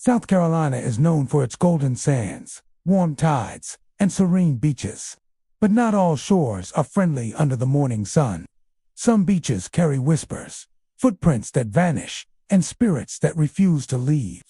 South Carolina is known for its golden sands, warm tides, and serene beaches. But not all shores are friendly under the morning sun. Some beaches carry whispers, footprints that vanish, and spirits that refuse to leave.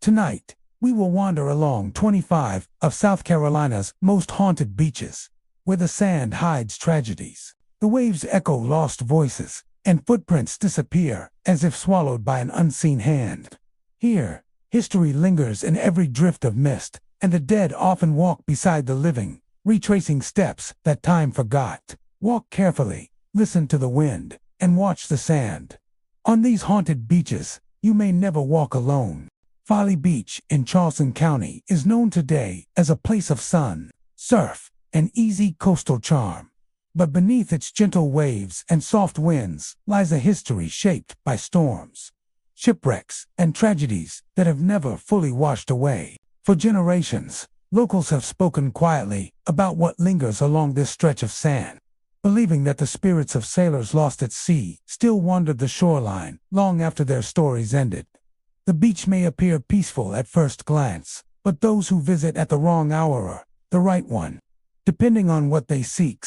Tonight, we will wander along 25 of South Carolina's most haunted beaches, where the sand hides tragedies. The waves echo lost voices, and footprints disappear as if swallowed by an unseen hand. Here, history lingers in every drift of mist, and the dead often walk beside the living, retracing steps that time forgot. Walk carefully, listen to the wind, and watch the sand. On these haunted beaches, you may never walk alone. Folly Beach in Charleston County is known today as a place of sun, surf, and easy coastal charm. But beneath its gentle waves and soft winds lies a history shaped by storms, shipwrecks, and tragedies that have never fully washed away. For generations, locals have spoken quietly about what lingers along this stretch of sand, believing that the spirits of sailors lost at sea still wandered the shoreline long after their stories ended. The beach may appear peaceful at first glance, but those who visit at the wrong hour or the right one, depending on what they seek,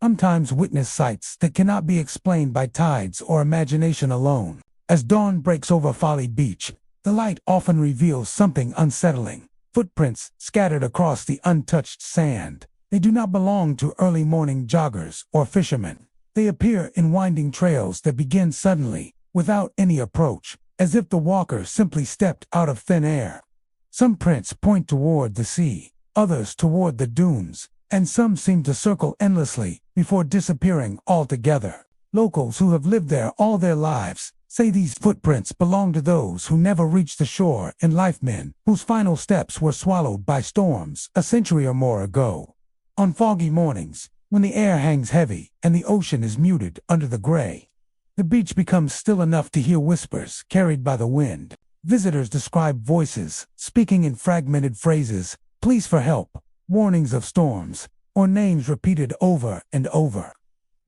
sometimes witness sights that cannot be explained by tides or imagination alone. As dawn breaks over Folly Beach, the light often reveals something unsettling. Footprints scattered across the untouched sand. They do not belong to early morning joggers or fishermen. They appear in winding trails that begin suddenly, without any approach, as if the walker simply stepped out of thin air. Some prints point toward the sea, others toward the dunes, and some seem to circle endlessly before disappearing altogether. Locals who have lived there all their lives say these footprints belong to those who never reached the shore in life, men whose final steps were swallowed by storms a century or more ago. On foggy mornings, when the air hangs heavy and the ocean is muted under the gray, the beach becomes still enough to hear whispers carried by the wind. Visitors describe voices speaking in fragmented phrases, pleas for help, warnings of storms, or names repeated over and over.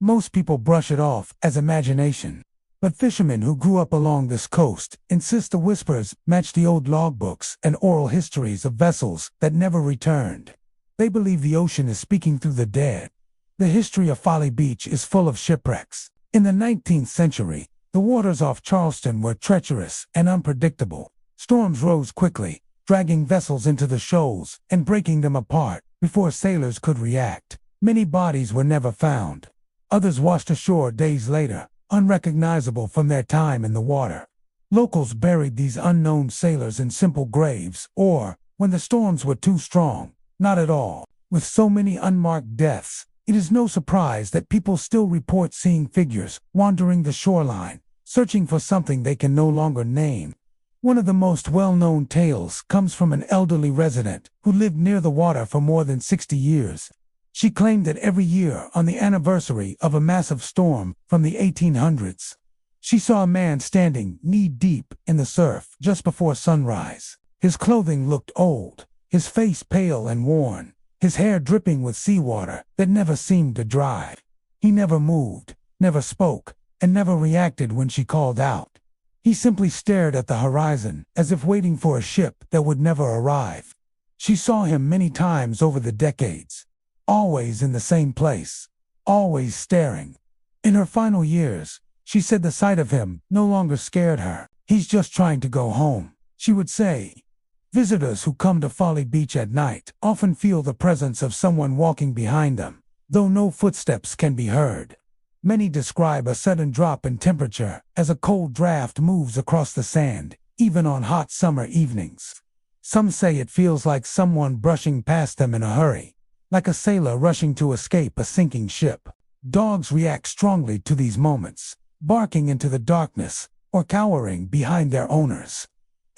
Most people brush it off as imagination, but fishermen who grew up along this coast insist the whispers match the old logbooks and oral histories of vessels that never returned. They believe the ocean is speaking through the dead. The history of Folly Beach is full of shipwrecks. In the 19th century, the waters off Charleston were treacherous and unpredictable. Storms rose quickly, dragging vessels into the shoals and breaking them apart before sailors could react. Many bodies were never found. Others washed ashore days later, unrecognizable from their time in the water. Locals buried these unknown sailors in simple graves, or, when the storms were too strong, not at all. With so many unmarked deaths, it is no surprise that people still report seeing figures wandering the shoreline, searching for something they can no longer name. One of the most well-known tales comes from an elderly resident who lived near the water for more than 60 years. She claimed that every year on the anniversary of a massive storm from the 1800s, she saw a man standing knee-deep in the surf just before sunrise. His clothing looked old, his face pale and worn, his hair dripping with seawater that never seemed to dry. He never moved, never spoke, and never reacted when she called out. He simply stared at the horizon as if waiting for a ship that would never arrive. She saw him many times over the decades, always in the same place, always staring. In her final years, she said the sight of him no longer scared her. He's just trying to go home, she would say. Visitors who come to Folly Beach at night often feel the presence of someone walking behind them, though no footsteps can be heard. Many describe a sudden drop in temperature as a cold draft moves across the sand, even on hot summer evenings. Some say it feels like someone brushing past them in a hurry, like a sailor rushing to escape a sinking ship. Dogs react strongly to these moments, barking into the darkness or cowering behind their owners.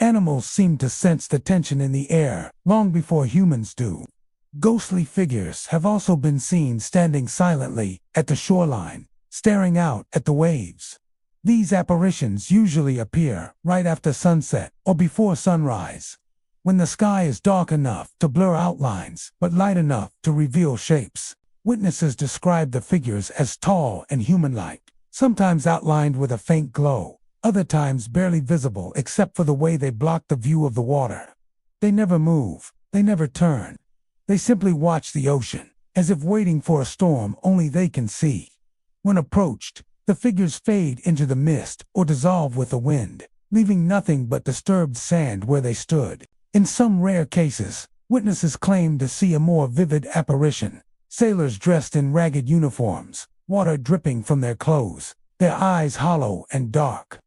Animals seem to sense the tension in the air long before humans do. Ghostly figures have also been seen standing silently at the shoreline, staring out at the waves. These apparitions usually appear right after sunset or before sunrise, when the sky is dark enough to blur outlines but light enough to reveal shapes. Witnesses describe the figures as tall and human-like, sometimes outlined with a faint glow. other times barely visible except for the way they block the view of the water. They never move, they never turn. They simply watch the ocean, as if waiting for a storm only they can see. When approached, the figures fade into the mist or dissolve with the wind, leaving nothing but disturbed sand where they stood. In some rare cases, witnesses claim to see a more vivid apparition. Sailors dressed in ragged uniforms, water dripping from their clothes, their eyes hollow and dark.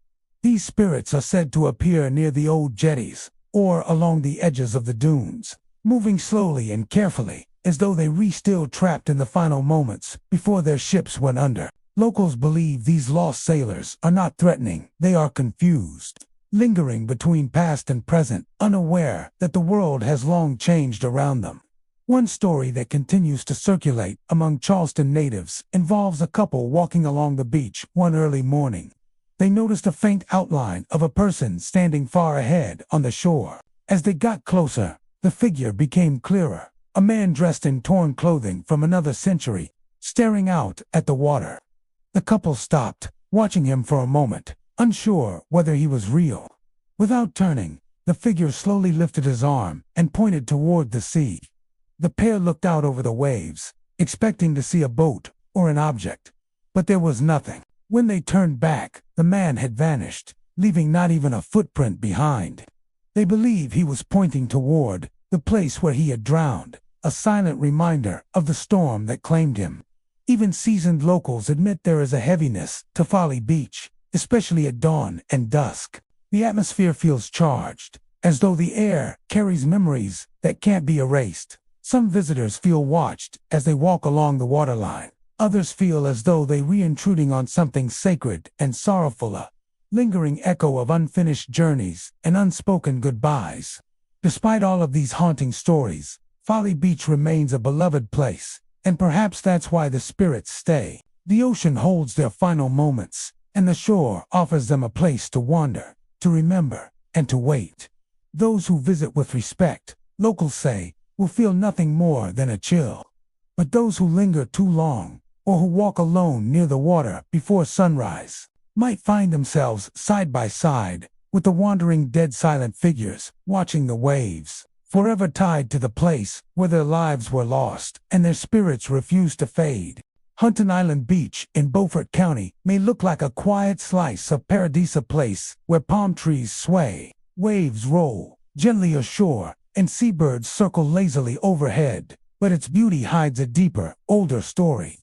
These spirits are said to appear near the old jetties, or along the edges of the dunes, moving slowly and carefully, as though they were still trapped in the final moments before their ships went under. Locals believe these lost sailors are not threatening, they are confused, lingering between past and present, unaware that the world has long changed around them. One story that continues to circulate among Charleston natives involves a couple walking along the beach one early morning. They noticed a faint outline of a person standing far ahead on the shore. As they got closer, the figure became clearer, a man dressed in torn clothing from another century, staring out at the water. The couple stopped, watching him for a moment, unsure whether he was real. Without turning, the figure slowly lifted his arm and pointed toward the sea. The pair looked out over the waves, expecting to see a boat or an object, but there was nothing. When they turned back, the man had vanished, leaving not even a footprint behind. They believe he was pointing toward the place where he had drowned, a silent reminder of the storm that claimed him. Even seasoned locals admit there is a heaviness to Folly Beach, especially at dawn and dusk. The atmosphere feels charged, as though the air carries memories that can't be erased. Some visitors feel watched as they walk along the waterline. Others feel as though they were intruding on something sacred and sorrowful, a lingering echo of unfinished journeys and unspoken goodbyes. Despite all of these haunting stories, Folly Beach remains a beloved place, and perhaps that's why the spirits stay. The ocean holds their final moments, and the shore offers them a place to wander, to remember, and to wait. Those who visit with respect, locals say, will feel nothing more than a chill. But those who linger too long, or who walk alone near the water before sunrise, might find themselves side by side with the wandering dead silent figures watching the waves, forever tied to the place where their lives were lost and their spirits refused to fade. Hauntings Island Beach in Beaufort County may look like a quiet slice of paradise, a place where palm trees sway, waves roll gently ashore, and seabirds circle lazily overhead, but its beauty hides a deeper, older story.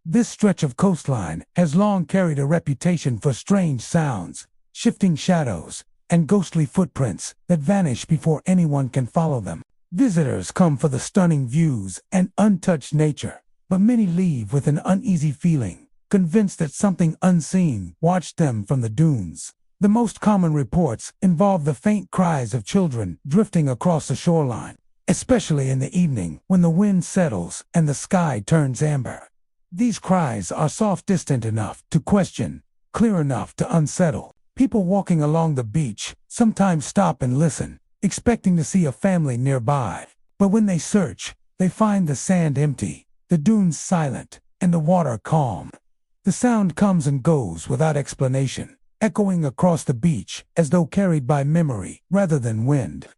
This stretch of coastline has long carried a reputation for strange sounds, shifting shadows, and ghostly footprints that vanish before anyone can follow them. Visitors come for the stunning views and untouched nature, but many leave with an uneasy feeling, convinced that something unseen watched them from the dunes. The most common reports involve the faint cries of children drifting across the shoreline, especially in the evening when the wind settles and the sky turns amber. These cries are soft, distant enough to question, clear enough to unsettle. People walking along the beach sometimes stop and listen, expecting to see a family nearby. But when they search, they find the sand empty, the dunes silent, and the water calm. The sound comes and goes without explanation, echoing across the beach as though carried by memory rather than wind.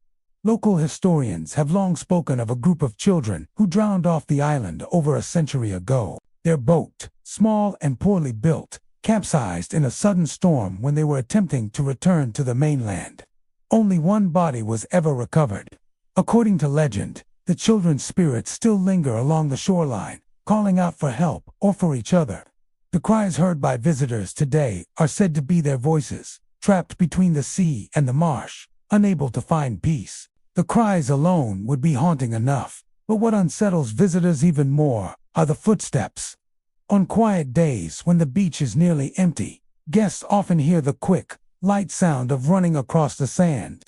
Local historians have long spoken of a group of children who drowned off the island over a century ago. Their boat, small and poorly built, capsized in a sudden storm when they were attempting to return to the mainland. Only one body was ever recovered. According to legend, the children's spirits still linger along the shoreline, calling out for help or for each other. The cries heard by visitors today are said to be their voices, trapped between the sea and the marsh, unable to find peace. The cries alone would be haunting enough, but what unsettles visitors even more are the footsteps. On quiet days when the beach is nearly empty, guests often hear the quick, light sound of running across the sand.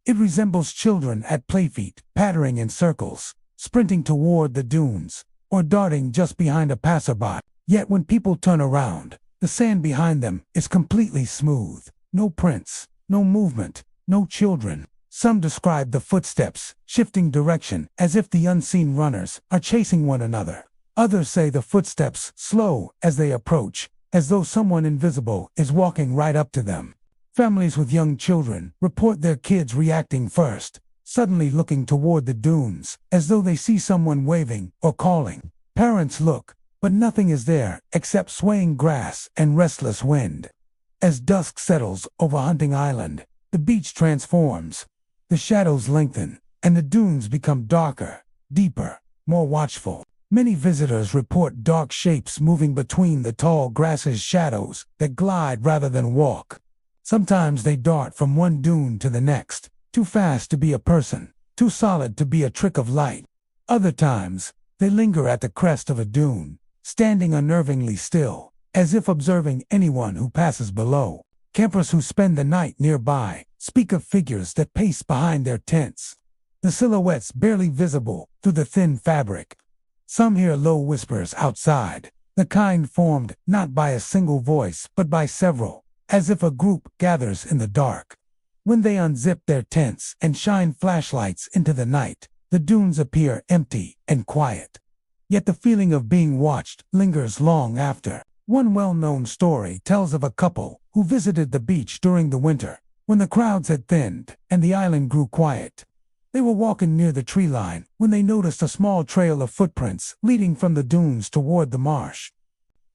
It resembles children at playfeet, pattering in circles, sprinting toward the dunes, or darting just behind a passerby. Yet when people turn around, the sand behind them is completely smooth. No prints, no movement, no children. Some describe the footsteps shifting direction as if the unseen runners are chasing one another. Others say the footsteps slow as they approach, as though someone invisible is walking right up to them. Families with young children report their kids reacting first, suddenly looking toward the dunes, as though they see someone waving or calling. Parents look, but nothing is there except swaying grass and restless wind. As dusk settles over Haunting Island, the beach transforms. The shadows lengthen, and the dunes become darker, deeper, more watchful. Many visitors report dark shapes moving between the tall grasses, shadows that glide rather than walk. Sometimes they dart from one dune to the next, too fast to be a person, too solid to be a trick of light. Other times, they linger at the crest of a dune, standing unnervingly still, as if observing anyone who passes below. Campers who spend the night nearby speak of figures that pace behind their tents, the silhouettes barely visible through the thin fabric. Some hear low whispers outside, the kind formed not by a single voice but by several, as if a group gathers in the dark. When they unzip their tents and shine flashlights into the night, the dunes appear empty and quiet. Yet the feeling of being watched lingers long after. One well-known story tells of a couple who visited the beach during the winter, when the crowds had thinned and the island grew quiet. They were walking near the tree line when they noticed a small trail of footprints leading from the dunes toward the marsh.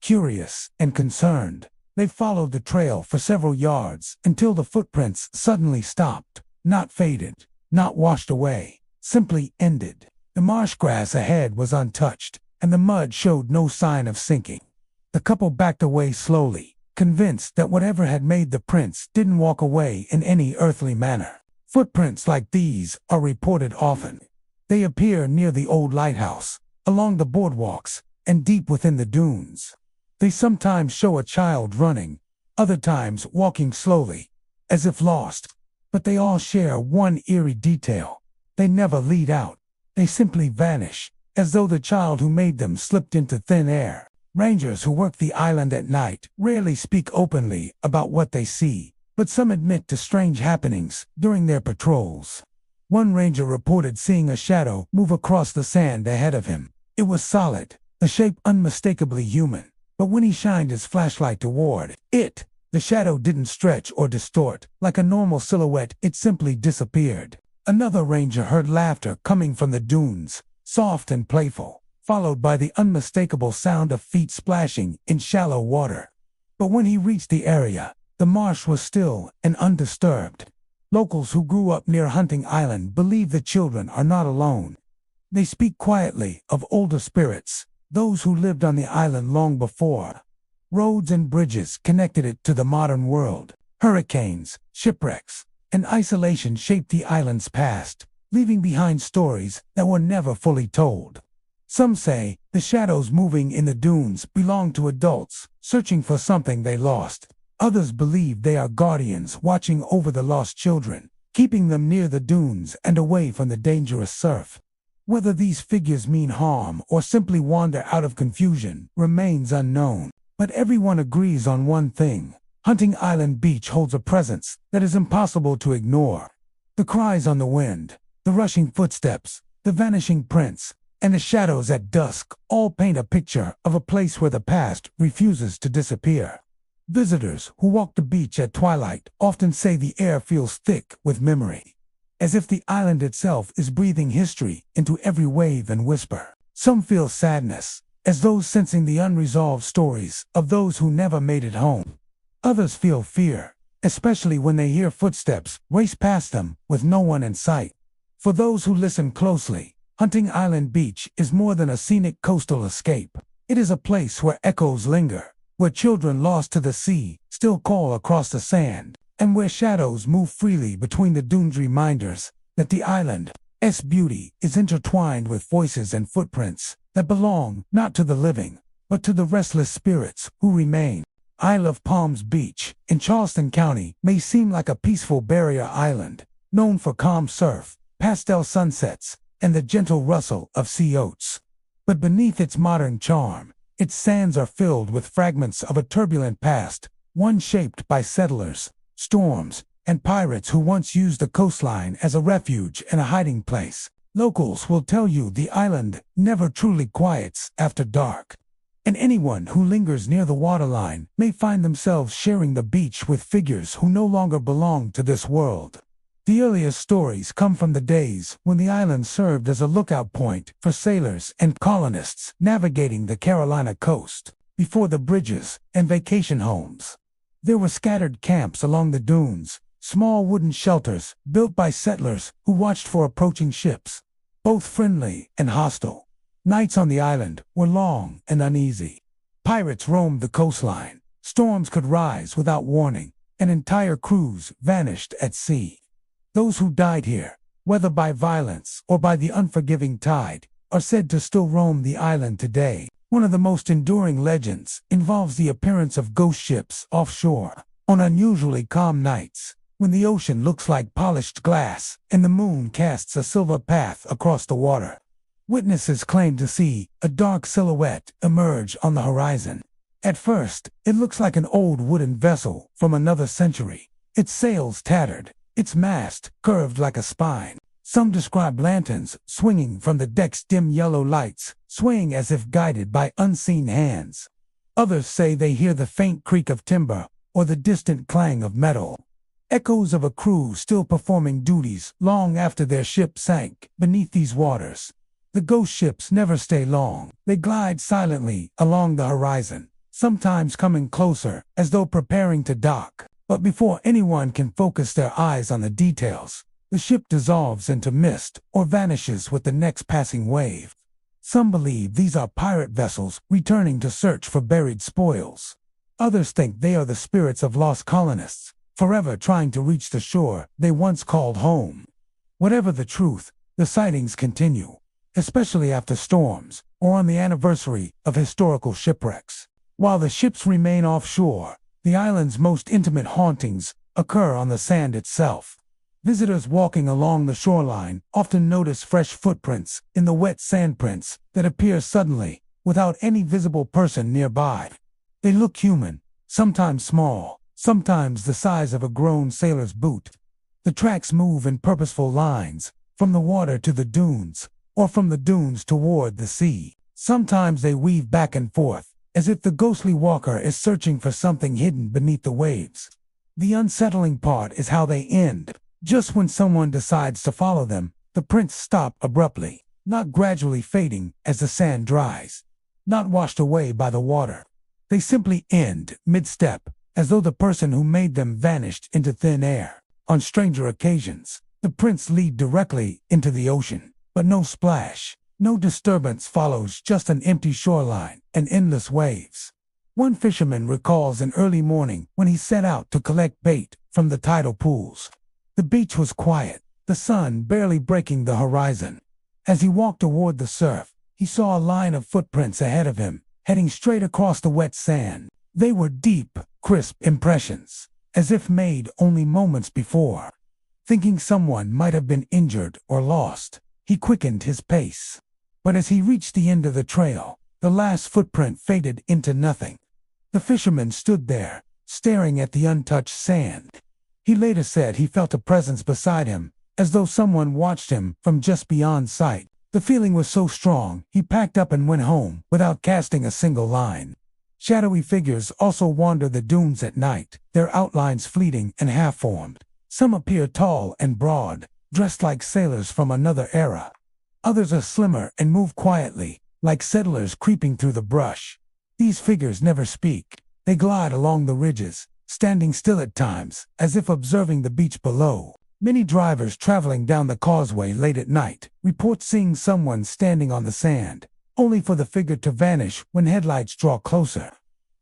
Curious and concerned, they followed the trail for several yards until the footprints suddenly stopped, not faded, not washed away, simply ended. The marsh grass ahead was untouched, and the mud showed no sign of sinking. The couple backed away slowly, convinced that whatever had made the prints didn't walk away in any earthly manner. Footprints like these are reported often. They appear near the old lighthouse, along the boardwalks, and deep within the dunes. They sometimes show a child running, other times walking slowly, as if lost. But they all share one eerie detail. They never lead out. They simply vanish, as though the child who made them slipped into thin air. Rangers who work the island at night rarely speak openly about what they see, but some admit to strange happenings during their patrols. One ranger reported seeing a shadow move across the sand ahead of him. It was solid, the shape unmistakably human, but when he shined his flashlight toward it, the shadow didn't stretch or distort. Like a normal silhouette, it simply disappeared. Another ranger heard laughter coming from the dunes, soft and playful, followed by the unmistakable sound of feet splashing in shallow water. But when he reached the area, the marsh was still and undisturbed. Locals who grew up near Haunting Island believe the children are not alone. They speak quietly of older spirits, those who lived on the island long before. Roads and bridges connected it to the modern world. Hurricanes, shipwrecks, and isolation shaped the island's past, leaving behind stories that were never fully told. Some say the shadows moving in the dunes belong to adults searching for something they lost. Others believe they are guardians watching over the lost children, keeping them near the dunes and away from the dangerous surf. Whether these figures mean harm or simply wander out of confusion remains unknown. But everyone agrees on one thing: Haunting Island Beach holds a presence that is impossible to ignore. The cries on the wind, the rushing footsteps, the vanishing prints, and the shadows at dusk all paint a picture of a place where the past refuses to disappear. Visitors who walk the beach at twilight often say the air feels thick with memory, as if the island itself is breathing history into every wave and whisper. Some feel sadness, as those sensing the unresolved stories of those who never made it home. Others feel fear, especially when they hear footsteps race past them with no one in sight. For those who listen closely, Haunting Island Beach is more than a scenic coastal escape. It is a place where echoes linger, where children lost to the sea still call across the sand, and where shadows move freely between the dunes, reminders that the island's beauty is intertwined with voices and footprints that belong not to the living, but to the restless spirits who remain. Isle of Palms Beach in Charleston County may seem like a peaceful barrier island, known for calm surf, pastel sunsets, and the gentle rustle of sea oats. But beneath its modern charm, its sands are filled with fragments of a turbulent past, one shaped by settlers, storms, and pirates who once used the coastline as a refuge and a hiding place. Locals will tell you the island never truly quiets after dark. and anyone who lingers near the waterline may find themselves sharing the beach with figures who no longer belong to this world. The earliest stories come from the days when the island served as a lookout point for sailors and colonists navigating the Carolina coast, before the bridges and vacation homes. There were scattered camps along the dunes, small wooden shelters built by settlers who watched for approaching ships, both friendly and hostile. Nights on the island were long and uneasy. Pirates roamed the coastline, storms could rise without warning, and entire crews vanished at sea. Those who died here, whether by violence or by the unforgiving tide, are said to still roam the island today. One of the most enduring legends involves the appearance of ghost ships offshore on unusually calm nights, when the ocean looks like polished glass and the moon casts a silver path across the water. Witnesses claim to see a dark silhouette emerge on the horizon. At first, it looks like an old wooden vessel from another century, its sails tattered, its mast curved like a spine. Some describe lanterns swinging from the deck's dim yellow lights, swaying as if guided by unseen hands. Others say they hear the faint creak of timber or the distant clang of metal. Echoes of a crew still performing duties long after their ship sank beneath these waters. The ghost ships never stay long. They glide silently along the horizon, sometimes coming closer as though preparing to dock. But before anyone can focus their eyes on the details, the ship dissolves into mist or vanishes with the next passing wave. Some believe these are pirate vessels returning to search for buried spoils. Others think they are the spirits of lost colonists, forever trying to reach the shore they once called home. Whatever the truth, the sightings continue, especially after storms or on the anniversary of historical shipwrecks. While the ships remain offshore, the island's most intimate hauntings occur on the sand itself. Visitors walking along the shoreline often notice fresh footprints in the wet sandprints that appear suddenly, without any visible person nearby. They look human, sometimes small, sometimes the size of a grown sailor's boot. The tracks move in purposeful lines, from the water to the dunes, or from the dunes toward the sea. Sometimes they weave back and forth, as if the ghostly walker is searching for something hidden beneath the waves. The unsettling part is how they end. Just when someone decides to follow them, the prints stop abruptly, not gradually fading as the sand dries, not washed away by the water. They simply end mid-step, as though the person who made them vanished into thin air. On stranger occasions, the prints lead directly into the ocean, but no splash, no disturbance follows, just an empty shoreline and endless waves. One fisherman recalls an early morning when he set out to collect bait from the tidal pools. The beach was quiet, the sun barely breaking the horizon. As he walked toward the surf, he saw a line of footprints ahead of him, heading straight across the wet sand. They were deep, crisp impressions, as if made only moments before. Thinking someone might have been injured or lost, he quickened his pace. But as he reached the end of the trail, the last footprint faded into nothing. The fisherman stood there, staring at the untouched sand. He later said he felt a presence beside him, as though someone watched him from just beyond sight. The feeling was so strong, he packed up and went home without casting a single line. Shadowy figures also wander the dunes at night, their outlines fleeting and half-formed. Some appear tall and broad, dressed like sailors from another era. Others are slimmer and move quietly, like settlers creeping through the brush. These figures never speak. They glide along the ridges, standing still at times, as if observing the beach below. Many drivers traveling down the causeway late at night report seeing someone standing on the sand, only for the figure to vanish when headlights draw closer.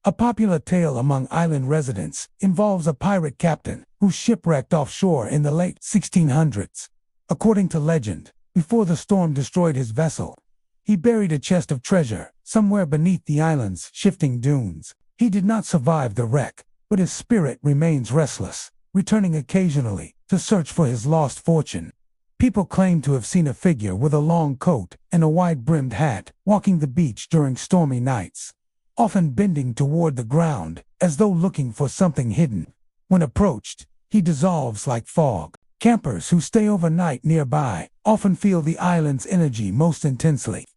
A popular tale among island residents involves a pirate captain who shipwrecked offshore in the late 1600s. According to legend, before the storm destroyed his vessel, he buried a chest of treasure somewhere beneath the island's shifting dunes. He did not survive the wreck, but his spirit remains restless, returning occasionally to search for his lost fortune. People claim to have seen a figure with a long coat and a wide-brimmed hat walking the beach during stormy nights, often bending toward the ground as though looking for something hidden. When approached, he dissolves like fog. Campers who stay overnight nearby often feel the island's energy most intensely.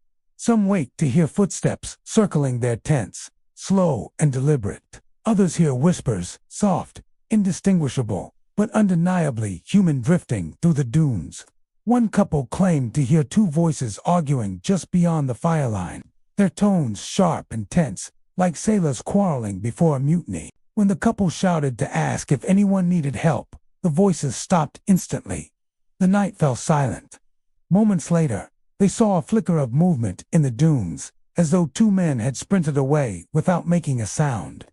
Some wake to hear footsteps circling their tents, slow and deliberate. Others hear whispers, soft, indistinguishable, but undeniably human, drifting through the dunes. One couple claimed to hear two voices arguing just beyond the fire line, their tones sharp and tense, like sailors quarreling before a mutiny. When the couple shouted to ask if anyone needed help, the voices stopped instantly. The night fell silent. Moments later, they saw a flicker of movement in the dunes, as though two men had sprinted away without making a sound.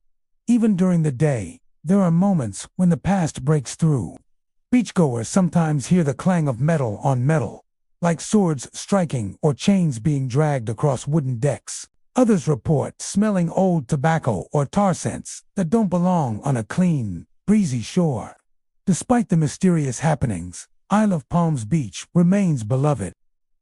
Even during the day, there are moments when the past breaks through. Beachgoers sometimes hear the clang of metal on metal, like swords striking or chains being dragged across wooden decks. Others report smelling old tobacco or tar scents that don't belong on a clean, breezy shore. Despite the mysterious happenings, Isle of Palms Beach remains beloved.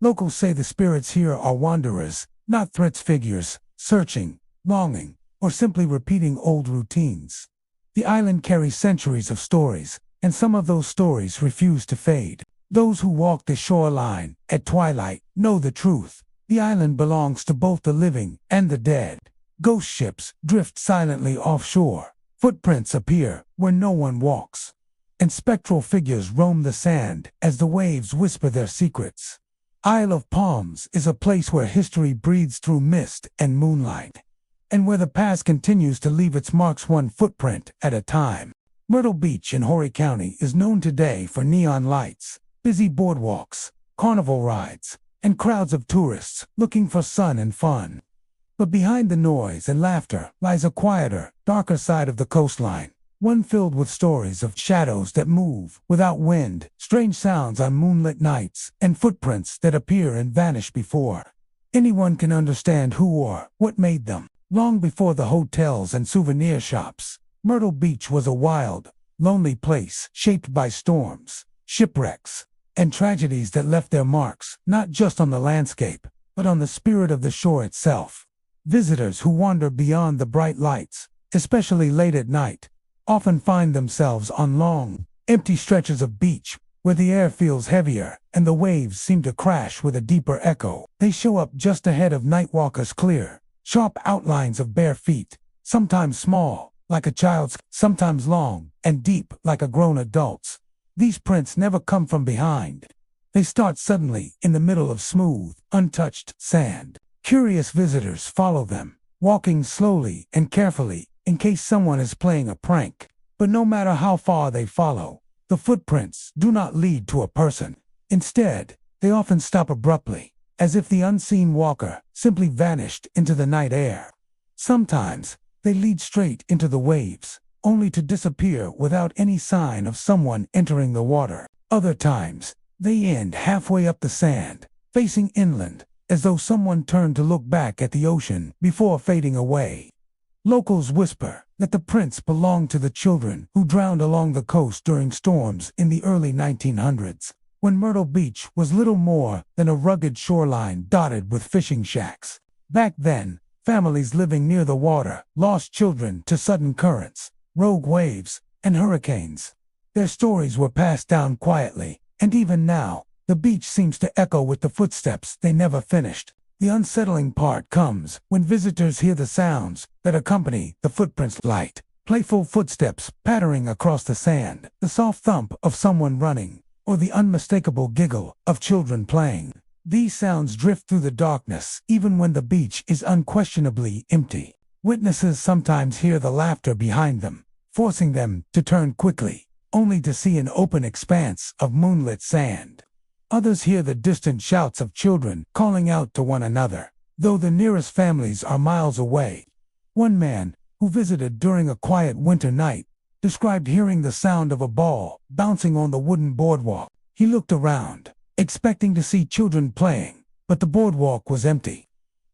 Locals say the spirits here are wanderers, not threats, figures, searching, longing, or simply repeating old routines. The island carries centuries of stories, and some of those stories refuse to fade. Those who walk the shoreline at twilight know the truth. The island belongs to both the living and the dead. Ghost ships drift silently offshore. Footprints appear where no one walks, and spectral figures roam the sand as the waves whisper their secrets. Isle of Palms is a place where history breathes through mist and moonlight, and where the past continues to leave its marks one footprint at a time. Myrtle Beach in Horry County is known today for neon lights, busy boardwalks, carnival rides, and crowds of tourists looking for sun and fun. But behind the noise and laughter lies a quieter, darker side of the coastline, one filled with stories of shadows that move without wind, strange sounds on moonlit nights, and footprints that appear and vanish before anyone can understand who or what made them. Long before the hotels and souvenir shops, Myrtle Beach was a wild, lonely place shaped by storms, shipwrecks, and tragedies that left their marks not just on the landscape, but on the spirit of the shore itself. Visitors who wander beyond the bright lights, especially late at night, often find themselves on long, empty stretches of beach where the air feels heavier and the waves seem to crash with a deeper echo. They show up just ahead of nightwalkers, clear, sharp outlines of bare feet, sometimes small, like a child's, sometimes long and deep, like a grown adult's. These prints never come from behind. They start suddenly in the middle of smooth, untouched sand. Curious visitors follow them, walking slowly and carefully in case someone is playing a prank. But no matter how far they follow, the footprints do not lead to a person. Instead, they often stop abruptly, as if the unseen walker simply vanished into the night air. Sometimes, they lead straight into the waves, only to disappear without any sign of someone entering the water. Other times, they end halfway up the sand, facing inland, as though someone turned to look back at the ocean before fading away. Locals whisper that the prints belong to the children who drowned along the coast during storms in the early 1900s, when Myrtle Beach was little more than a rugged shoreline dotted with fishing shacks. Back then, families living near the water lost children to sudden currents, rogue waves, and hurricanes. Their stories were passed down quietly, and even now, the beach seems to echo with the footsteps they never finished. The unsettling part comes when visitors hear the sounds that accompany the footprints: light, playful footsteps pattering across the sand, the soft thump of someone running, or the unmistakable giggle of children playing. These sounds drift through the darkness even when the beach is unquestionably empty. Witnesses sometimes hear the laughter behind them, forcing them to turn quickly, only to see an open expanse of moonlit sand. Others hear the distant shouts of children calling out to one another, though the nearest families are miles away. One man, who visited during a quiet winter night, described hearing the sound of a ball bouncing on the wooden boardwalk. He looked around, expecting to see children playing, but the boardwalk was empty.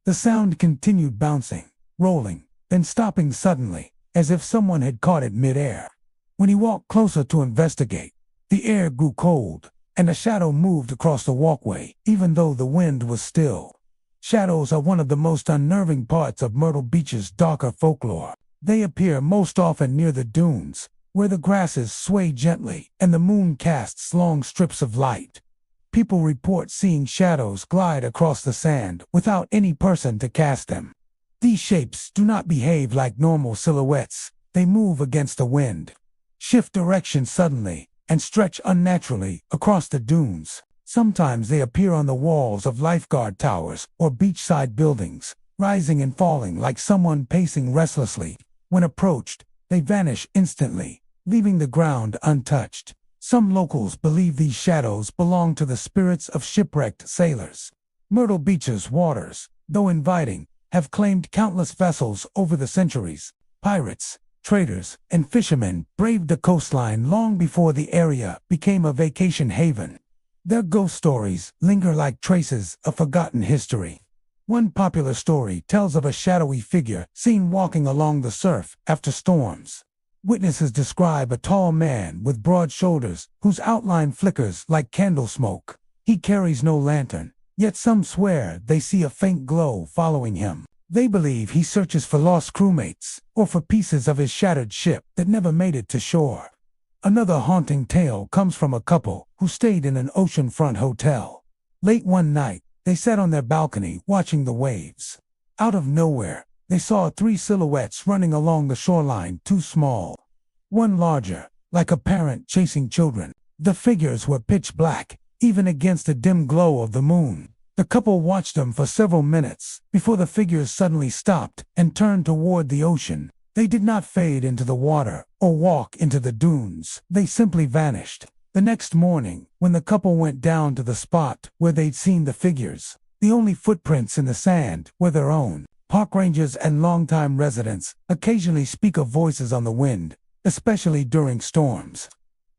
The sound continued bouncing, rolling, then stopping suddenly, as if someone had caught it mid-air. When he walked closer to investigate, the air grew cold, and a shadow moved across the walkway, even though the wind was still. Shadows are one of the most unnerving parts of Myrtle Beach's darker folklore. They appear most often near the dunes, where the grasses sway gently and the moon casts long strips of light. People report seeing shadows glide across the sand without any person to cast them. These shapes do not behave like normal silhouettes. They move against the wind, shift direction suddenly, and stretch unnaturally across the dunes. Sometimes they appear on the walls of lifeguard towers or beachside buildings, rising and falling like someone pacing restlessly. When approached, they vanish instantly, leaving the ground untouched. Some locals believe these shadows belong to the spirits of shipwrecked sailors. Myrtle Beach's waters, though inviting, have claimed countless vessels over the centuries. Pirates, traders, and fishermen braved the coastline long before the area became a vacation haven. Their ghost stories linger like traces of forgotten history. One popular story tells of a shadowy figure seen walking along the surf after storms. Witnesses describe a tall man with broad shoulders whose outline flickers like candle smoke. He carries no lantern, yet some swear they see a faint glow following him. They believe he searches for lost crewmates or for pieces of his shattered ship that never made it to shore. Another haunting tale comes from a couple who stayed in an oceanfront hotel. Late one night, they sat on their balcony watching the waves. Out of nowhere, they saw three silhouettes running along the shoreline, two small, one larger, like a parent chasing children. The figures were pitch black, even against the dim glow of the moon. The couple watched them for several minutes before the figures suddenly stopped and turned toward the ocean. They did not fade into the water or walk into the dunes. They simply vanished. The next morning, when the couple went down to the spot where they'd seen the figures, the only footprints in the sand were their own. Park rangers and longtime residents occasionally speak of voices on the wind, especially during storms.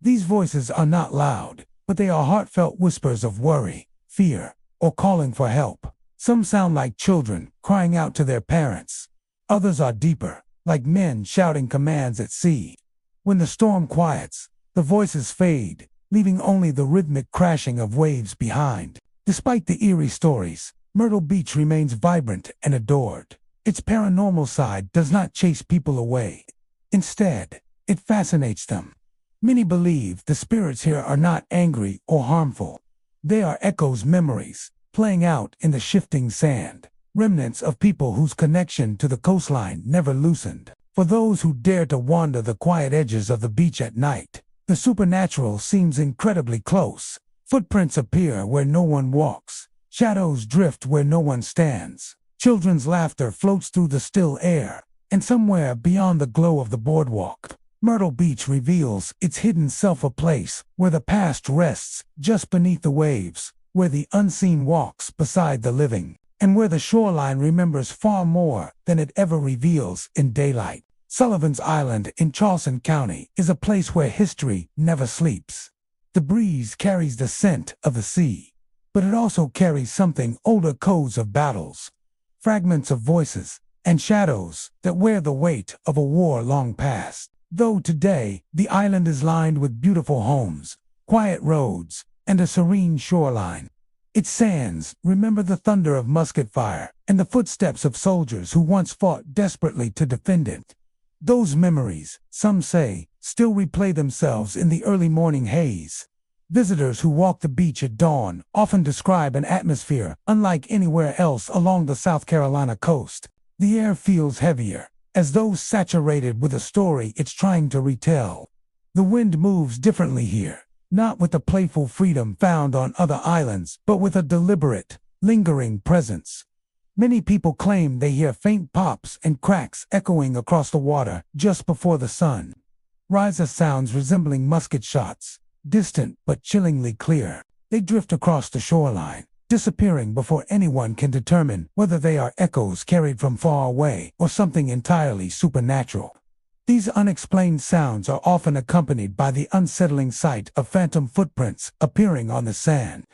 These voices are not loud, but they are heartfelt whispers of worry, fear, or calling for help. Some sound like children crying out to their parents. Others are deeper, like men shouting commands at sea. When the storm quiets, the voices fade, leaving only the rhythmic crashing of waves behind. Despite the eerie stories, Myrtle Beach remains vibrant and adored. Its paranormal side does not chase people away. Instead, it fascinates them. Many believe the spirits here are not angry or harmful. They are echoes, memories, playing out in the shifting sand, remnants of people whose connection to the coastline never loosened. For those who dare to wander the quiet edges of the beach at night, the supernatural seems incredibly close. Footprints appear where no one walks. Shadows drift where no one stands. Children's laughter floats through the still air, and somewhere beyond the glow of the boardwalk, Myrtle Beach reveals its hidden self, a place where the past rests just beneath the waves, where the unseen walks beside the living, and where the shoreline remembers far more than it ever reveals in daylight. Sullivan's Island in Charleston County is a place where history never sleeps. The breeze carries the scent of the sea, but it also carries something older, codes of battles, fragments of voices, and shadows that wear the weight of a war long past. Though today, the island is lined with beautiful homes, quiet roads, and a serene shoreline, its sands remember the thunder of musket fire and the footsteps of soldiers who once fought desperately to defend it. Those memories, some say, still replay themselves in the early morning haze. Visitors who walk the beach at dawn often describe an atmosphere unlike anywhere else along the South Carolina coast. The air feels heavier, as though saturated with a story it's trying to retell. The wind moves differently here, not with the playful freedom found on other islands, but with a deliberate, lingering presence. Many people claim they hear faint pops and cracks echoing across the water just before the sun rises, sounds resembling musket shots, distant but chillingly clear. They drift across the shoreline, disappearing before anyone can determine whether they are echoes carried from far away or something entirely supernatural. These unexplained sounds are often accompanied by the unsettling sight of phantom footprints appearing on the sand.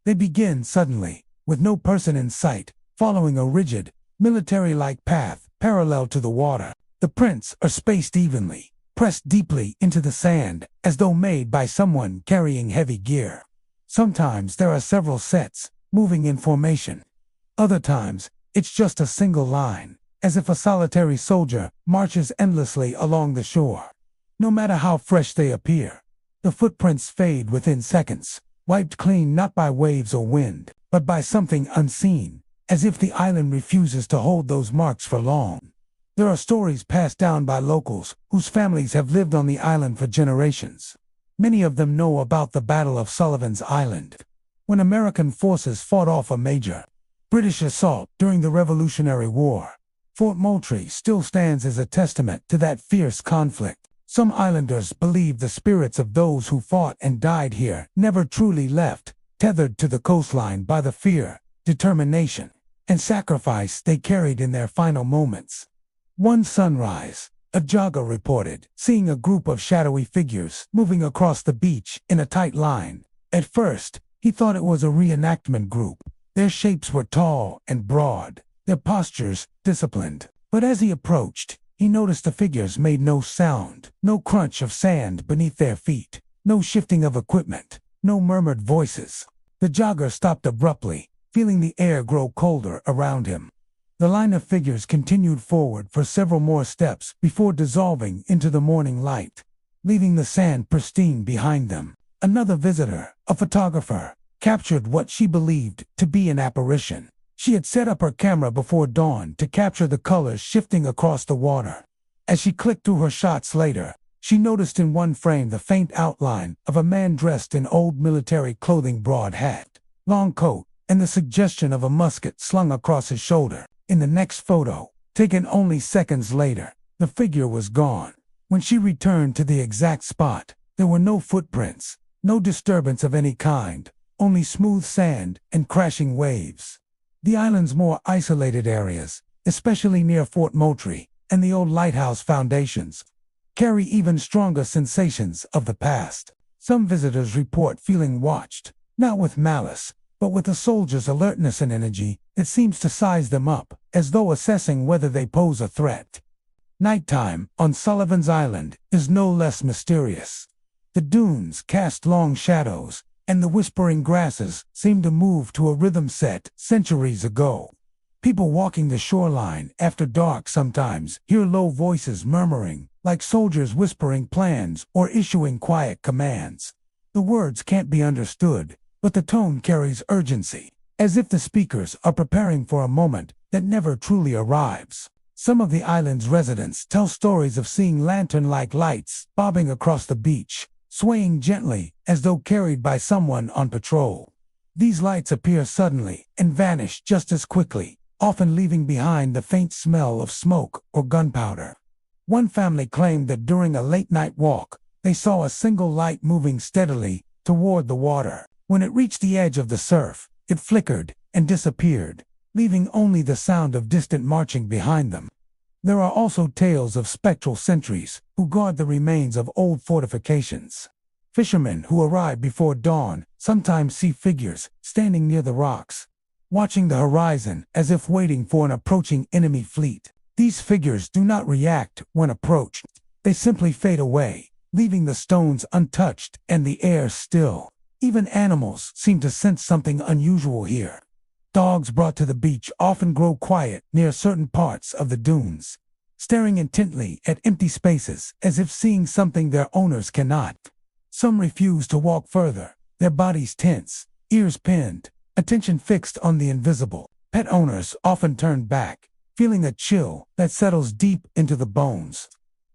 They begin suddenly, with no person in sight, following a rigid, military-like path parallel to the water. The prints are spaced evenly, pressed deeply into the sand, as though made by someone carrying heavy gear. Sometimes there are several sets, moving in formation. Other times, it's just a single line, as if a solitary soldier marches endlessly along the shore. No matter how fresh they appear, the footprints fade within seconds, wiped clean not by waves or wind, but by something unseen, as if the island refuses to hold those marks for long. There are stories passed down by locals whose families have lived on the island for generations. Many of them know about the Battle of Sullivan's Island, when American forces fought off a major British assault during the Revolutionary War. Fort Moultrie still stands as a testament to that fierce conflict. Some islanders believe the spirits of those who fought and died here never truly left, tethered to the coastline by the fear, determination, and sacrifice they carried in their final moments. One sunrise, a jogger reported seeing a group of shadowy figures moving across the beach in a tight line. At first, he thought it was a reenactment group. Their shapes were tall and broad, their postures disciplined. But as he approached, he noticed the figures made no sound, no crunch of sand beneath their feet, no shifting of equipment, no murmured voices. The jogger stopped abruptly, feeling the air grow colder around him. The line of figures continued forward for several more steps before dissolving into the morning light, leaving the sand pristine behind them. Another visitor, a photographer, captured what she believed to be an apparition. She had set up her camera before dawn to capture the colors shifting across the water. As she clicked through her shots later, she noticed in one frame the faint outline of a man dressed in old military clothing, broad hat, long coat, and the suggestion of a musket slung across his shoulder. In the next photo, taken only seconds later, the figure was gone. When she returned to the exact spot, there were no footprints, no disturbance of any kind, only smooth sand and crashing waves. The island's more isolated areas, especially near Fort Moultrie and the old lighthouse foundations, carry even stronger sensations of the past. Some visitors report feeling watched, not with malice, but with a soldier's alertness and energy that seems to size them up, as though assessing whether they pose a threat. Nighttime on Sullivan's Island is no less mysterious. The dunes cast long shadows, and the whispering grasses seem to move to a rhythm set centuries ago. People walking the shoreline after dark sometimes hear low voices murmuring, like soldiers whispering plans or issuing quiet commands. The words can't be understood, but the tone carries urgency, as if the speakers are preparing for a moment that never truly arrives. Some of the island's residents tell stories of seeing lantern-like lights bobbing across the beach, swaying gently as though carried by someone on patrol. These lights appear suddenly and vanish just as quickly, often leaving behind the faint smell of smoke or gunpowder. One family claimed that during a late-night walk, they saw a single light moving steadily toward the water. When it reached the edge of the surf, it flickered and disappeared, leaving only the sound of distant marching behind them. There are also tales of spectral sentries who guard the remains of old fortifications. Fishermen who arrive before dawn sometimes see figures standing near the rocks, watching the horizon as if waiting for an approaching enemy fleet. These figures do not react when approached. They simply fade away, leaving the stones untouched and the air still. Even animals seem to sense something unusual here. Dogs brought to the beach often grow quiet near certain parts of the dunes, staring intently at empty spaces as if seeing something their owners cannot. Some refuse to walk further, their bodies tense, ears pinned, attention fixed on the invisible. Pet owners often turn back, feeling a chill that settles deep into the bones.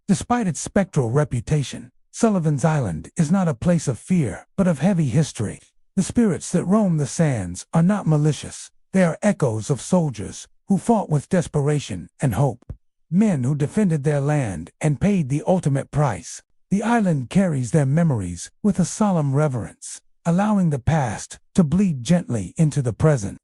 Despite its spectral reputation, Sullivan's Island is not a place of fear, but of heavy history. The spirits that roam the sands are not malicious. They are echoes of soldiers who fought with desperation and hope. Men who defended their land and paid the ultimate price. The island carries their memories with a solemn reverence, allowing the past to bleed gently into the present.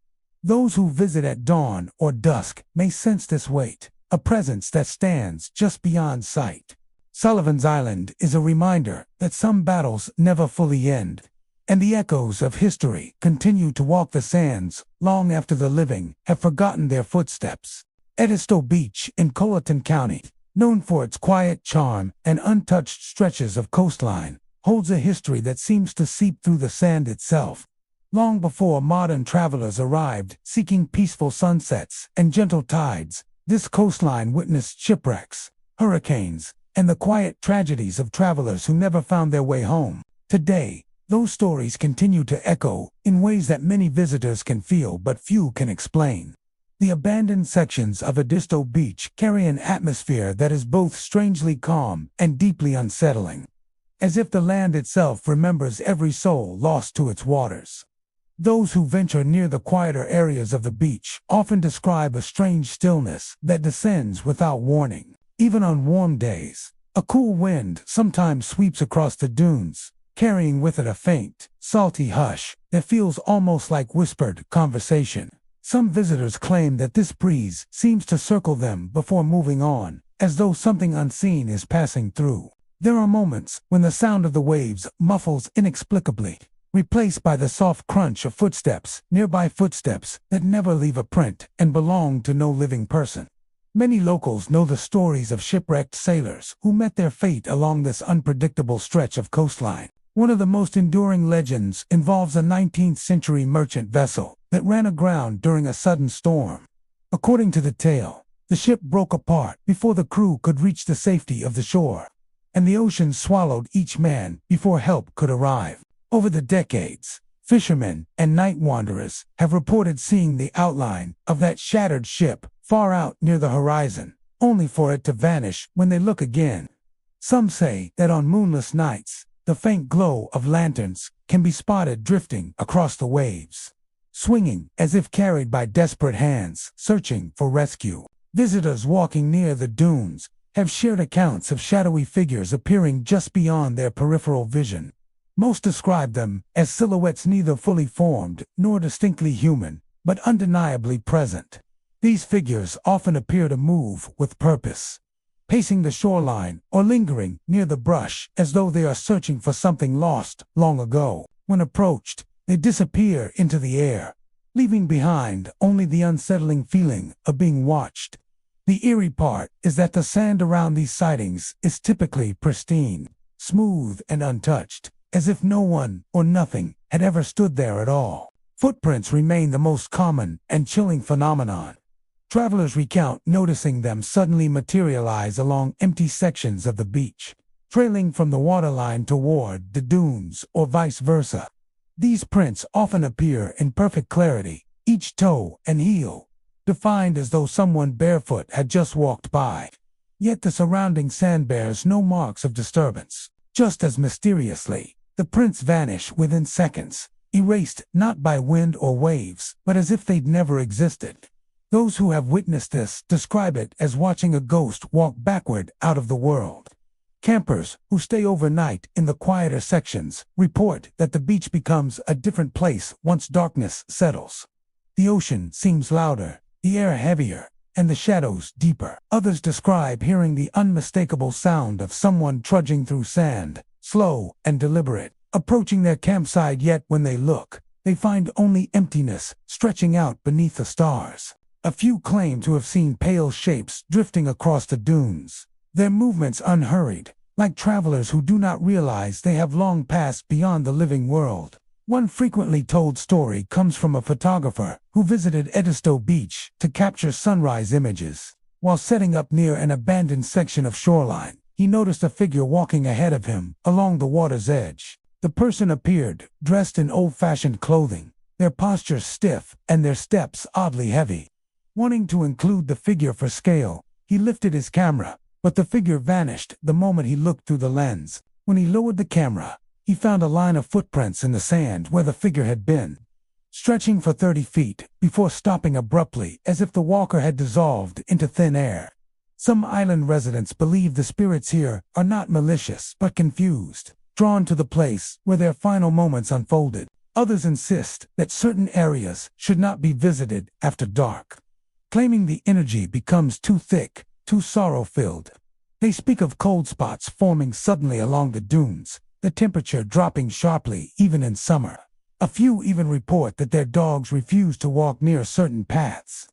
Those who visit at dawn or dusk may sense this weight, a presence that stands just beyond sight. Sullivan's Island is a reminder that some battles never fully end, and the echoes of history continue to walk the sands long after the living have forgotten their footsteps. Edisto Beach in Colleton County, known for its quiet charm and untouched stretches of coastline, holds a history that seems to seep through the sand itself. Long before modern travelers arrived seeking peaceful sunsets and gentle tides, this coastline witnessed shipwrecks, hurricanes, and the quiet tragedies of travelers who never found their way home. Today, Those stories continue to echo in ways that many visitors can feel but few can explain. The abandoned sections of Edisto Beach carry an atmosphere that is both strangely calm and deeply unsettling, as if the land itself remembers every soul lost to its waters. Those who venture near the quieter areas of the beach often describe a strange stillness that descends without warning. Even on warm days, a cool wind sometimes sweeps across the dunes, carrying with it a faint, salty hush that feels almost like whispered conversation. Some visitors claim that this breeze seems to circle them before moving on, as though something unseen is passing through. There are moments when the sound of the waves muffles inexplicably, replaced by the soft crunch of footsteps, nearby footsteps that never leave a print and belong to no living person. Many locals know the stories of shipwrecked sailors who met their fate along this unpredictable stretch of coastline. One of the most enduring legends involves a 19th-century merchant vessel that ran aground during a sudden storm. According to the tale, the ship broke apart before the crew could reach the safety of the shore, and the ocean swallowed each man before help could arrive. Over the decades, fishermen and night wanderers have reported seeing the outline of that shattered ship far out near the horizon, only for it to vanish when they look again. Some say that on moonless nights, the faint glow of lanterns can be spotted drifting across the waves, swinging as if carried by desperate hands searching for rescue. Visitors walking near the dunes have shared accounts of shadowy figures appearing just beyond their peripheral vision. Most describe them as silhouettes neither fully formed nor distinctly human, but undeniably present. These figures often appear to move with purpose, pacing the shoreline or lingering near the brush as though they are searching for something lost long ago. When approached, they disappear into the air, leaving behind only the unsettling feeling of being watched. The eerie part is that the sand around these sightings is typically pristine, smooth and untouched, as if no one or nothing had ever stood there at all. Footprints remain the most common and chilling phenomenon. Travelers recount noticing them suddenly materialize along empty sections of the beach, trailing from the waterline toward the dunes or vice versa. These prints often appear in perfect clarity, each toe and heel defined as though someone barefoot had just walked by. Yet the surrounding sand bears no marks of disturbance. Just as mysteriously, the prints vanish within seconds, erased not by wind or waves, but as if they'd never existed. Those who have witnessed this describe it as watching a ghost walk backward out of the world. Campers who stay overnight in the quieter sections report that the beach becomes a different place once darkness settles. The ocean seems louder, the air heavier, and the shadows deeper. Others describe hearing the unmistakable sound of someone trudging through sand, slow and deliberate, approaching their campsite, yet when they look, they find only emptiness stretching out beneath the stars. A few claim to have seen pale shapes drifting across the dunes, their movements unhurried, like travelers who do not realize they have long passed beyond the living world. One frequently told story comes from a photographer who visited Edisto Beach to capture sunrise images. While setting up near an abandoned section of shoreline, he noticed a figure walking ahead of him along the water's edge. The person appeared dressed in old-fashioned clothing, their posture stiff and their steps oddly heavy. Wanting to include the figure for scale, he lifted his camera, but the figure vanished the moment he looked through the lens. When he lowered the camera, he found a line of footprints in the sand where the figure had been, stretching for 30 feet before stopping abruptly as if the walker had dissolved into thin air. Some island residents believe the spirits here are not malicious but confused, drawn to the place where their final moments unfolded. Others insist that certain areas should not be visited after dark, claiming the energy becomes too thick, too sorrow-filled. They speak of cold spots forming suddenly along the dunes, the temperature dropping sharply even in summer. A few even report that their dogs refuse to walk near certain paths,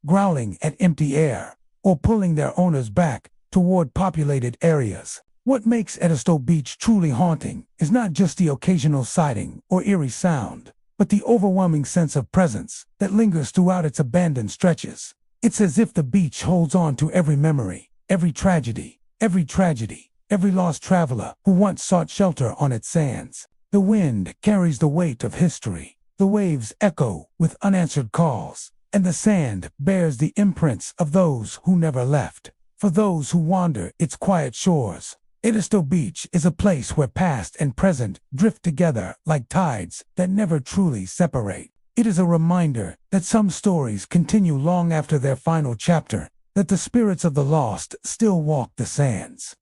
growling at empty air, or pulling their owners back toward populated areas. What makes Edisto Beach truly haunting is not just the occasional sighting or eerie sound, but the overwhelming sense of presence that lingers throughout its abandoned stretches. It's as if the beach holds on to every memory, every tragedy, every lost traveler who once sought shelter on its sands. The wind carries the weight of history. The waves echo with unanswered calls, and the sand bears the imprints of those who never left. For those who wander its quiet shores, Edisto Beach is a place where past and present drift together like tides that never truly separate. It is a reminder that some stories continue long after their final chapter, that the spirits of the lost still walk the sands.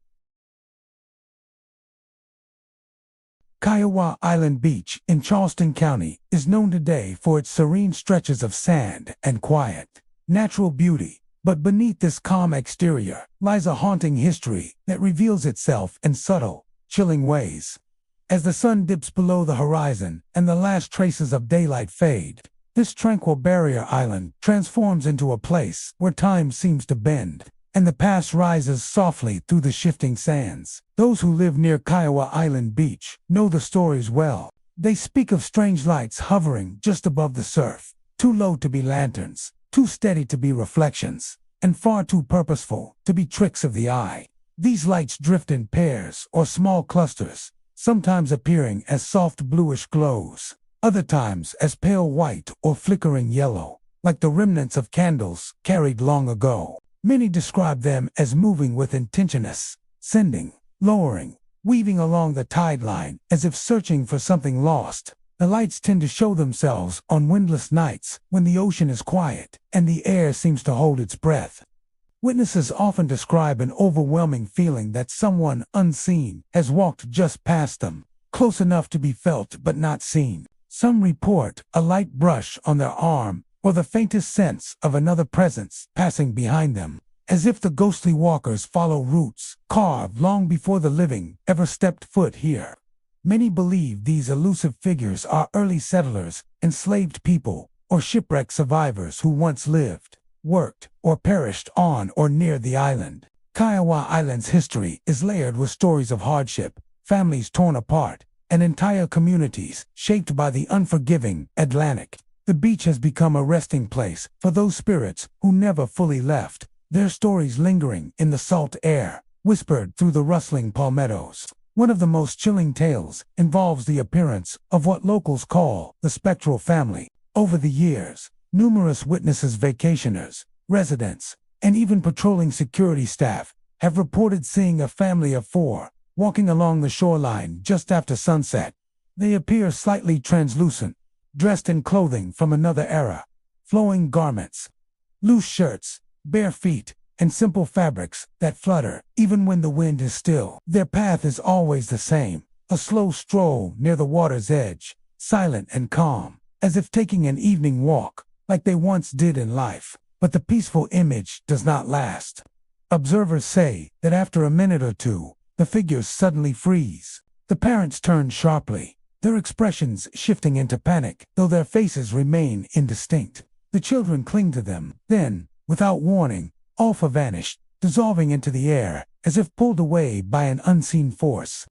Pawleys Island Beach in Charleston County is known today for its serene stretches of sand and quiet, natural beauty, but beneath this calm exterior lies a haunting history that reveals itself in subtle, chilling ways. As the sun dips below the horizon and the last traces of daylight fade, this tranquil barrier island transforms into a place where time seems to bend, and the past rises softly through the shifting sands. Those who live near Pawleys Island Beach know the stories well. They speak of strange lights hovering just above the surf, too low to be lanterns, too steady to be reflections, and far too purposeful to be tricks of the eye. These lights drift in pairs or small clusters, sometimes appearing as soft bluish glows, other times as pale white or flickering yellow, like the remnants of candles carried long ago. Many describe them as moving with intentionalness, ascending, lowering, weaving along the tide line as if searching for something lost. The lights tend to show themselves on windless nights when the ocean is quiet and the air seems to hold its breath. Witnesses often describe an overwhelming feeling that someone unseen has walked just past them, close enough to be felt but not seen. Some report a light brush on their arm or the faintest sense of another presence passing behind them, as if the ghostly walkers follow routes carved long before the living ever stepped foot here. Many believe these elusive figures are early settlers, enslaved people, or shipwreck survivors who once lived, worked, or perished on or near the island. Pawleys Island's history is layered with stories of hardship, families torn apart, and entire communities shaped by the unforgiving Atlantic. The beach has become a resting place for those spirits who never fully left, their stories lingering in the salt air, whispered through the rustling palmettos. One of the most chilling tales involves the appearance of what locals call the spectral family. Over the years, numerous witnesses, vacationers, residents, and even patrolling security staff have reported seeing a family of 4 walking along the shoreline just after sunset. They appear slightly translucent, dressed in clothing from another era, flowing garments, loose shirts, bare feet, and simple fabrics that flutter even when the wind is still. Their path is always the same, a slow stroll near the water's edge, silent and calm, as if taking an evening walk, like they once did in life. But the peaceful image does not last. Observers say that after a minute or two, the figures suddenly freeze. The parents turn sharply, their expressions shifting into panic, though their faces remain indistinct. The children cling to them. Then, without warning, Alpha vanished, dissolving into the air, as if pulled away by an unseen force.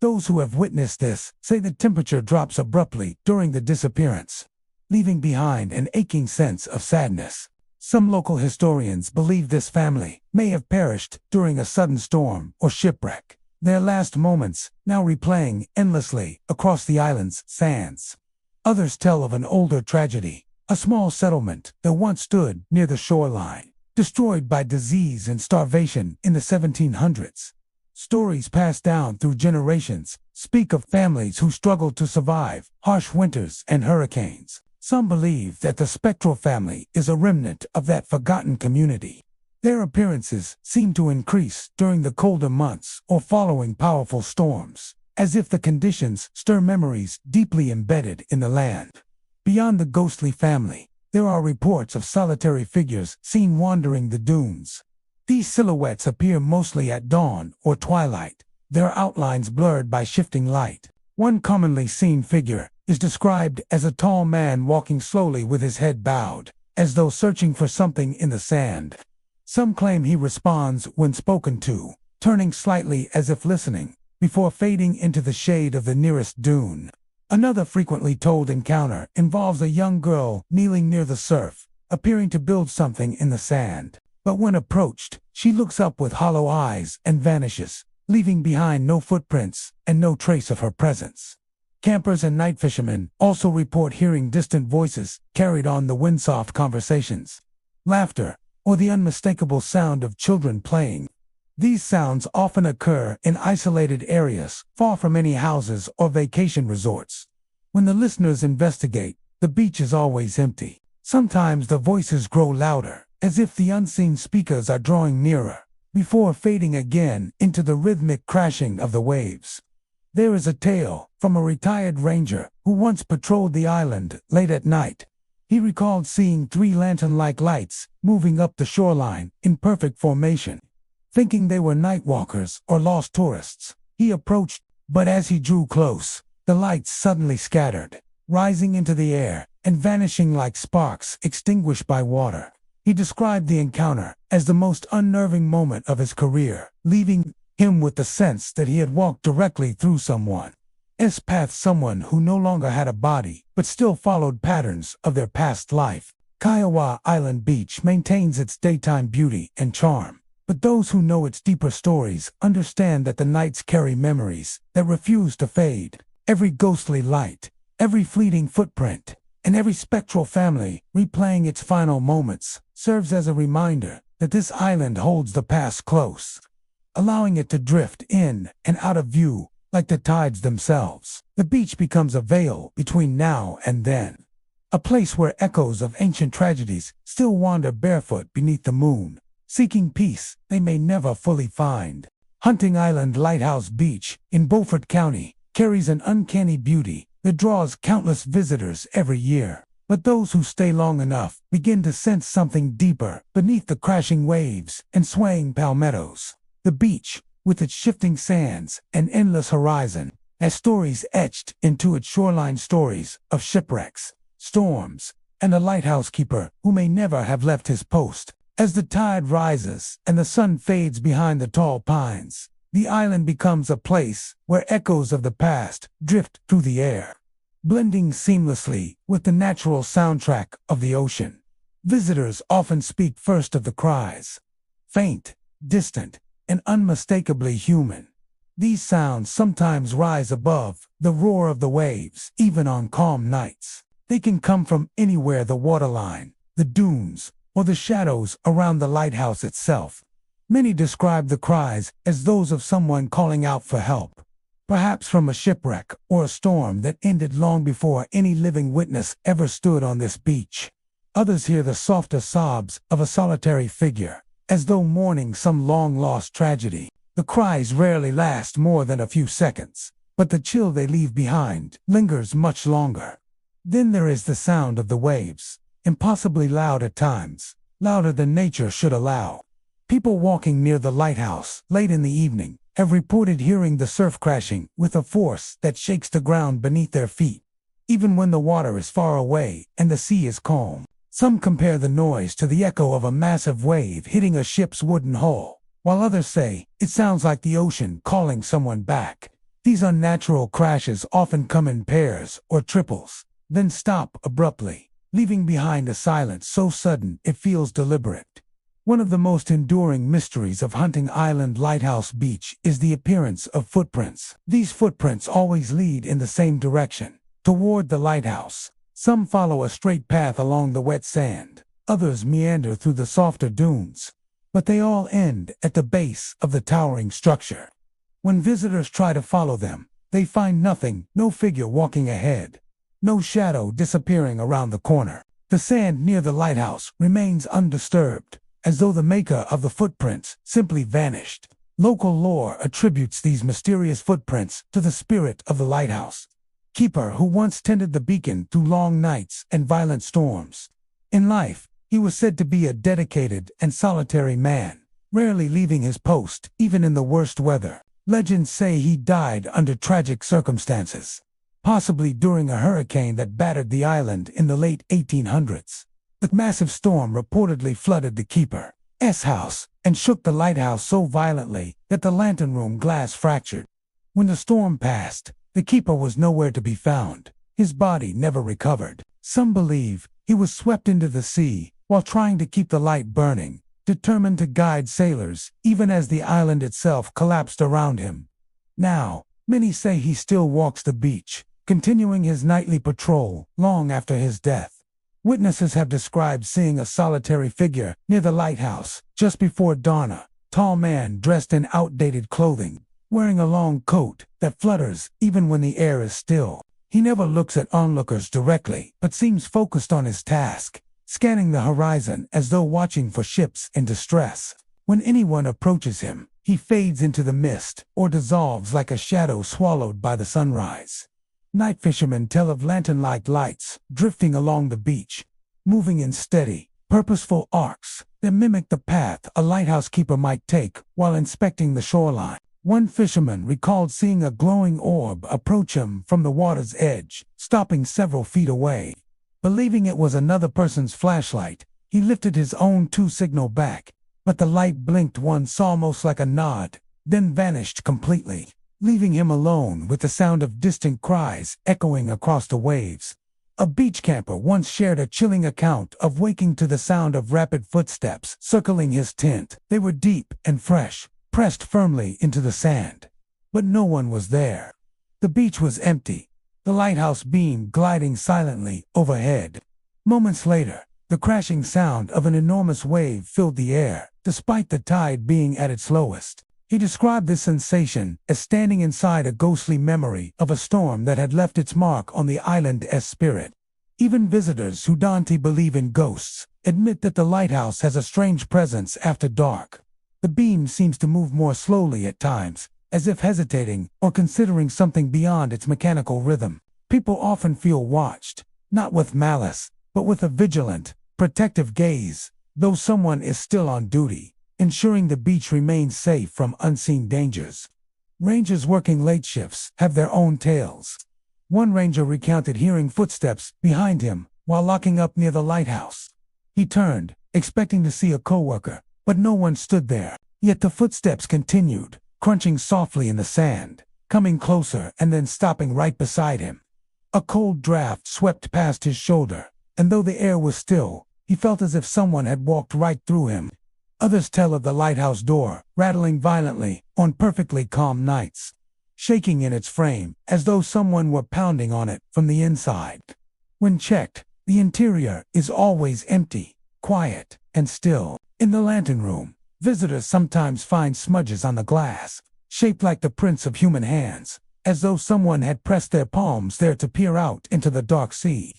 Those who have witnessed this say the temperature drops abruptly during the disappearance, leaving behind an aching sense of sadness. Some local historians believe this family may have perished during a sudden storm or shipwreck, their last moments now replaying endlessly across the island's sands. Others tell of an older tragedy, a small settlement that once stood near the shoreline, destroyed by disease and starvation in the 1700s. Stories passed down through generations speak of families who struggled to survive harsh winters and hurricanes. Some believe that the spectral family is a remnant of that forgotten community. Their appearances seem to increase during the colder months or following powerful storms, as if the conditions stir memories deeply embedded in the land. Beyond the ghostly family, there are reports of solitary figures seen wandering the dunes. These silhouettes appear mostly at dawn or twilight, their outlines blurred by shifting light. One commonly seen figure is described as a tall man walking slowly with his head bowed, as though searching for something in the sand. Some claim he responds when spoken to, turning slightly as if listening, before fading into the shade of the nearest dune. Another frequently told encounter involves a young girl kneeling near the surf, appearing to build something in the sand. But when approached, she looks up with hollow eyes and vanishes, leaving behind no footprints and no trace of her presence. Campers and night fishermen also report hearing distant voices carried on the windsoft conversations, laughter, or the unmistakable sound of children playing. These sounds often occur in isolated areas, far from any houses or vacation resorts. When the listeners investigate, the beach is always empty. Sometimes the voices grow louder, as if the unseen speakers are drawing nearer, before fading again into the rhythmic crashing of the waves. There is a tale from a retired ranger who once patrolled the island late at night. He recalled seeing 3 lantern-like lights moving up the shoreline in perfect formation. Thinking they were night walkers or lost tourists, he approached, but as he drew close, the lights suddenly scattered, rising into the air and vanishing like sparks extinguished by water. He described the encounter as the most unnerving moment of his career, leaving him with the sense that he had walked directly through someone's path, someone who no longer had a body, but still followed patterns of their past life. Pawleys Island Beach maintains its daytime beauty and charm, but those who know its deeper stories understand that the nights carry memories that refuse to fade. Every ghostly light, every fleeting footprint, and every spectral family replaying its final moments serves as a reminder that this island holds the past close, allowing it to drift in and out of view like the tides themselves. The beach becomes a veil between now and then, a place where echoes of ancient tragedies still wander barefoot beneath the moon, seeking peace they may never fully find. Hauntings Island Lighthouse Beach in Beaufort County carries an uncanny beauty that draws countless visitors every year. But those who stay long enough begin to sense something deeper beneath the crashing waves and swaying palmettos. The beach, with its shifting sands and endless horizon, has stories etched into its shoreline, stories of shipwrecks, storms, and a lighthouse keeper who may never have left his post. As the tide rises and the sun fades behind the tall pines, the island becomes a place where echoes of the past drift through the air, blending seamlessly with the natural soundtrack of the ocean. Visitors often speak first of the cries, faint, distant, and unmistakably human. These sounds sometimes rise above the roar of the waves, even on calm nights. They can come from anywhere: the waterline, the dunes, or the shadows around the lighthouse itself. Many describe the cries as those of someone calling out for help, perhaps from a shipwreck or a storm that ended long before any living witness ever stood on this beach. Others hear the softer sobs of a solitary figure, as though mourning some long-lost tragedy. The cries rarely last more than a few seconds, but the chill they leave behind lingers much longer. Then there is the sound of the waves, impossibly loud at times, louder than nature should allow. People walking near the lighthouse late in the evening have reported hearing the surf crashing with a force that shakes the ground beneath their feet, even when the water is far away and the sea is calm. Some compare the noise to the echo of a massive wave hitting a ship's wooden hull, while others say it sounds like the ocean calling someone back. These unnatural crashes often come in pairs or triples, then stop abruptly, leaving behind a silence so sudden it feels deliberate. One of the most enduring mysteries of Hauntings Island Lighthouse Beach is the appearance of footprints. These footprints always lead in the same direction, toward the lighthouse. Some follow a straight path along the wet sand, others meander through the softer dunes, but they all end at the base of the towering structure. When visitors try to follow them, they find nothing: no figure walking ahead, no shadow disappearing around the corner. The sand near the lighthouse remains undisturbed, as though the maker of the footprints simply vanished. Local lore attributes these mysterious footprints to the spirit of the lighthouse keeper who once tended the beacon through long nights and violent storms. In life, he was said to be a dedicated and solitary man, rarely leaving his post, even in the worst weather. Legends say he died under tragic circumstances, possibly during a hurricane that battered the island in the late 1800s. The massive storm reportedly flooded the keeper's house and shook the lighthouse so violently that the lantern room glass fractured. When the storm passed, the keeper was nowhere to be found. His body never recovered. Some believe he was swept into the sea while trying to keep the light burning, determined to guide sailors even as the island itself collapsed around him. Now, many say he still walks the beach, continuing his nightly patrol long after his death. Witnesses have described seeing a solitary figure near the lighthouse just before dawn, a tall man dressed in outdated clothing, wearing a long coat that flutters even when the air is still. He never looks at onlookers directly, but seems focused on his task, scanning the horizon as though watching for ships in distress. When anyone approaches him, he fades into the mist or dissolves like a shadow swallowed by the sunrise. Night fishermen tell of lantern-like lights drifting along the beach, moving in steady, purposeful arcs that mimic the path a lighthouse keeper might take while inspecting the shoreline. One fisherman recalled seeing a glowing orb approach him from the water's edge, stopping several feet away. Believing it was another person's flashlight, he lifted his own signal back, but the light blinked once almost like a nod, then vanished completely, leaving him alone with the sound of distant cries echoing across the waves. A beach camper once shared a chilling account of waking to the sound of rapid footsteps circling his tent. They were deep and fresh, pressed firmly into the sand. But no one was there. The beach was empty, the lighthouse beam gliding silently overhead. Moments later, the crashing sound of an enormous wave filled the air, despite the tide being at its lowest. He described this sensation as standing inside a ghostly memory of a storm that had left its mark on the island's spirit. Even visitors who don't believe in ghosts admit that the lighthouse has a strange presence after dark. The beam seems to move more slowly at times, as if hesitating or considering something beyond its mechanical rhythm. People often feel watched, not with malice, but with a vigilant, protective gaze, though someone is still on duty, ensuring the beach remains safe from unseen dangers. Rangers working late shifts have their own tales. One ranger recounted hearing footsteps behind him while locking up near the lighthouse. He turned, expecting to see a coworker, but no one stood there. Yet the footsteps continued, crunching softly in the sand, coming closer and then stopping right beside him. A cold draft swept past his shoulder, and though the air was still, he felt as if someone had walked right through him. Others tell of the lighthouse door rattling violently on perfectly calm nights, shaking in its frame as though someone were pounding on it from the inside. When checked, the interior is always empty, quiet, and still. In the lantern room, visitors sometimes find smudges on the glass, shaped like the prints of human hands, as though someone had pressed their palms there to peer out into the dark sea.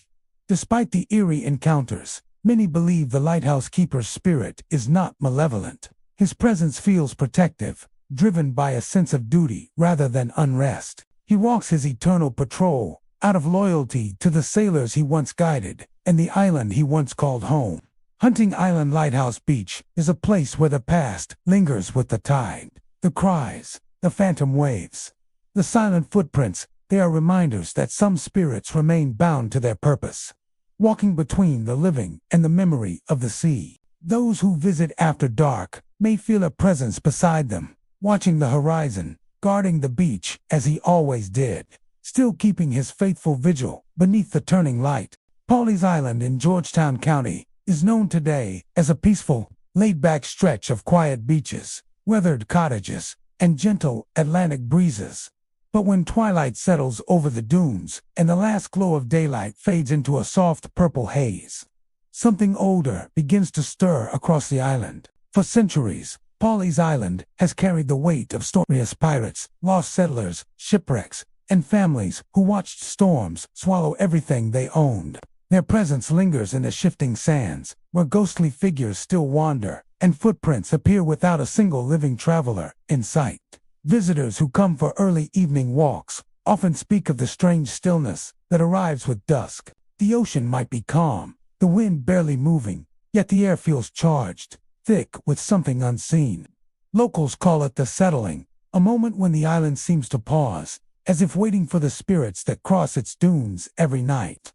Despite the eerie encounters, many believe the lighthouse keeper's spirit is not malevolent. His presence feels protective, driven by a sense of duty rather than unrest. He walks his eternal patrol, out of loyalty to the sailors he once guided, and the island he once called home. Hauntings Island Lighthouse Beach is a place where the past lingers with the tide. The cries, the phantom waves, the silent footprints, they are reminders that some spirits remain bound to their purpose, walking between the living and the memory of the sea. Those who visit after dark may feel a presence beside them, watching the horizon, guarding the beach as he always did, still keeping his faithful vigil beneath the turning light. Pawleys Island in Georgetown County is known today as a peaceful, laid-back stretch of quiet beaches, weathered cottages, and gentle Atlantic breezes. But when twilight settles over the dunes and the last glow of daylight fades into a soft purple haze, something older begins to stir across the island. For centuries, Pawleys Island has carried the weight of stories: pirates, lost settlers, shipwrecks, and families who watched storms swallow everything they owned. Their presence lingers in the shifting sands, where ghostly figures still wander, and footprints appear without a single living traveler in sight. Visitors who come for early evening walks often speak of the strange stillness that arrives with dusk. The ocean might be calm, the wind barely moving, yet the air feels charged, thick with something unseen. Locals call it the settling, a moment when the island seems to pause, as if waiting for the spirits that cross its dunes every night.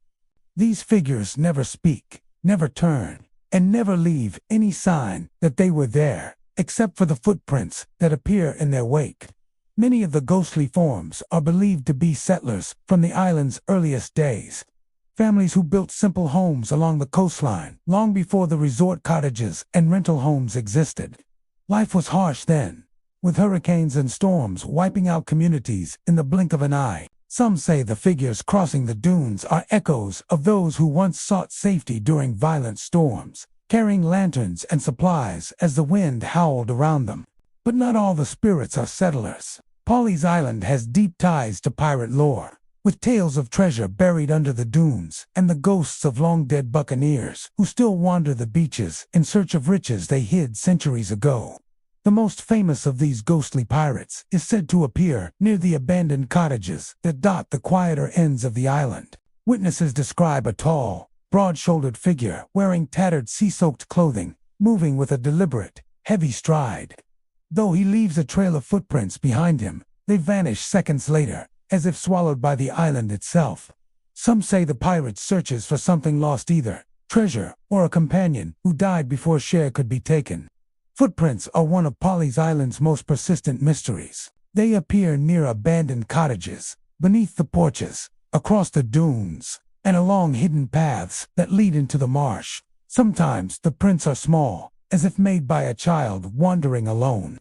These figures never speak, never turn, and never leave any sign that they were there, except for the footprints that appear in their wake. Many of the ghostly forms are believed to be settlers from the island's earliest days. Families who built simple homes along the coastline long before the resort cottages and rental homes existed. Life was harsh then, with hurricanes and storms wiping out communities in the blink of an eye. Some say the figures crossing the dunes are echoes of those who once sought safety during violent storms, carrying lanterns and supplies as the wind howled around them. But not all the spirits are settlers. Pawleys Island has deep ties to pirate lore, with tales of treasure buried under the dunes and the ghosts of long-dead buccaneers who still wander the beaches in search of riches they hid centuries ago. The most famous of these ghostly pirates is said to appear near the abandoned cottages that dot the quieter ends of the island. Witnesses describe a tall, broad-shouldered figure wearing tattered sea-soaked clothing, moving with a deliberate, heavy stride. Though he leaves a trail of footprints behind him, they vanish seconds later, as if swallowed by the island itself. Some say the pirate searches for something lost, either treasure or a companion who died before share could be taken. Footprints are one of Pawleys Island's most persistent mysteries. They appear near abandoned cottages, beneath the porches, across the dunes, and along hidden paths that lead into the marsh. Sometimes the prints are small, as if made by a child wandering alone.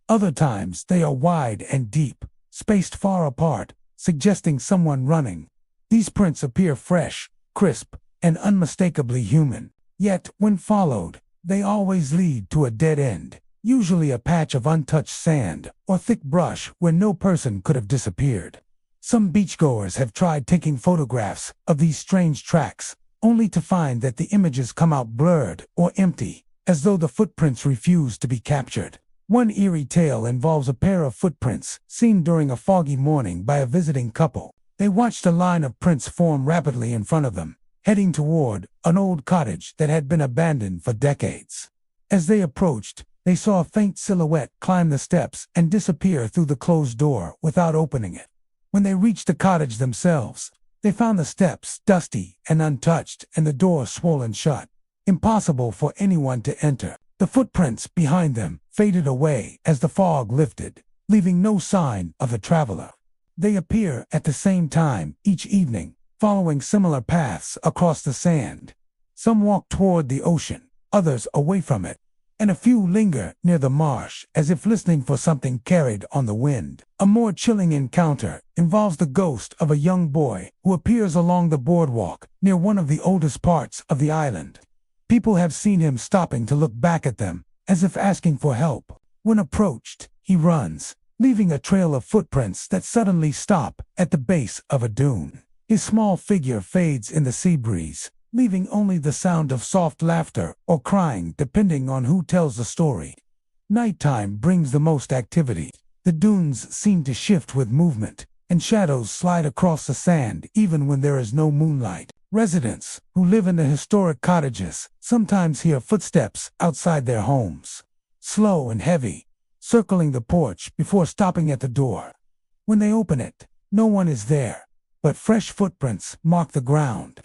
Other times they are wide and deep, spaced far apart, suggesting someone running. These prints appear fresh, crisp, and unmistakably human. Yet, when followed, they always lead to a dead end, usually a patch of untouched sand or thick brush where no person could have disappeared. Some beachgoers have tried taking photographs of these strange tracks, only to find that the images come out blurred or empty, as though the footprints refuse to be captured. One eerie tale involves a pair of footprints seen during a foggy morning by a visiting couple. They watched a line of prints form rapidly in front of them, heading toward an old cottage that had been abandoned for decades. As they approached, they saw a faint silhouette climb the steps and disappear through the closed door without opening it. When they reached the cottage themselves, they found the steps dusty and untouched and the door swollen shut. Impossible for anyone to enter. The footprints behind them faded away as the fog lifted, leaving no sign of a traveler. They appear at the same time each evening, following similar paths across the sand. Some walk toward the ocean, others away from it, and a few linger near the marsh as if listening for something carried on the wind. A more chilling encounter involves the ghost of a young boy who appears along the boardwalk near one of the oldest parts of the island. People have seen him stopping to look back at them, as if asking for help. When approached, he runs, leaving a trail of footprints that suddenly stop at the base of a dune. His small figure fades in the sea breeze, leaving only the sound of soft laughter or crying depending on who tells the story. Nighttime brings the most activity. The dunes seem to shift with movement, and shadows slide across the sand even when there is no moonlight. Residents who live in the historic cottages sometimes hear footsteps outside their homes, slow and heavy, circling the porch before stopping at the door. When they open it, no one is there, but fresh footprints mark the ground.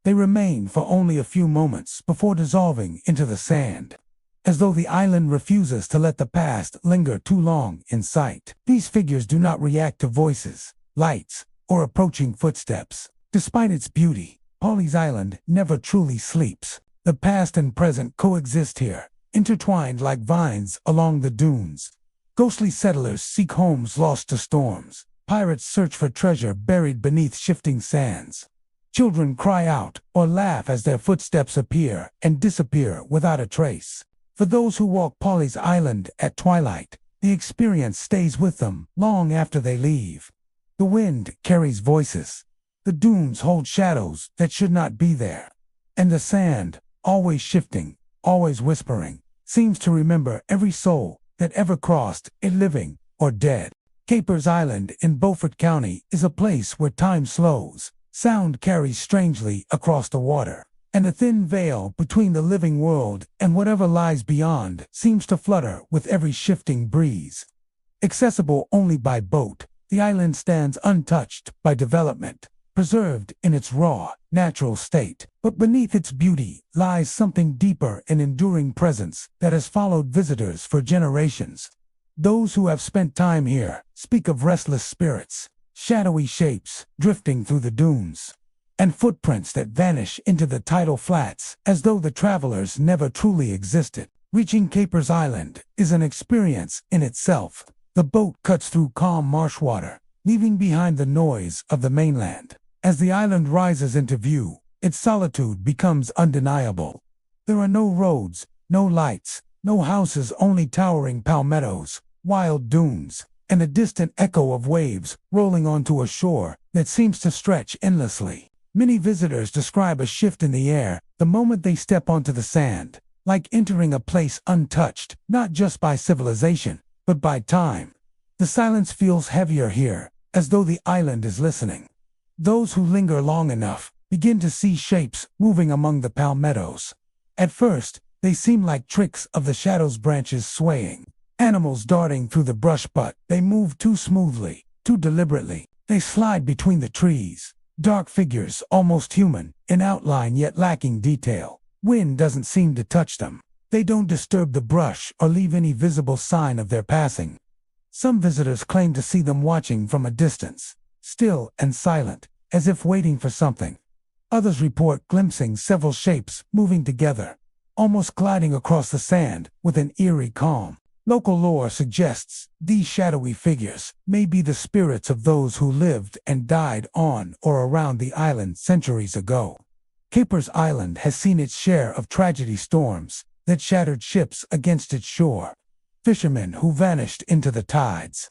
They remain for only a few moments before dissolving into the sand, as though the island refuses to let the past linger too long in sight. These figures do not react to voices, lights, or approaching footsteps. Despite its beauty, Pawleys Island never truly sleeps. The past and present coexist here, intertwined like vines along the dunes. Ghostly settlers seek homes lost to storms. Pirates search for treasure buried beneath shifting sands. Children cry out or laugh as their footsteps appear and disappear without a trace. For those who walk Pawleys Island at twilight, the experience stays with them long after they leave. The wind carries voices. The dunes hold shadows that should not be there. And the sand, always shifting, always whispering, seems to remember every soul that ever crossed it, living or dead. Pawleys Island in Beaufort County is a place where time slows, sound carries strangely across the water, and the thin veil between the living world and whatever lies beyond seems to flutter with every shifting breeze. Accessible only by boat, the island stands untouched by development, preserved in its raw, natural state. But beneath its beauty lies something deeper and enduring presence that has followed visitors for generations. Those who have spent time here speak of restless spirits, shadowy shapes drifting through the dunes, and footprints that vanish into the tidal flats as though the travelers never truly existed. Reaching Pawleys Island is an experience in itself. The boat cuts through calm marsh water, leaving behind the noise of the mainland. As the island rises into view, its solitude becomes undeniable. There are no roads, no lights, no houses, only towering palmettos, wild dunes, and a distant echo of waves rolling onto a shore that seems to stretch endlessly. Many visitors describe a shift in the air the moment they step onto the sand, like entering a place untouched, not just by civilization, but by time. The silence feels heavier here, as though the island is listening. Those who linger long enough begin to see shapes moving among the palmettos. At first, they seem like tricks of the shadow's branches swaying. Animals darting through the brush, but they move too smoothly, too deliberately. They slide between the trees. Dark figures, almost human, in outline yet lacking detail. Wind doesn't seem to touch them. They don't disturb the brush or leave any visible sign of their passing. Some visitors claim to see them watching from a distance, still and silent, as if waiting for something. Others report glimpsing several shapes moving together, almost gliding across the sand with an eerie calm. Local lore suggests these shadowy figures may be the spirits of those who lived and died on or around the island centuries ago. Pawleys Island has seen its share of tragedy storms that shattered ships against its shore, fishermen who vanished into the tides,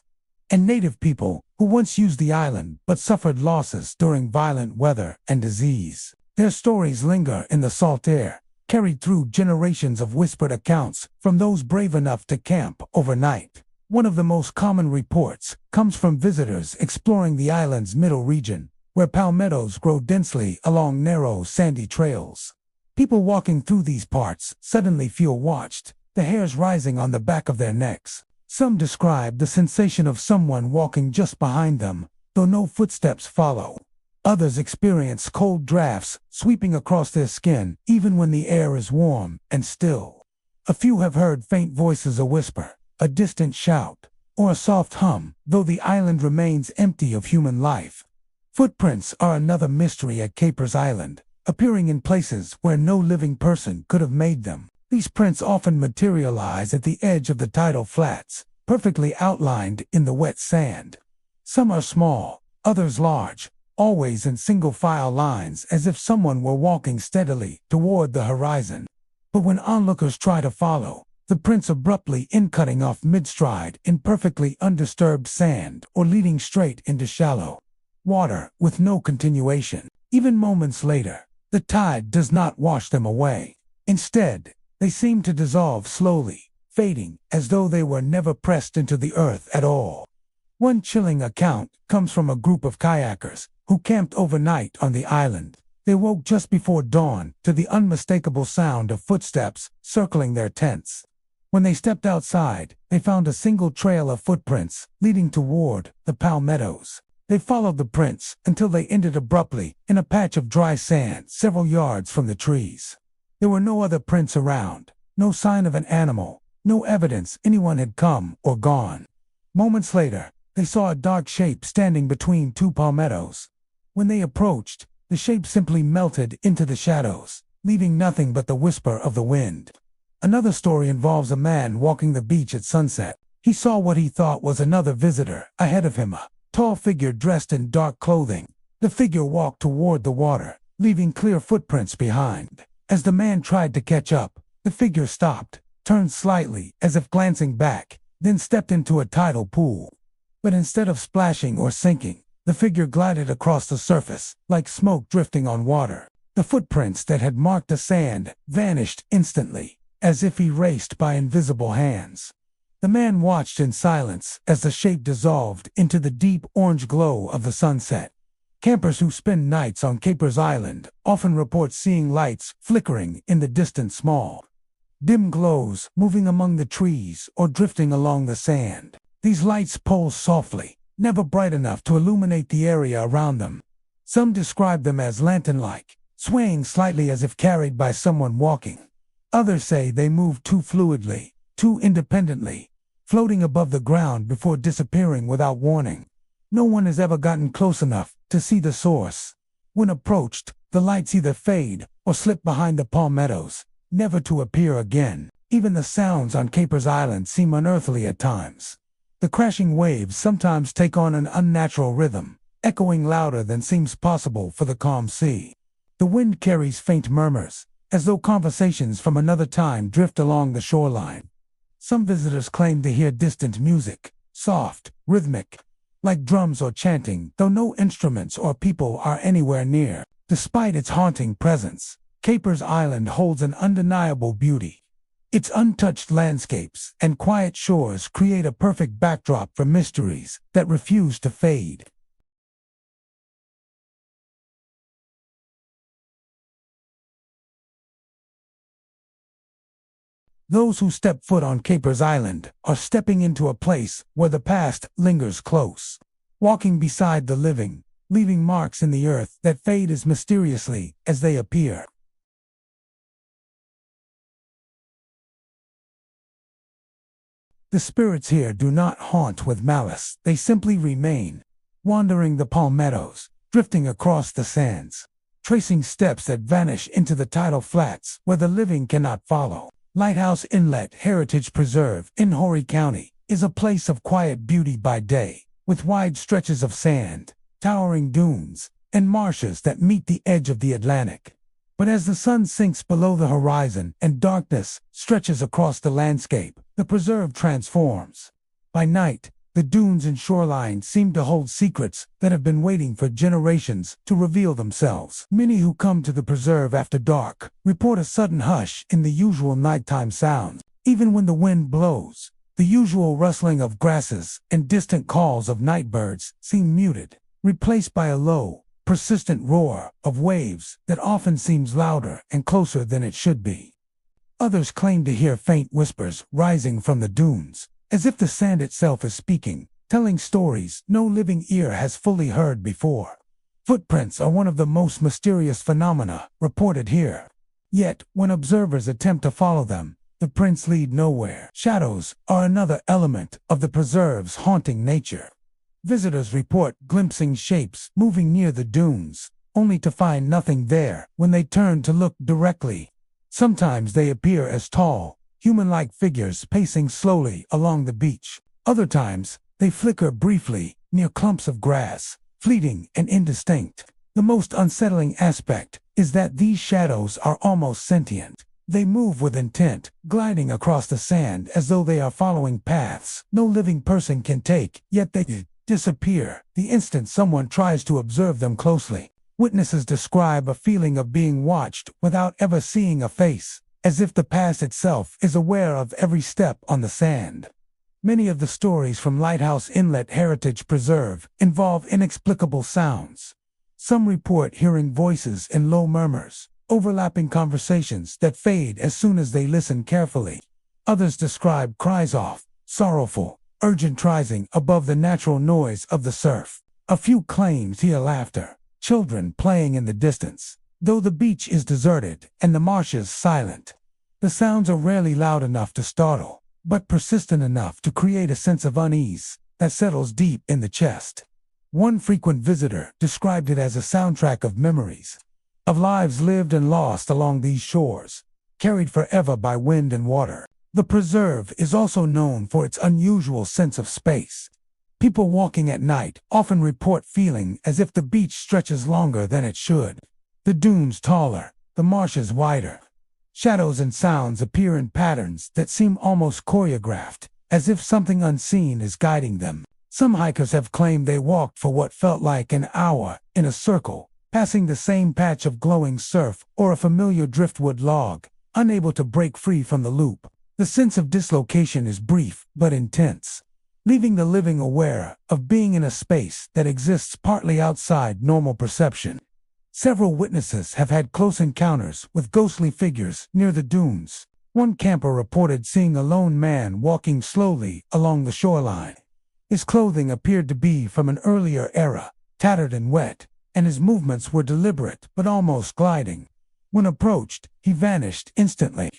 and native people who once used the island but suffered losses during violent weather and disease. Their stories linger in the salt air, carried through generations of whispered accounts from those brave enough to camp overnight. One of the most common reports comes from visitors exploring the island's middle region, where palmettos grow densely along narrow, sandy trails. People walking through these parts suddenly feel watched, the hairs rising on the back of their necks. Some describe the sensation of someone walking just behind them, though no footsteps follow. Others experience cold drafts sweeping across their skin, even when the air is warm and still. A few have heard faint voices, a whisper, a distant shout, or a soft hum, though the island remains empty of human life. Footprints are another mystery at Pawleys Island, appearing in places where no living person could have made them. These prints often materialize at the edge of the tidal flats, perfectly outlined in the wet sand. Some are small, others large, always in single-file lines as if someone were walking steadily toward the horizon. But when onlookers try to follow, the prints abruptly cutting off mid-stride in perfectly undisturbed sand or leading straight into shallow water with no continuation. Even moments later, the tide does not wash them away. Instead, they seem to dissolve slowly, fading as though they were never pressed into the earth at all. One chilling account comes from a group of kayakers who camped overnight on the island. They woke just before dawn to the unmistakable sound of footsteps circling their tents. When they stepped outside, they found a single trail of footprints leading toward the palmettos. They followed the prints until they ended abruptly in a patch of dry sand several yards from the trees. There were no other prints around, no sign of an animal, no evidence anyone had come or gone. Moments later, they saw a dark shape standing between two palmettos. When they approached, the shape simply melted into the shadows, leaving nothing but the whisper of the wind. Another story involves a man walking the beach at sunset. He saw what he thought was another visitor ahead of him, a tall figure dressed in dark clothing. The figure walked toward the water, leaving clear footprints behind. As the man tried to catch up, the figure stopped, turned slightly as if glancing back, then stepped into a tidal pool. But instead of splashing or sinking, the figure glided across the surface, like smoke drifting on water. The footprints that had marked the sand vanished instantly, as if erased by invisible hands. The man watched in silence as the shape dissolved into the deep orange glow of the sunset. Campers who spend nights on Pawleys Island often report seeing lights flickering in the distant small, dim glows moving among the trees or drifting along the sand. These lights pulse softly, never bright enough to illuminate the area around them. Some describe them as lantern-like, swaying slightly as if carried by someone walking. Others say they move too fluidly, too independently, floating above the ground before disappearing without warning. No one has ever gotten close enough to see the source. When approached, the lights either fade or slip behind the palmettos, never to appear again. Even the sounds on Pawleys Island seem unearthly at times. The crashing waves sometimes take on an unnatural rhythm, echoing louder than seems possible for the calm sea. The wind carries faint murmurs, as though conversations from another time drift along the shoreline. Some visitors claim to hear distant music, soft, rhythmic, like drums or chanting, though no instruments or people are anywhere near. Despite its haunting presence, Pawleys Island holds an undeniable beauty. Its untouched landscapes and quiet shores create a perfect backdrop for mysteries that refuse to fade. Those who step foot on Pawleys Island are stepping into a place where the past lingers close, walking beside the living, leaving marks in the earth that fade as mysteriously as they appear. The spirits here do not haunt with malice, they simply remain, wandering the palmettos, drifting across the sands, tracing steps that vanish into the tidal flats where the living cannot follow. Lighthouse Inlet Heritage Preserve in Horry County is a place of quiet beauty by day, with wide stretches of sand, towering dunes, and marshes that meet the edge of the Atlantic. But as the sun sinks below the horizon and darkness stretches across the landscape, the preserve transforms. By night, the dunes and shoreline seem to hold secrets that have been waiting for generations to reveal themselves. Many who come to the preserve after dark report a sudden hush in the usual nighttime sounds. Even when the wind blows, the usual rustling of grasses and distant calls of night birds seem muted, replaced by a low, persistent roar of waves that often seems louder and closer than it should be. Others claim to hear faint whispers rising from the dunes, as if the sand itself is speaking, telling stories no living ear has fully heard before. Footprints are one of the most mysterious phenomena reported here. Yet, when observers attempt to follow them, the prints lead nowhere. Shadows are another element of the preserve's haunting nature. Visitors report glimpsing shapes moving near the dunes, only to find nothing there when they turn to look directly. Sometimes they appear as tall, human-like figures pacing slowly along the beach. Other times, they flicker briefly near clumps of grass, fleeting and indistinct. The most unsettling aspect is that these shadows are almost sentient. They move with intent, gliding across the sand as though they are following paths no living person can take, yet they disappear the instant someone tries to observe them closely. Witnesses describe a feeling of being watched without ever seeing a face, as if the past itself is aware of every step on the sand. Many of the stories from Lighthouse Inlet Heritage Preserve involve inexplicable sounds. Some report hearing voices in low murmurs, overlapping conversations that fade as soon as they listen carefully. Others describe cries off, sorrowful, urgent rising above the natural noise of the surf. A few claim to hear laughter, children playing in the distance, though the beach is deserted and the marshes silent. The sounds are rarely loud enough to startle, but persistent enough to create a sense of unease that settles deep in the chest. One frequent visitor described it as a soundtrack of memories, of lives lived and lost along these shores, carried forever by wind and water. The preserve is also known for its unusual sense of space. People walking at night often report feeling as if the beach stretches longer than it should. The dunes taller, the marshes wider. Shadows and sounds appear in patterns that seem almost choreographed, as if something unseen is guiding them. Some hikers have claimed they walked for what felt like an hour in a circle, passing the same patch of glowing surf or a familiar driftwood log, unable to break free from the loop. The sense of dislocation is brief but intense, leaving the living aware of being in a space that exists partly outside normal perception. Several witnesses have had close encounters with ghostly figures near the dunes. One camper reported seeing a lone man walking slowly along the shoreline. His clothing appeared to be from an earlier era, tattered and wet, and his movements were deliberate but almost gliding. When approached, he vanished instantly,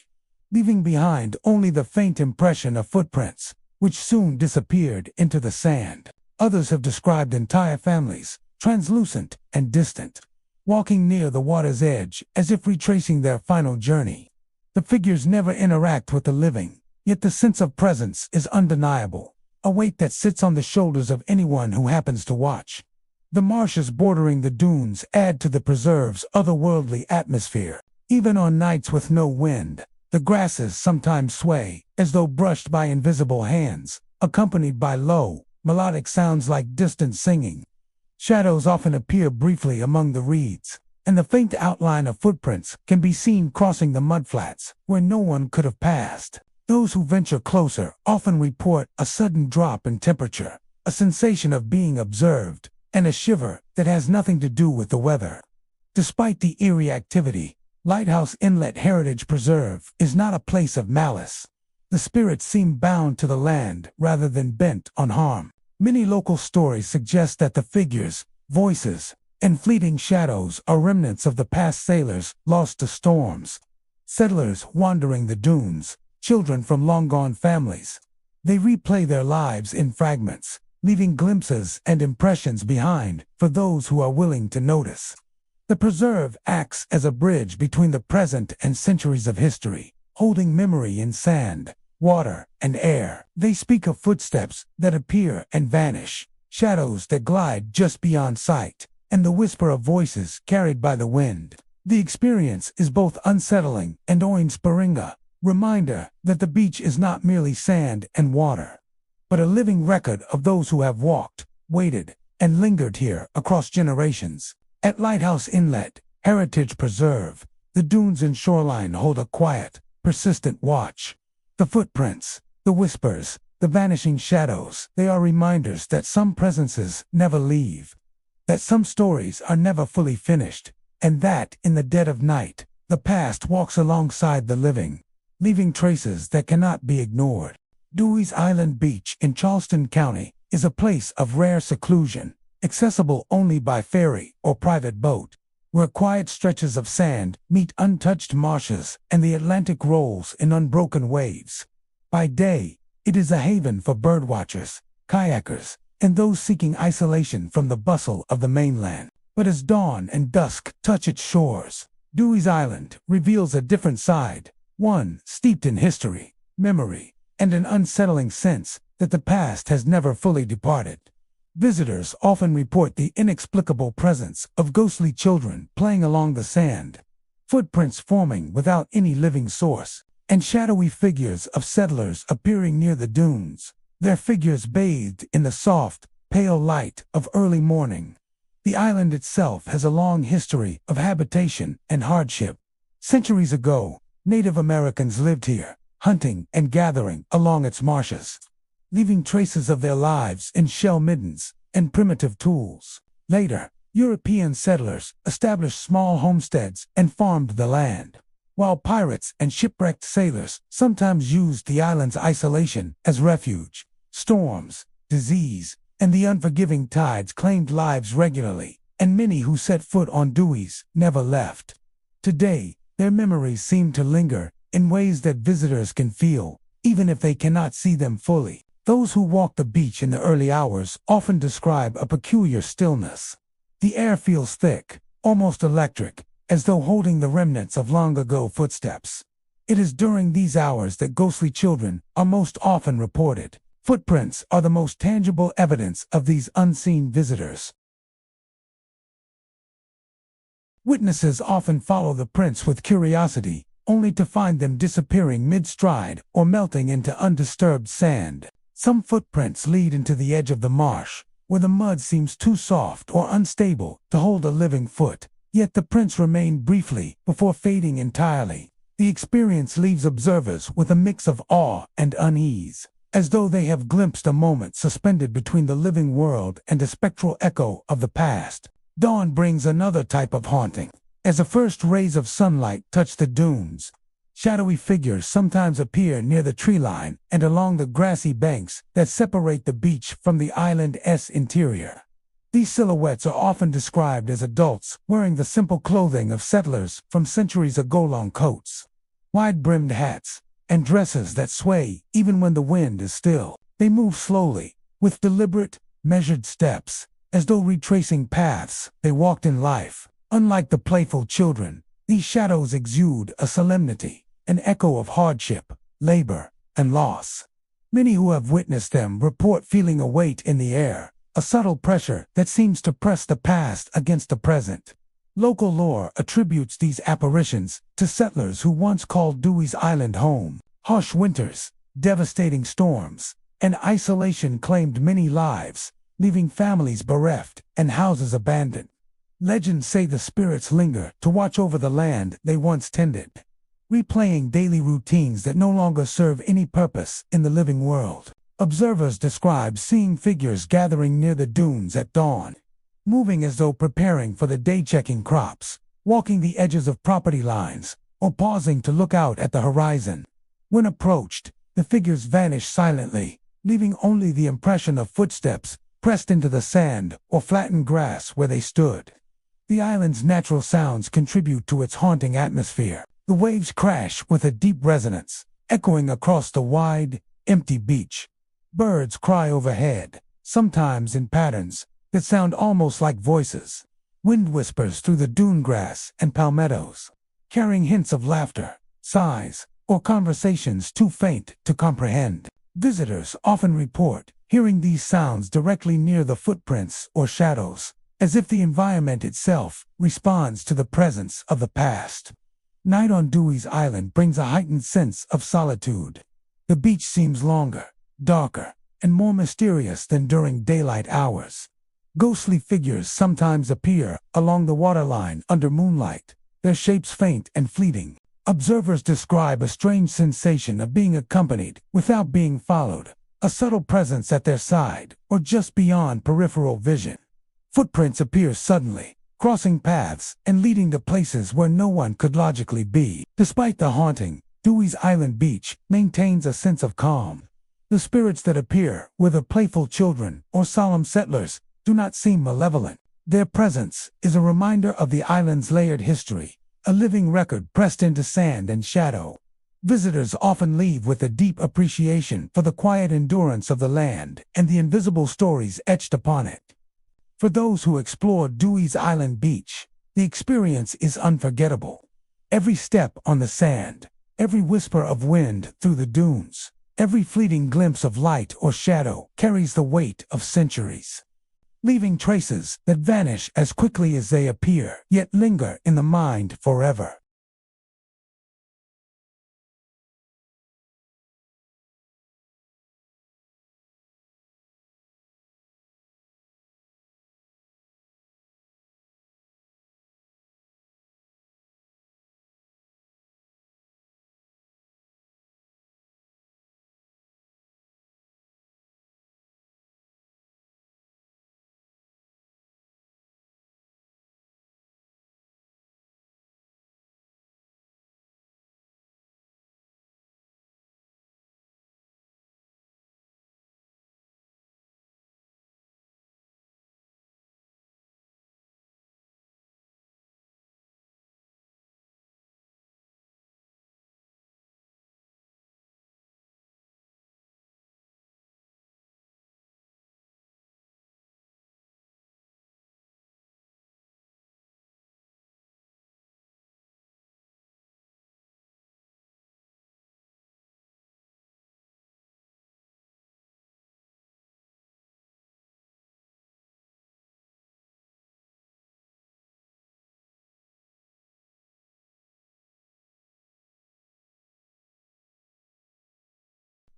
leaving behind only the faint impression of footprints, which soon disappeared into the sand. Others have described entire families, translucent and distant, walking near the water's edge as if retracing their final journey. The figures never interact with the living, yet the sense of presence is undeniable, a weight that sits on the shoulders of anyone who happens to watch. The marshes bordering the dunes add to the preserve's otherworldly atmosphere. Even on nights with no wind, the grasses sometimes sway, as though brushed by invisible hands, accompanied by low, melodic sounds like distant singing. Shadows often appear briefly among the reeds, and the faint outline of footprints can be seen crossing the mudflats where no one could have passed. Those who venture closer often report a sudden drop in temperature, a sensation of being observed, and a shiver that has nothing to do with the weather. Despite the eerie activity, Lighthouse Inlet Heritage Preserve is not a place of malice. The spirits seem bound to the land rather than bent on harm. Many local stories suggest that the figures, voices, and fleeting shadows are remnants of the past sailors lost to storms, settlers wandering the dunes, children from long-gone families. They replay their lives in fragments, leaving glimpses and impressions behind for those who are willing to notice. The preserve acts as a bridge between the present and centuries of history, holding memory in sand, water, and air. They speak of footsteps that appear and vanish, shadows that glide just beyond sight, and the whisper of voices carried by the wind. The experience is both unsettling and awe-inspiring, a reminder that the beach is not merely sand and water, but a living record of those who have walked, waited, and lingered here across generations. At Lighthouse Inlet Heritage Preserve, the dunes and shoreline hold a quiet, persistent watch. The footprints, the whispers, the vanishing shadows, they are reminders that some presences never leave, that some stories are never fully finished, and that, in the dead of night, the past walks alongside the living, leaving traces that cannot be ignored. Pawleys Island Beach in Charleston County is a place of rare seclusion, accessible only by ferry or private boat, where quiet stretches of sand meet untouched marshes and the Atlantic rolls in unbroken waves. By day, it is a haven for birdwatchers, kayakers, and those seeking isolation from the bustle of the mainland. But as dawn and dusk touch its shores, Pawleys Island reveals a different side, one steeped in history, memory, and an unsettling sense that the past has never fully departed. Visitors often report the inexplicable presence of ghostly children playing along the sand, footprints forming without any living source, and shadowy figures of settlers appearing near the dunes, their figures bathed in the soft, pale light of early morning. The island itself has a long history of habitation and hardship. Centuries ago, Native Americans lived here, hunting and gathering along its marshes, leaving traces of their lives in shell middens and primitive tools. Later, European settlers established small homesteads and farmed the land, while pirates and shipwrecked sailors sometimes used the island's isolation as refuge. Storms, disease, and the unforgiving tides claimed lives regularly, and many who set foot on Pawleys never left. Today, their memories seem to linger in ways that visitors can feel, even if they cannot see them fully. Those who walk the beach in the early hours often describe a peculiar stillness. The air feels thick, almost electric, as though holding the remnants of long-ago footsteps. It is during these hours that ghostly children are most often reported. Footprints are the most tangible evidence of these unseen visitors. Witnesses often follow the prints with curiosity, only to find them disappearing mid-stride or melting into undisturbed sand. Some footprints lead into the edge of the marsh, where the mud seems too soft or unstable to hold a living foot, yet the prints remain briefly before fading entirely. The experience leaves observers with a mix of awe and unease, as though they have glimpsed a moment suspended between the living world and a spectral echo of the past. Dawn brings another type of haunting. As the first rays of sunlight touch the dunes, shadowy figures sometimes appear near the tree line and along the grassy banks that separate the beach from the island's interior. These silhouettes are often described as adults wearing the simple clothing of settlers from centuries ago: long coats, wide-brimmed hats, and dresses that sway even when the wind is still. They move slowly, with deliberate, measured steps, as though retracing paths they walked in life. Unlike the playful children, these shadows exude a solemnity, an echo of hardship, labor, and loss. Many who have witnessed them report feeling a weight in the air, a subtle pressure that seems to press the past against the present. Local lore attributes these apparitions to settlers who once called Dewey's Island home. Harsh winters, devastating storms, and isolation claimed many lives, leaving families bereft and houses abandoned. Legends say the spirits linger to watch over the land they once tended, replaying daily routines that no longer serve any purpose in the living world. Observers describe seeing figures gathering near the dunes at dawn, moving as though preparing for the day, checking crops, walking the edges of property lines, or pausing to look out at the horizon. When approached, the figures vanish silently, leaving only the impression of footsteps pressed into the sand or flattened grass where they stood. The island's natural sounds contribute to its haunting atmosphere. The waves crash with a deep resonance, echoing across the wide, empty beach. Birds cry overhead, sometimes in patterns that sound almost like voices. Wind whispers through the dune grass and palmettos, carrying hints of laughter, sighs, or conversations too faint to comprehend. Visitors often report hearing these sounds directly near the footprints or shadows, as if the environment itself responds to the presence of the past. Night on Dewey's Island brings a heightened sense of solitude. The beach seems longer, darker, and more mysterious than during daylight hours. Ghostly figures sometimes appear along the waterline under moonlight, their shapes faint and fleeting. Observers describe a strange sensation of being accompanied without being followed, a subtle presence at their side or just beyond peripheral vision. Footprints appear suddenly, crossing paths and leading to places where no one could logically be. Despite the haunting, Dewey's Island Beach maintains a sense of calm. The spirits that appear, whether playful children or solemn settlers, do not seem malevolent. Their presence is a reminder of the island's layered history, a living record pressed into sand and shadow. Visitors often leave with a deep appreciation for the quiet endurance of the land and the invisible stories etched upon it. For those who explore Dewey's Island Beach, the experience is unforgettable. Every step on the sand, every whisper of wind through the dunes, every fleeting glimpse of light or shadow carries the weight of centuries, leaving traces that vanish as quickly as they appear, yet linger in the mind forever.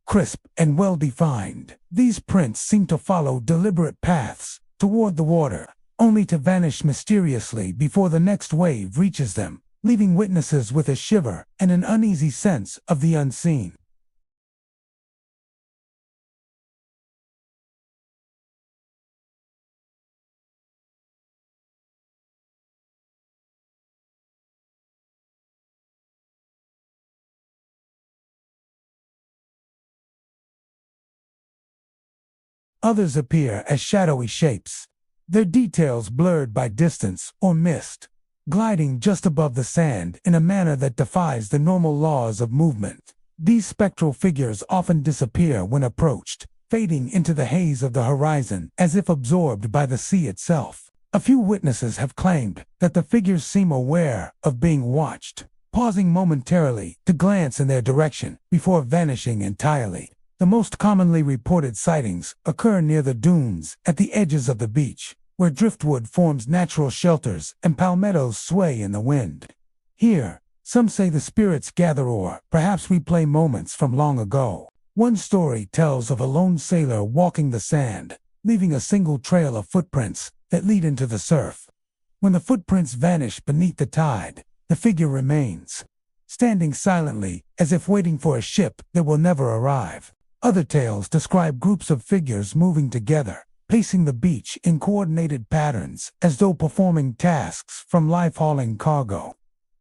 Crisp and well-defined, these prints seem to follow deliberate paths toward the water, only to vanish mysteriously before the next wave reaches them, leaving witnesses with a shiver and an uneasy sense of the unseen. Others appear as shadowy shapes, their details blurred by distance or mist, gliding just above the sand in a manner that defies the normal laws of movement. These spectral figures often disappear when approached, fading into the haze of the horizon as if absorbed by the sea itself. A few witnesses have claimed that the figures seem aware of being watched, pausing momentarily to glance in their direction before vanishing entirely. The most commonly reported sightings occur near the dunes at the edges of the beach, where driftwood forms natural shelters and palmettos sway in the wind. Here, some say the spirits gather or perhaps replay moments from long ago. One story tells of a lone sailor walking the sand, leaving a single trail of footprints that lead into the surf. When the footprints vanish beneath the tide, the figure remains, standing silently as if waiting for a ship that will never arrive. Other tales describe groups of figures moving together, pacing the beach in coordinated patterns as though performing tasks from life-hauling cargo,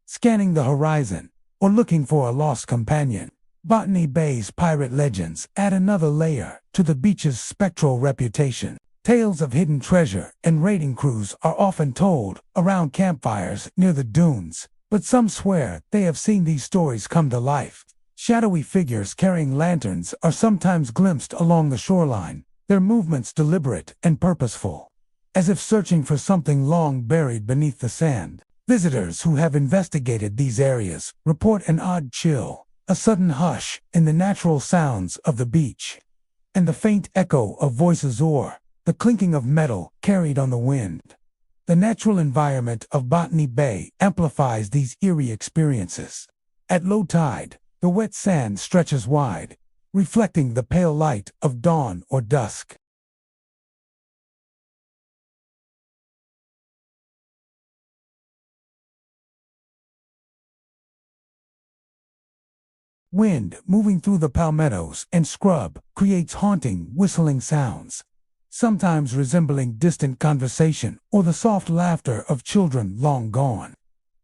scanning the horizon, or looking for a lost companion. Botany Bay's pirate legends add another layer to the beach's spectral reputation. Tales of hidden treasure and raiding crews are often told around campfires near the dunes, but some swear they have seen these stories come to life. Shadowy figures carrying lanterns are sometimes glimpsed along the shoreline, their movements deliberate and purposeful, as if searching for something long buried beneath the sand. Visitors who have investigated these areas report an odd chill, a sudden hush in the natural sounds of the beach, and the faint echo of voices or the clinking of metal carried on the wind. The natural environment of Botany Bay amplifies these eerie experiences. At low tide, the wet sand stretches wide, reflecting the pale light of dawn or dusk. Wind moving through the palmettos and scrub creates haunting, whistling sounds, sometimes resembling distant conversation or the soft laughter of children long gone.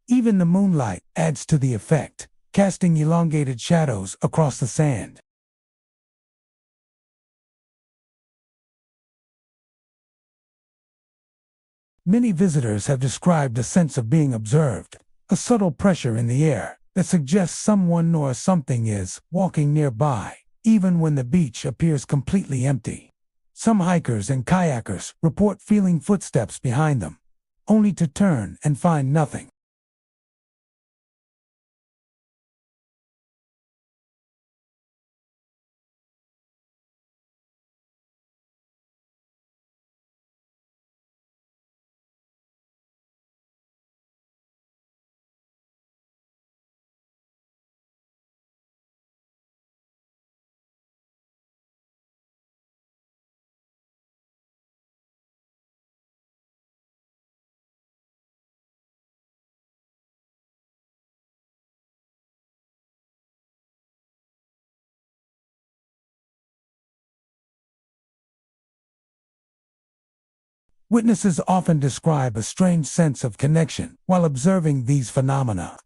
Even the moonlight adds to the effect, casting elongated shadows across the sand. Many visitors have described a sense of being observed, a subtle pressure in the air that suggests someone or something is walking nearby, even when the beach appears completely empty. Some hikers and kayakers report feeling footsteps behind them, only to turn and find nothing. Witnesses often describe a strange sense of connection while observing these phenomena,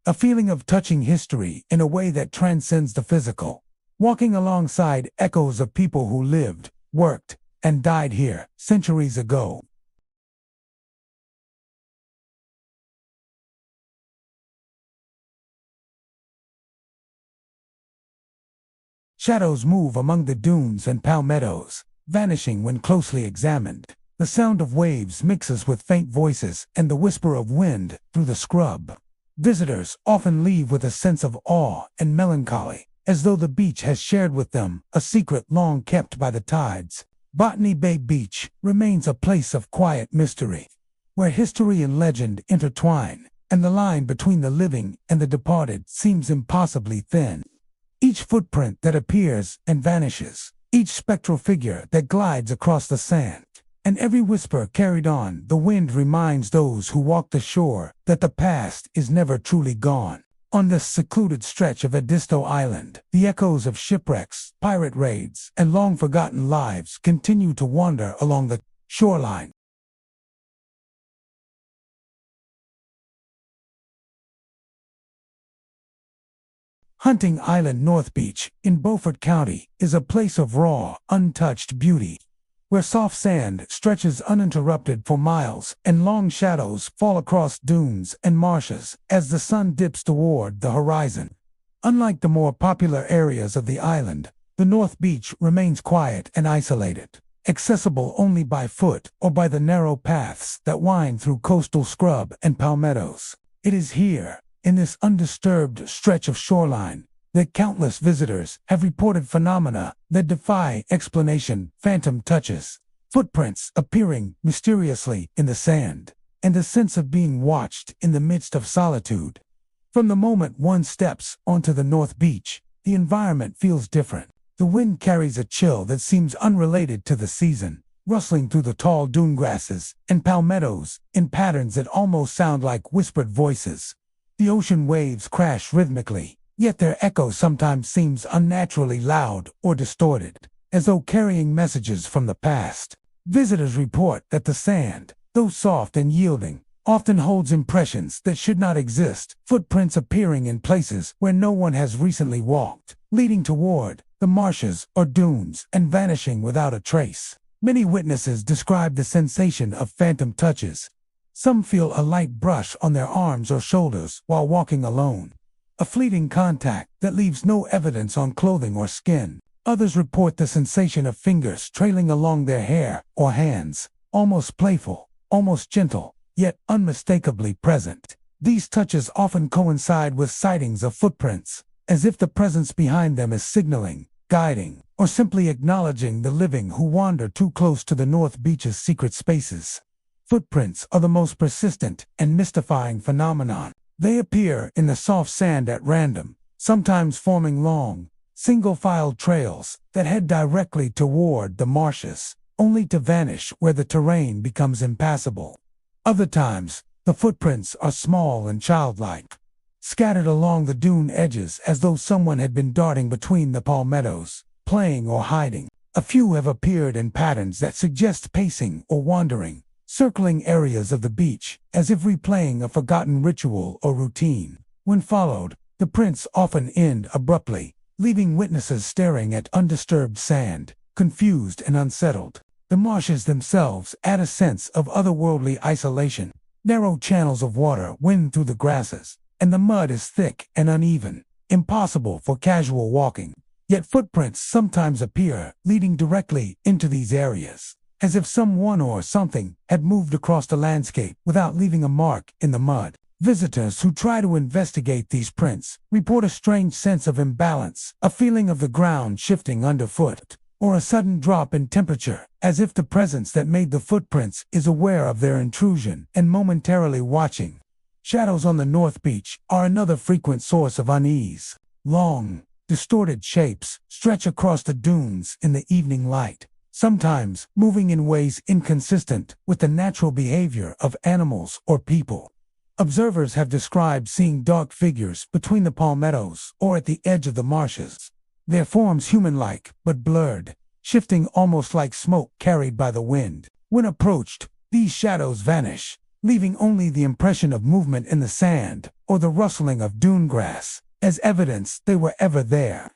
a feeling of touching history in a way that transcends the physical, walking alongside echoes of people who lived, worked, and died here centuries ago. Shadows move among the dunes and palmettos, vanishing when closely examined. The sound of waves mixes with faint voices and the whisper of wind through the scrub. Visitors often leave with a sense of awe and melancholy, as though the beach has shared with them a secret long kept by the tides. Botany Bay Beach remains a place of quiet mystery, where history and legend intertwine, and the line between the living and the departed seems impossibly thin. Each footprint that appears and vanishes, each spectral figure that glides across the sand, and every whisper carried on the wind reminds those who walk the shore that the past is never truly gone. On this secluded stretch of Edisto Island, the echoes of shipwrecks, pirate raids, and long-forgotten lives continue to wander along the shoreline. Hunting Island North Beach in Beaufort County is a place of raw, untouched beauty, where soft sand stretches uninterrupted for miles and long shadows fall across dunes and marshes as the sun dips toward the horizon. Unlike the more popular areas of the island, the North Beach remains quiet and isolated, accessible only by foot or by the narrow paths that wind through coastal scrub and palmettos. It is here, in this undisturbed stretch of shoreline, that countless visitors have reported phenomena that defy explanation: phantom touches, footprints appearing mysteriously in the sand, and a sense of being watched in the midst of solitude. From the moment one steps onto the North Beach, the environment feels different. The wind carries a chill that seems unrelated to the season, rustling through the tall dune grasses and palmettos in patterns that almost sound like whispered voices. The ocean waves crash rhythmically, yet their echo sometimes seems unnaturally loud or distorted, as though carrying messages from the past. Visitors report that the sand, though soft and yielding, often holds impressions that should not exist, footprints appearing in places where no one has recently walked, leading toward the marshes or dunes and vanishing without a trace. Many witnesses describe the sensation of phantom touches. Some feel a light brush on their arms or shoulders while walking alone, a fleeting contact that leaves no evidence on clothing or skin. Others report the sensation of fingers trailing along their hair or hands, almost playful, almost gentle, yet unmistakably present. These touches often coincide with sightings of footprints, as if the presence behind them is signaling, guiding, or simply acknowledging the living who wander too close to the North Beach's secret spaces. Footprints are the most persistent and mystifying phenomenon. They appear in the soft sand at random, sometimes forming long, single-file trails that head directly toward the marshes, only to vanish where the terrain becomes impassable. Other times, the footprints are small and childlike, scattered along the dune edges as though someone had been darting between the palmettos, playing or hiding. A few have appeared in patterns that suggest pacing or wandering, circling areas of the beach, as if replaying a forgotten ritual or routine. When followed, the prints often end abruptly, leaving witnesses staring at undisturbed sand, confused and unsettled. The marshes themselves add a sense of otherworldly isolation. Narrow channels of water wind through the grasses, and the mud is thick and uneven, impossible for casual walking. Yet footprints sometimes appear, leading directly into these areas, as if someone or something had moved across the landscape without leaving a mark in the mud. Visitors who try to investigate these prints report a strange sense of imbalance, a feeling of the ground shifting underfoot, or a sudden drop in temperature, as if the presence that made the footprints is aware of their intrusion and momentarily watching. Shadows on the North Beach are another frequent source of unease. Long, distorted shapes stretch across the dunes in the evening light, sometimes moving in ways inconsistent with the natural behavior of animals or people. Observers have described seeing dark figures between the palmettos or at the edge of the marshes, their forms human-like but blurred, shifting almost like smoke carried by the wind. When approached, these shadows vanish, leaving only the impression of movement in the sand or the rustling of dune grass as evidence they were ever there.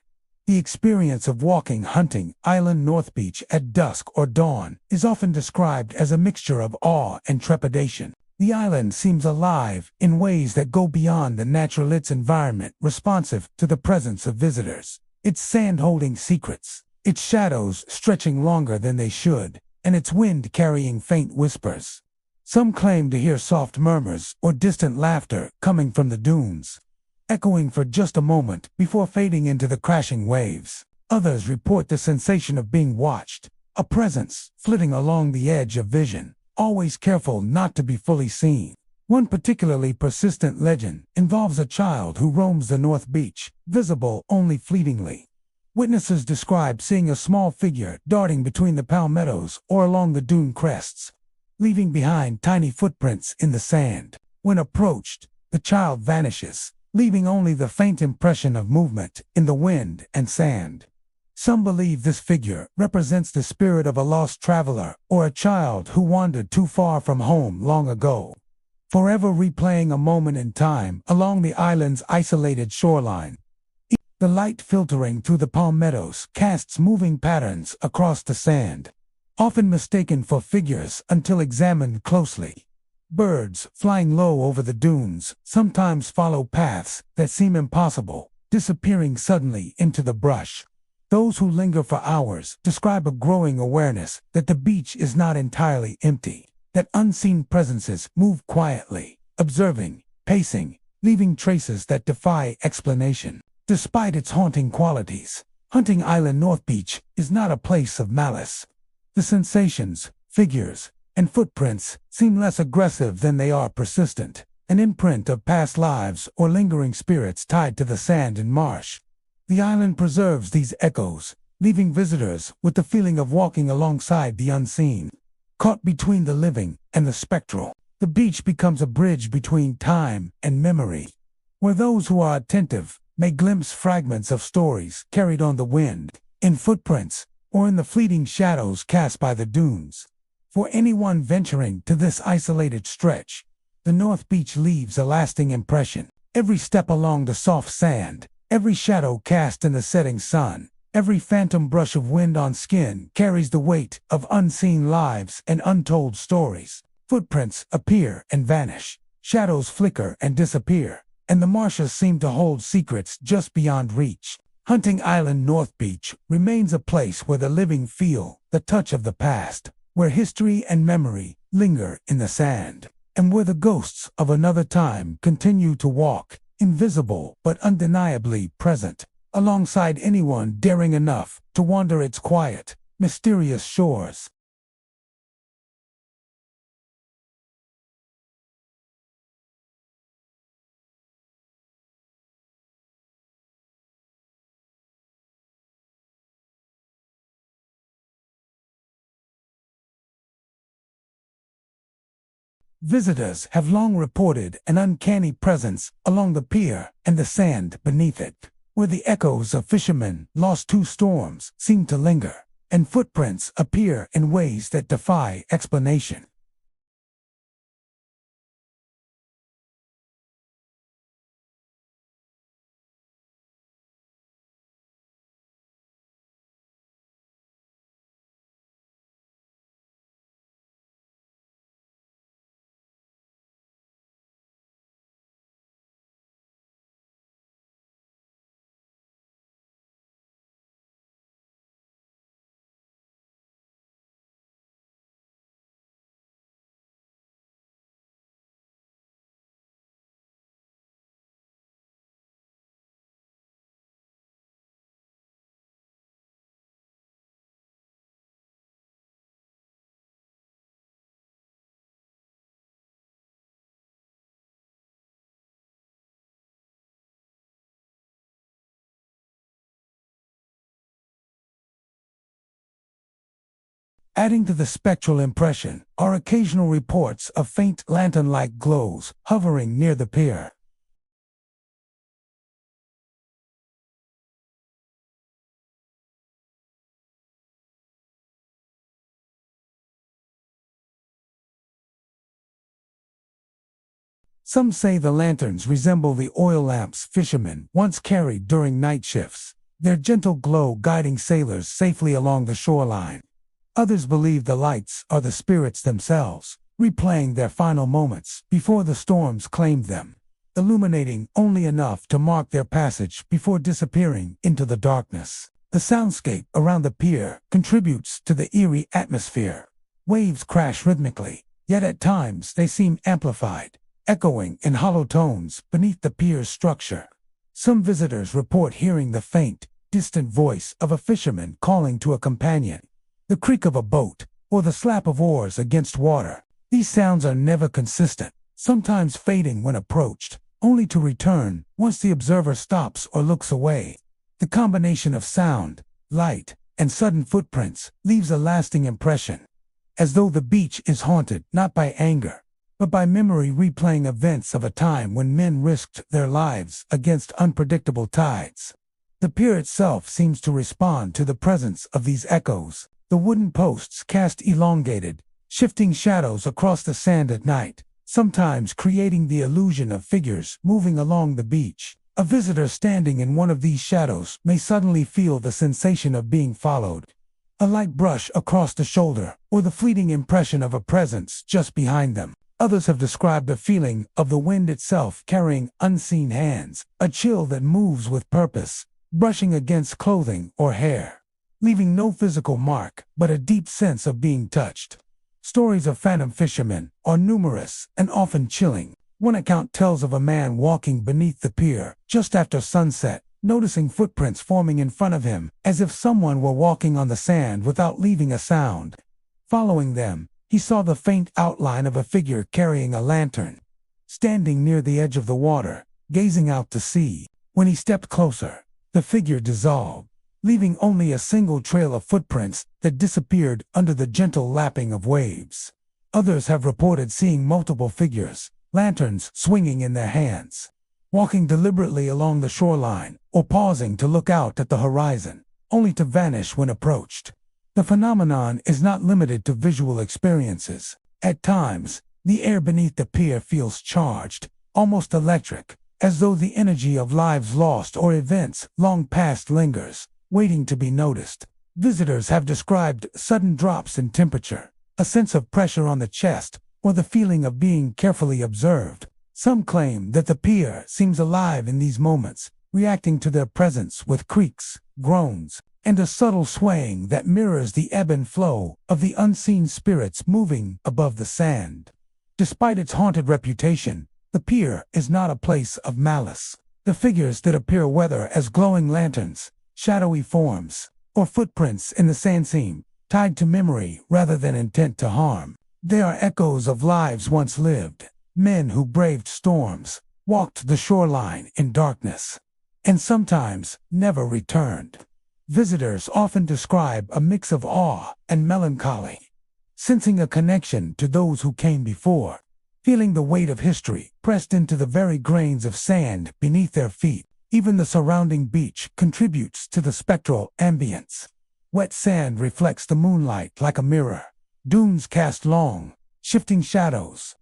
The experience of walking Hauntings Island North Beach at dusk or dawn is often described as a mixture of awe and trepidation. The island seems alive in ways that go beyond the natural its environment, responsive to the presence of visitors. Its sand holding secrets, its shadows stretching longer than they should, and its wind carrying faint whispers. Some claim to hear soft murmurs or distant laughter coming from the dunes, echoing for just a moment before fading into the crashing waves. Others report the sensation of being watched, a presence flitting along the edge of vision, always careful not to be fully seen. One particularly persistent legend involves a child who roams the North Beach, visible only fleetingly. Witnesses describe seeing a small figure darting between the palmettos or along the dune crests, leaving behind tiny footprints in the sand. When approached, the child vanishes, leaving only the faint impression of movement in the wind and sand. Some believe this figure represents the spirit of a lost traveler or a child who wandered too far from home long ago, forever replaying a moment in time along the island's isolated shoreline. The light filtering through the palmettos casts moving patterns across the sand, often mistaken for figures until examined closely. Birds flying low over the dunes sometimes follow paths that seem impossible, disappearing suddenly into the brush. Those who linger for hours describe a growing awareness that the beach is not entirely empty, that unseen presences move quietly, observing, pacing, leaving traces that defy explanation. Despite its haunting qualities, Hunting Island North Beach is not a place of malice. The sensations, figures, and footprints seem less aggressive than they are persistent, an imprint of past lives or lingering spirits tied to the sand and marsh. The island preserves these echoes, leaving visitors with the feeling of walking alongside the unseen. Caught between the living and the spectral, the beach becomes a bridge between time and memory, where those who are attentive may glimpse fragments of stories carried on the wind, in footprints, or in the fleeting shadows cast by the dunes. For anyone venturing to this isolated stretch, the North Beach leaves a lasting impression. Every step along the soft sand, every shadow cast in the setting sun, every phantom brush of wind on skin carries the weight of unseen lives and untold stories. Footprints appear and vanish, shadows flicker and disappear, and the marshes seem to hold secrets just beyond reach. Hunting Island North Beach remains a place where the living feel the touch of the past, where history and memory linger in the sand, and where the ghosts of another time continue to walk, invisible but undeniably present, alongside anyone daring enough to wander its quiet, mysterious shores. Visitors have long reported an uncanny presence along the pier and the sand beneath it, where the echoes of fishermen lost to storms seem to linger, and footprints appear in ways that defy explanation. Adding to the spectral impression are occasional reports of faint lantern-like glows hovering near the pier. Some say the lanterns resemble the oil lamps fishermen once carried during night shifts, their gentle glow guiding sailors safely along the shoreline. Others believe the lights are the spirits themselves, replaying their final moments before the storms claimed them, illuminating only enough to mark their passage before disappearing into the darkness. The soundscape around the pier contributes to the eerie atmosphere. Waves crash rhythmically, yet at times they seem amplified, echoing in hollow tones beneath the pier's structure. Some visitors report hearing the faint, distant voice of a fisherman calling to a companion, the creak of a boat, or the slap of oars against water. These sounds are never consistent, sometimes fading when approached, only to return once the observer stops or looks away. The combination of sound, light, and sudden footprints leaves a lasting impression, as though the beach is haunted not by anger, but by memory replaying events of a time when men risked their lives against unpredictable tides. The pier itself seems to respond to the presence of these echoes. The wooden posts cast elongated, shifting shadows across the sand at night, sometimes creating the illusion of figures moving along the beach. A visitor standing in one of these shadows may suddenly feel the sensation of being followed, a light brush across the shoulder, or the fleeting impression of a presence just behind them. Others have described the feeling of the wind itself carrying unseen hands, a chill that moves with purpose, brushing against clothing or hair, leaving no physical mark, but a deep sense of being touched. Stories of phantom fishermen are numerous and often chilling. One account tells of a man walking beneath the pier just after sunset, noticing footprints forming in front of him, as if someone were walking on the sand without leaving a sound. Following them, he saw the faint outline of a figure carrying a lantern, standing near the edge of the water, gazing out to sea. When he stepped closer, the figure dissolved, leaving only a single trail of footprints that disappeared under the gentle lapping of waves. Others have reported seeing multiple figures, lanterns swinging in their hands, walking deliberately along the shoreline or pausing to look out at the horizon, only to vanish when approached. The phenomenon is not limited to visual experiences. At times, the air beneath the pier feels charged, almost electric, as though the energy of lives lost or events long past lingers, waiting to be noticed. Visitors have described sudden drops in temperature, a sense of pressure on the chest, or the feeling of being carefully observed. Some claim that the pier seems alive in these moments, reacting to their presence with creaks, groans, and a subtle swaying that mirrors the ebb and flow of the unseen spirits moving above the sand. Despite its haunted reputation, the pier is not a place of malice. The figures that appear, whether as glowing lanterns, shadowy forms, or footprints in the sand, seem tied to memory rather than intent to harm. They are echoes of lives once lived, men who braved storms, walked the shoreline in darkness, and sometimes never returned. Visitors often describe a mix of awe and melancholy, sensing a connection to those who came before, feeling the weight of history pressed into the very grains of sand beneath their feet. Even the surrounding beach contributes to the spectral ambience. Wet sand reflects the moonlight like a mirror. Dunes cast long, shifting shadows.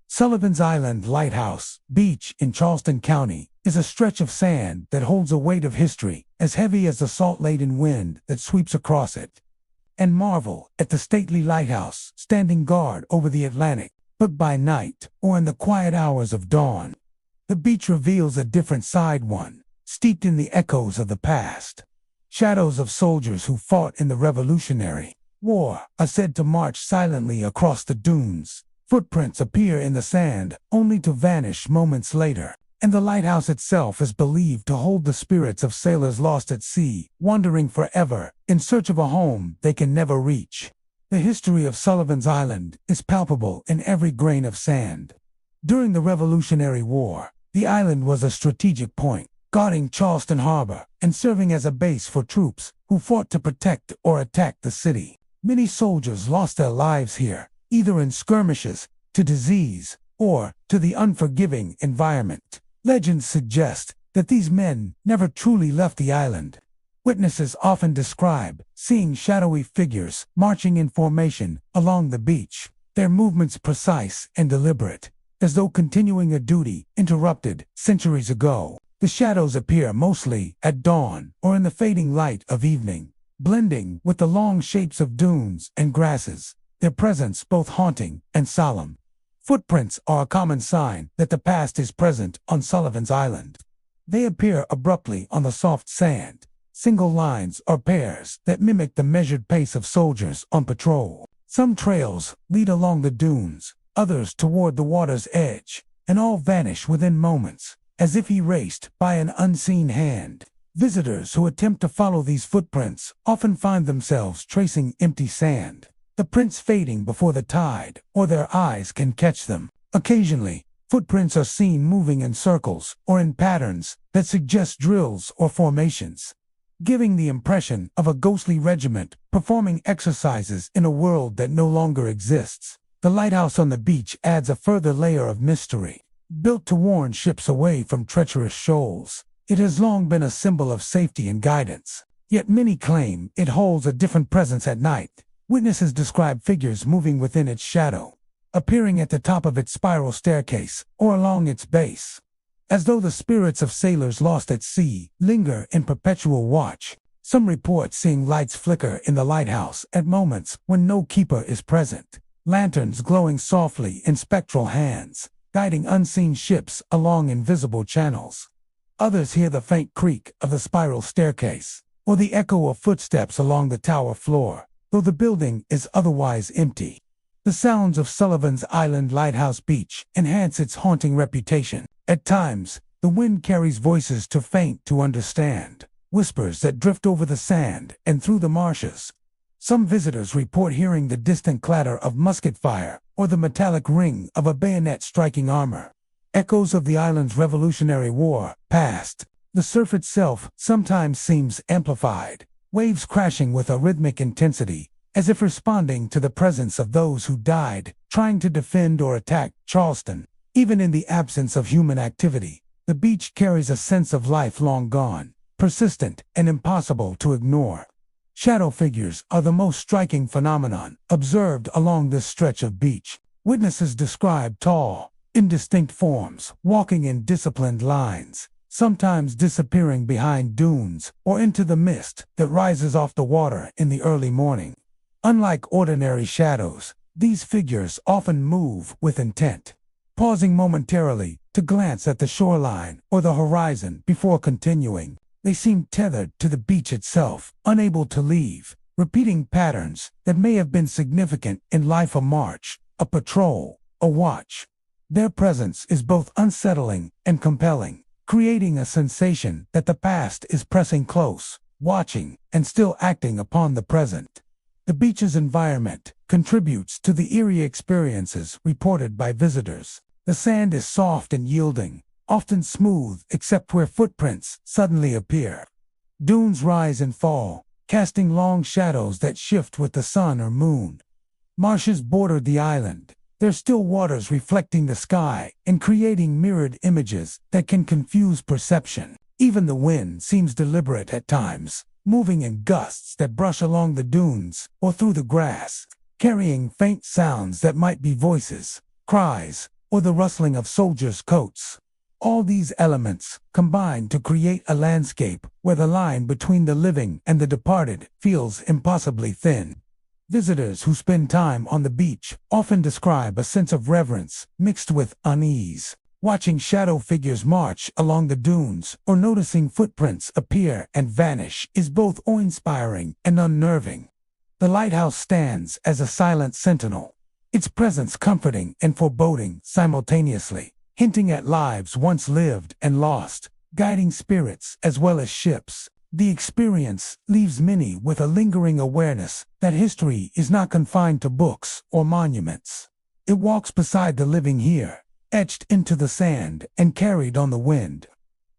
Sullivan's Island Lighthouse Beach in Charleston County is a stretch of sand that holds a weight of history as heavy as the salt-laden wind that sweeps across it. And marvel at the stately lighthouse standing guard over the Atlantic, but by night or in the quiet hours of dawn, the beach reveals a different side, one steeped in the echoes of the past. Shadows of soldiers who fought in the Revolutionary War are said to march silently across the dunes. Footprints appear in the sand, only to vanish moments later, and the lighthouse itself is believed to hold the spirits of sailors lost at sea, wandering forever in search of a home they can never reach. The history of Sullivan's Island is palpable in every grain of sand. During the Revolutionary War, the island was a strategic point, guarding Charleston Harbor and serving as a base for troops who fought to protect or attack the city. Many soldiers lost their lives here, either in skirmishes, to disease, or to the unforgiving environment. Legends suggest that these men never truly left the island. Witnesses often describe seeing shadowy figures marching in formation along the beach, their movements precise and deliberate, as though continuing a duty interrupted centuries ago. The shadows appear mostly at dawn or in the fading light of evening, blending with the long shapes of dunes and grasses, their presence both haunting and solemn. Footprints are a common sign that the past is present on Sullivan's Island. They appear abruptly on the soft sand, single lines or pairs that mimic the measured pace of soldiers on patrol. Some trails lead along the dunes, others toward the water's edge, and all vanish within moments, as if erased by an unseen hand. Visitors who attempt to follow these footprints often find themselves tracing empty sand, the prints fading before the tide or their eyes can catch them. Occasionally, footprints are seen moving in circles or in patterns that suggest drills or formations, giving the impression of a ghostly regiment performing exercises in a world that no longer exists. The lighthouse on the beach adds a further layer of mystery. Built to warn ships away from treacherous shoals, it has long been a symbol of safety and guidance. Yet many claim it holds a different presence at night. Witnesses describe figures moving within its shadow, appearing at the top of its spiral staircase or along its base, as though the spirits of sailors lost at sea linger in perpetual watch. Some report seeing lights flicker in the lighthouse at moments when no keeper is present, lanterns glowing softly in spectral hands, guiding unseen ships along invisible channels. Others hear the faint creak of the spiral staircase, or the echo of footsteps along the tower floor, though the building is otherwise empty. The sounds of Sullivan's Island Lighthouse Beach enhance its haunting reputation. At times, the wind carries voices too faint to understand, whispers that drift over the sand and through the marshes. Some visitors report hearing the distant clatter of musket fire or the metallic ring of a bayonet striking armor. Echoes of the island's Revolutionary War past. The surf itself sometimes seems amplified, waves crashing with a rhythmic intensity, as if responding to the presence of those who died trying to defend or attack Charleston. Even in the absence of human activity, the beach carries a sense of life long gone, persistent and impossible to ignore. Shadow figures are the most striking phenomenon observed along this stretch of beach. Witnesses describe tall, indistinct forms walking in disciplined lines, sometimes disappearing behind dunes or into the mist that rises off the water in the early morning. Unlike ordinary shadows, these figures often move with intent, pausing momentarily to glance at the shoreline or the horizon before continuing. They seem tethered to the beach itself, unable to leave, repeating patterns that may have been significant in life: a march, a patrol, a watch. Their presence is both unsettling and compelling, creating a sensation that the past is pressing close, watching, and still acting upon the present. The beach's environment contributes to the eerie experiences reported by visitors. The sand is soft and yielding, often smooth except where footprints suddenly appear. Dunes rise and fall, casting long shadows that shift with the sun or moon. Marshes border the island, their still waters reflecting the sky and creating mirrored images that can confuse perception. Even the wind seems deliberate at times, moving in gusts that brush along the dunes or through the grass, carrying faint sounds that might be voices, cries, or the rustling of soldiers' coats. All these elements combine to create a landscape where the line between the living and the departed feels impossibly thin. Visitors who spend time on the beach often describe a sense of reverence mixed with unease. Watching shadow figures march along the dunes or noticing footprints appear and vanish is both awe-inspiring and unnerving. The lighthouse stands as a silent sentinel, its presence comforting and foreboding simultaneously, hinting at lives once lived and lost, guiding spirits as well as ships. The experience leaves many with a lingering awareness that history is not confined to books or monuments. It walks beside the living here, etched into the sand and carried on the wind.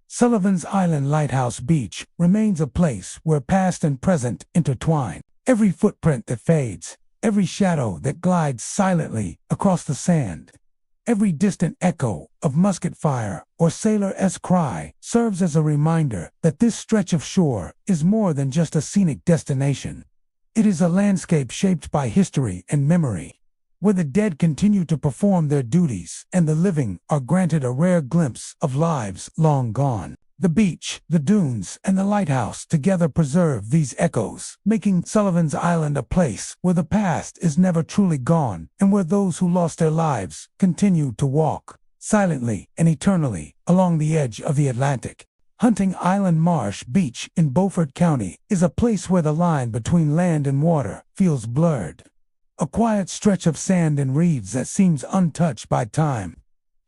Sullivan's Island Lighthouse Beach remains a place where past and present intertwine. Every footprint that fades, every shadow that glides silently across the sand, every distant echo of musket fire or sailor-esque cry serves as a reminder that this stretch of shore is more than just a scenic destination. It is a landscape shaped by history and memory, where the dead continue to perform their duties and the living are granted a rare glimpse of lives long gone. The beach, the dunes, and the lighthouse together preserve these echoes, making Sullivan's Island a place where the past is never truly gone and where those who lost their lives continue to walk, silently and eternally, along the edge of the Atlantic. Hunting Island Marsh Beach in Beaufort County is a place where the line between land and water feels blurred. A quiet stretch of sand and reeds that seems untouched by time.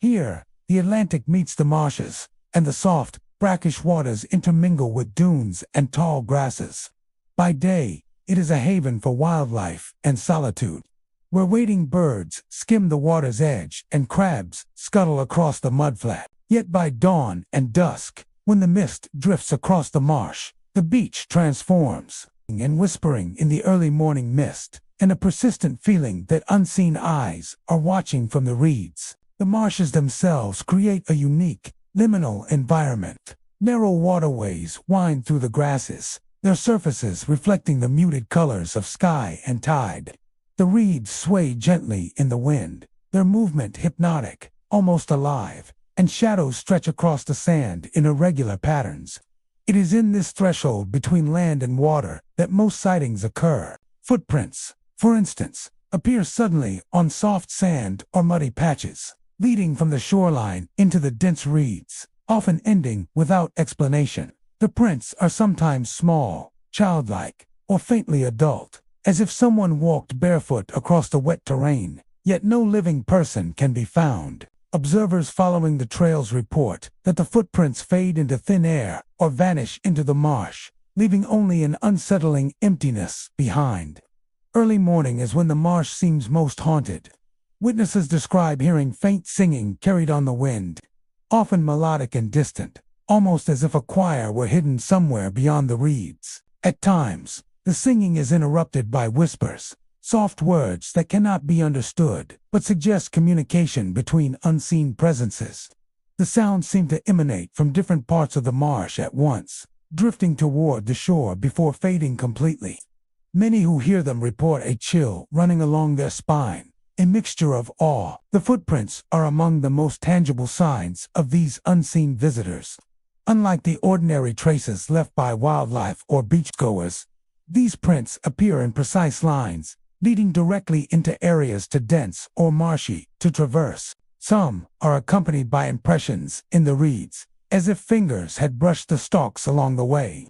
Here, the Atlantic meets the marshes, and the soft, brackish waters intermingle with dunes and tall grasses. By day, it is a haven for wildlife and solitude, where wading birds skim the water's edge and crabs scuttle across the mudflat. Yet by dawn and dusk, when the mist drifts across the marsh, the beach transforms, and whispering in the early morning mist, and a persistent feeling that unseen eyes are watching from the reeds. The marshes themselves create a unique, liminal environment. Narrow waterways wind through the grasses, their surfaces reflecting the muted colors of sky and tide. The reeds sway gently in the wind, their movement hypnotic, almost alive, and shadows stretch across the sand in irregular patterns. It is in this threshold between land and water that most sightings occur. Footprints, for instance, appear suddenly on soft sand or muddy patches, leading from the shoreline into the dense reeds, often ending without explanation. The prints are sometimes small, childlike, or faintly adult, as if someone walked barefoot across the wet terrain, yet no living person can be found. Observers following the trails report that the footprints fade into thin air or vanish into the marsh, leaving only an unsettling emptiness behind. Early morning is when the marsh seems most haunted. Witnesses describe hearing faint singing carried on the wind, often melodic and distant, almost as if a choir were hidden somewhere beyond the reeds. At times, the singing is interrupted by whispers, soft words that cannot be understood, but suggest communication between unseen presences. The sounds seem to emanate from different parts of the marsh at once, drifting toward the shore before fading completely. Many who hear them report a chill running along their spine, a mixture of awe. The footprints are among the most tangible signs of these unseen visitors. Unlike the ordinary traces left by wildlife or beachgoers, these prints appear in precise lines, leading directly into areas too dense or marshy to traverse. Some are accompanied by impressions in the reeds, as if fingers had brushed the stalks along the way.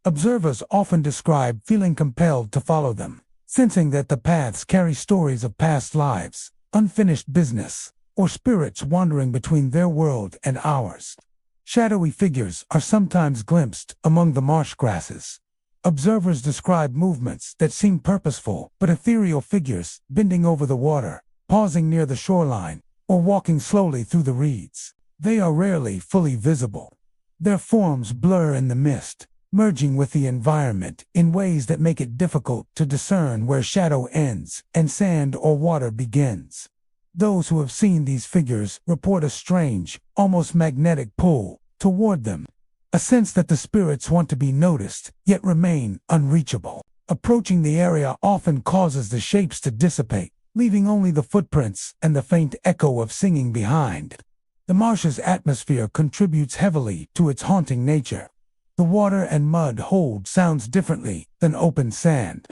Observers often describe feeling compelled to follow them, sensing that the paths carry stories of past lives, unfinished business, or spirits wandering between their world and ours. Shadowy figures are sometimes glimpsed among the marsh grasses. Observers describe movements that seem purposeful but ethereal, figures bending over the water, pausing near the shoreline, or walking slowly through the reeds. They are rarely fully visible. Their forms blur in the mist, merging with the environment in ways that make it difficult to discern where shadow ends and sand or water begins. Those who have seen these figures report a strange, almost magnetic pull toward them, a sense that the spirits want to be noticed, yet remain unreachable. Approaching the area often causes the shapes to dissipate, leaving only the footprints and the faint echo of singing behind. The marsh's atmosphere contributes heavily to its haunting nature. The water and mud hold sounds differently than open sand,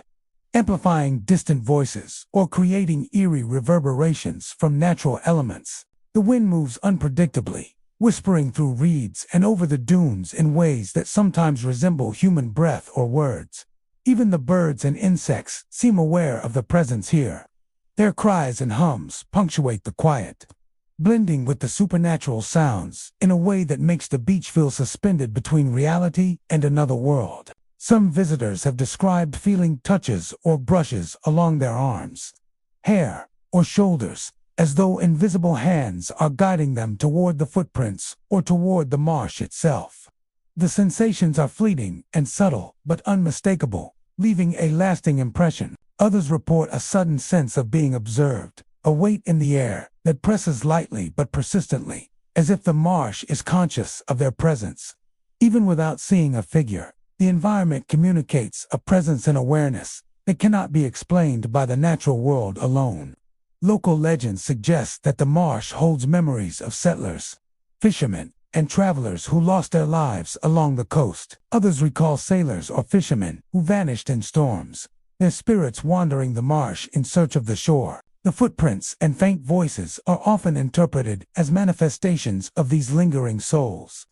amplifying distant voices or creating eerie reverberations from natural elements. The wind moves unpredictably, whispering through reeds and over the dunes in ways that sometimes resemble human breath or words. Even the birds and insects seem aware of the presence here. Their cries and hums punctuate the quiet, blending with the supernatural sounds in a way that makes the beach feel suspended between reality and another world. Some visitors have described feeling touches or brushes along their arms, hair, or shoulders, as though invisible hands are guiding them toward the footprints or toward the marsh itself. The sensations are fleeting and subtle but unmistakable, leaving a lasting impression. Others report a sudden sense of being observed, a weight in the air that presses lightly but persistently, as if the marsh is conscious of their presence. Even without seeing a figure, the environment communicates a presence and awareness that cannot be explained by the natural world alone. Local legends suggest that the marsh holds memories of settlers, fishermen, and travelers who lost their lives along the coast. Others recall sailors or fishermen who vanished in storms, their spirits wandering the marsh in search of the shore. The footprints and faint voices are often interpreted as manifestations of these lingering souls,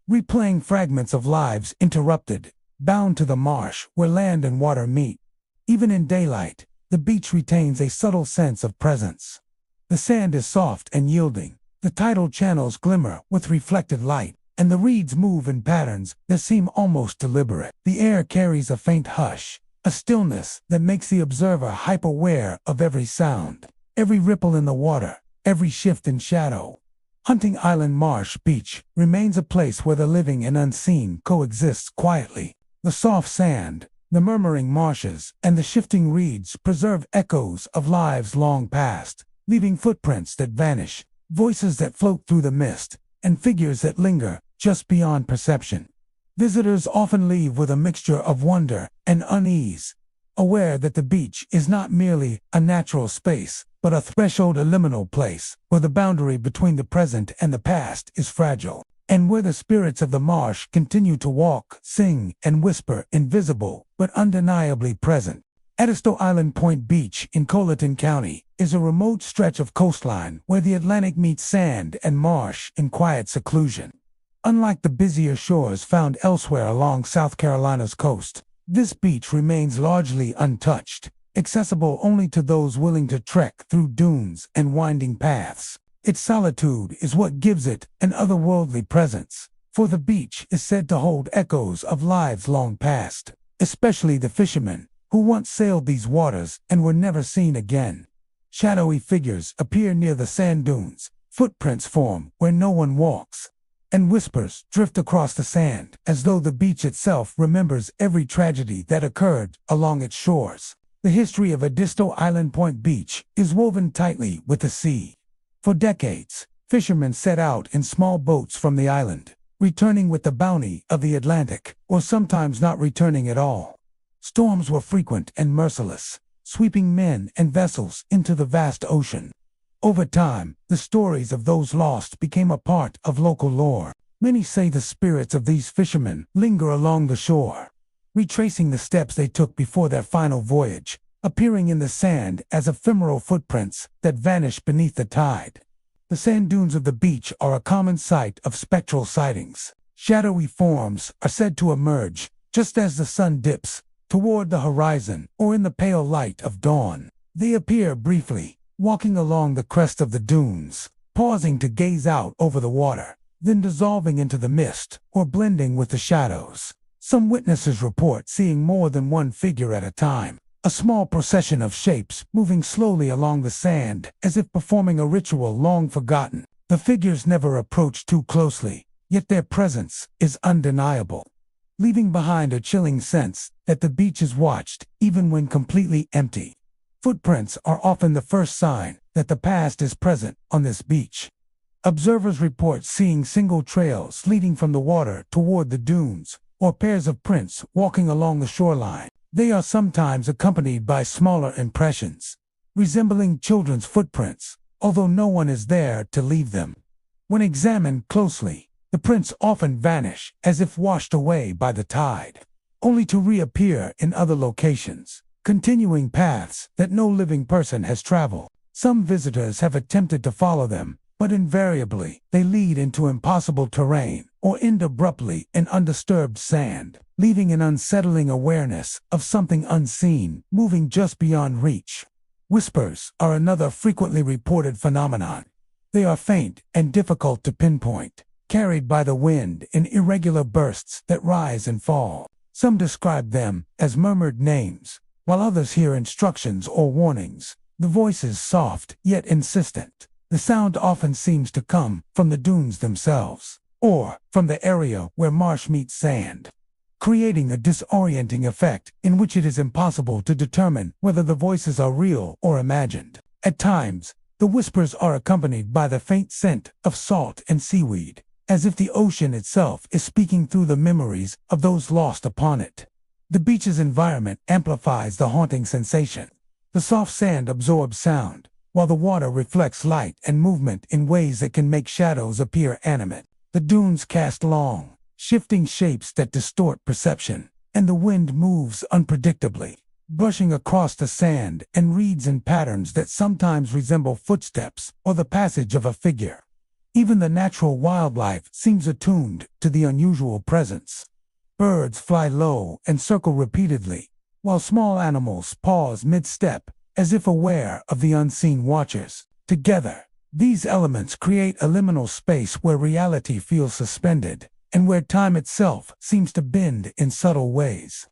replaying fragments of lives interrupted, bound to the marsh where land and water meet. Even in daylight, the beach retains a subtle sense of presence. The sand is soft and yielding, the tidal channels glimmer with reflected light, and the reeds move in patterns that seem almost deliberate. The air carries a faint hush, a stillness that makes the observer hyper-aware of every sound, every ripple in the water, every shift in shadow. Haunting Island Marsh Beach remains a place where the living and unseen coexists quietly. The soft sand, the murmuring marshes, and the shifting reeds preserve echoes of lives long past, leaving footprints that vanish, voices that float through the mist, and figures that linger just beyond perception. Visitors often leave with a mixture of wonder and unease, aware that the beach is not merely a natural space, but a threshold liminal place where the boundary between the present and the past is fragile, and where the spirits of the marsh continue to walk, sing, and whisper, invisible but undeniably present. Edisto Island Point Beach in Colleton County is a remote stretch of coastline where the Atlantic meets sand and marsh in quiet seclusion. Unlike the busier shores found elsewhere along South Carolina's coast, this beach remains largely untouched, accessible only to those willing to trek through dunes and winding paths. Its solitude is what gives it an otherworldly presence, for the beach is said to hold echoes of lives long past, especially the fishermen who once sailed these waters and were never seen again. Shadowy figures appear near the sand dunes, footprints form where no one walks, and whispers drift across the sand as though the beach itself remembers every tragedy that occurred along its shores. The history of Edisto Island Point Beach is woven tightly with the sea. For decades, fishermen set out in small boats from the island, returning with the bounty of the Atlantic, or sometimes not returning at all. Storms were frequent and merciless, sweeping men and vessels into the vast ocean. Over time, the stories of those lost became a part of local lore. Many say the spirits of these fishermen linger along the shore, retracing the steps they took before their final voyage, appearing in the sand as ephemeral footprints that vanish beneath the tide. The sand dunes of the beach are a common sight of spectral sightings. Shadowy forms are said to emerge just as the sun dips toward the horizon or in the pale light of dawn. They appear briefly, walking along the crest of the dunes, pausing to gaze out over the water, then dissolving into the mist or blending with the shadows. Some witnesses report seeing more than one figure at a time, a small procession of shapes moving slowly along the sand as if performing a ritual long forgotten. The figures never approach too closely, yet their presence is undeniable, leaving behind a chilling sense that the beach is watched even when completely empty. Footprints are often the first sign that the past is present on this beach. Observers report seeing single trails leading from the water toward the dunes, or pairs of prints walking along the shoreline. They are sometimes accompanied by smaller impressions, resembling children's footprints, although no one is there to leave them. When examined closely, the prints often vanish as if washed away by the tide, only to reappear in other locations, continuing paths that no living person has traveled. Some visitors have attempted to follow them, but invariably they lead into impossible terrain or end abruptly in undisturbed sand, leaving an unsettling awareness of something unseen moving just beyond reach. Whispers are another frequently reported phenomenon. They are faint and difficult to pinpoint, carried by the wind in irregular bursts that rise and fall. Some describe them as murmured names, while others hear instructions or warnings. The voice is soft yet insistent. The sound often seems to come from the dunes themselves, or from the area where marsh meets sand, creating a disorienting effect in which it is impossible to determine whether the voices are real or imagined. At times, the whispers are accompanied by the faint scent of salt and seaweed, as if the ocean itself is speaking through the memories of those lost upon it. The beach's environment amplifies the haunting sensation. The soft sand absorbs sound, while the water reflects light and movement in ways that can make shadows appear animate. The dunes cast long, shifting shapes that distort perception, and the wind moves unpredictably, brushing across the sand and reeds in patterns that sometimes resemble footsteps or the passage of a figure. Even the natural wildlife seems attuned to the unusual presence. Birds fly low and circle repeatedly, while small animals pause mid-step, as if aware of the unseen watchers. Together, These elements create a liminal space where reality feels suspended, and where time itself seems to bend in subtle ways.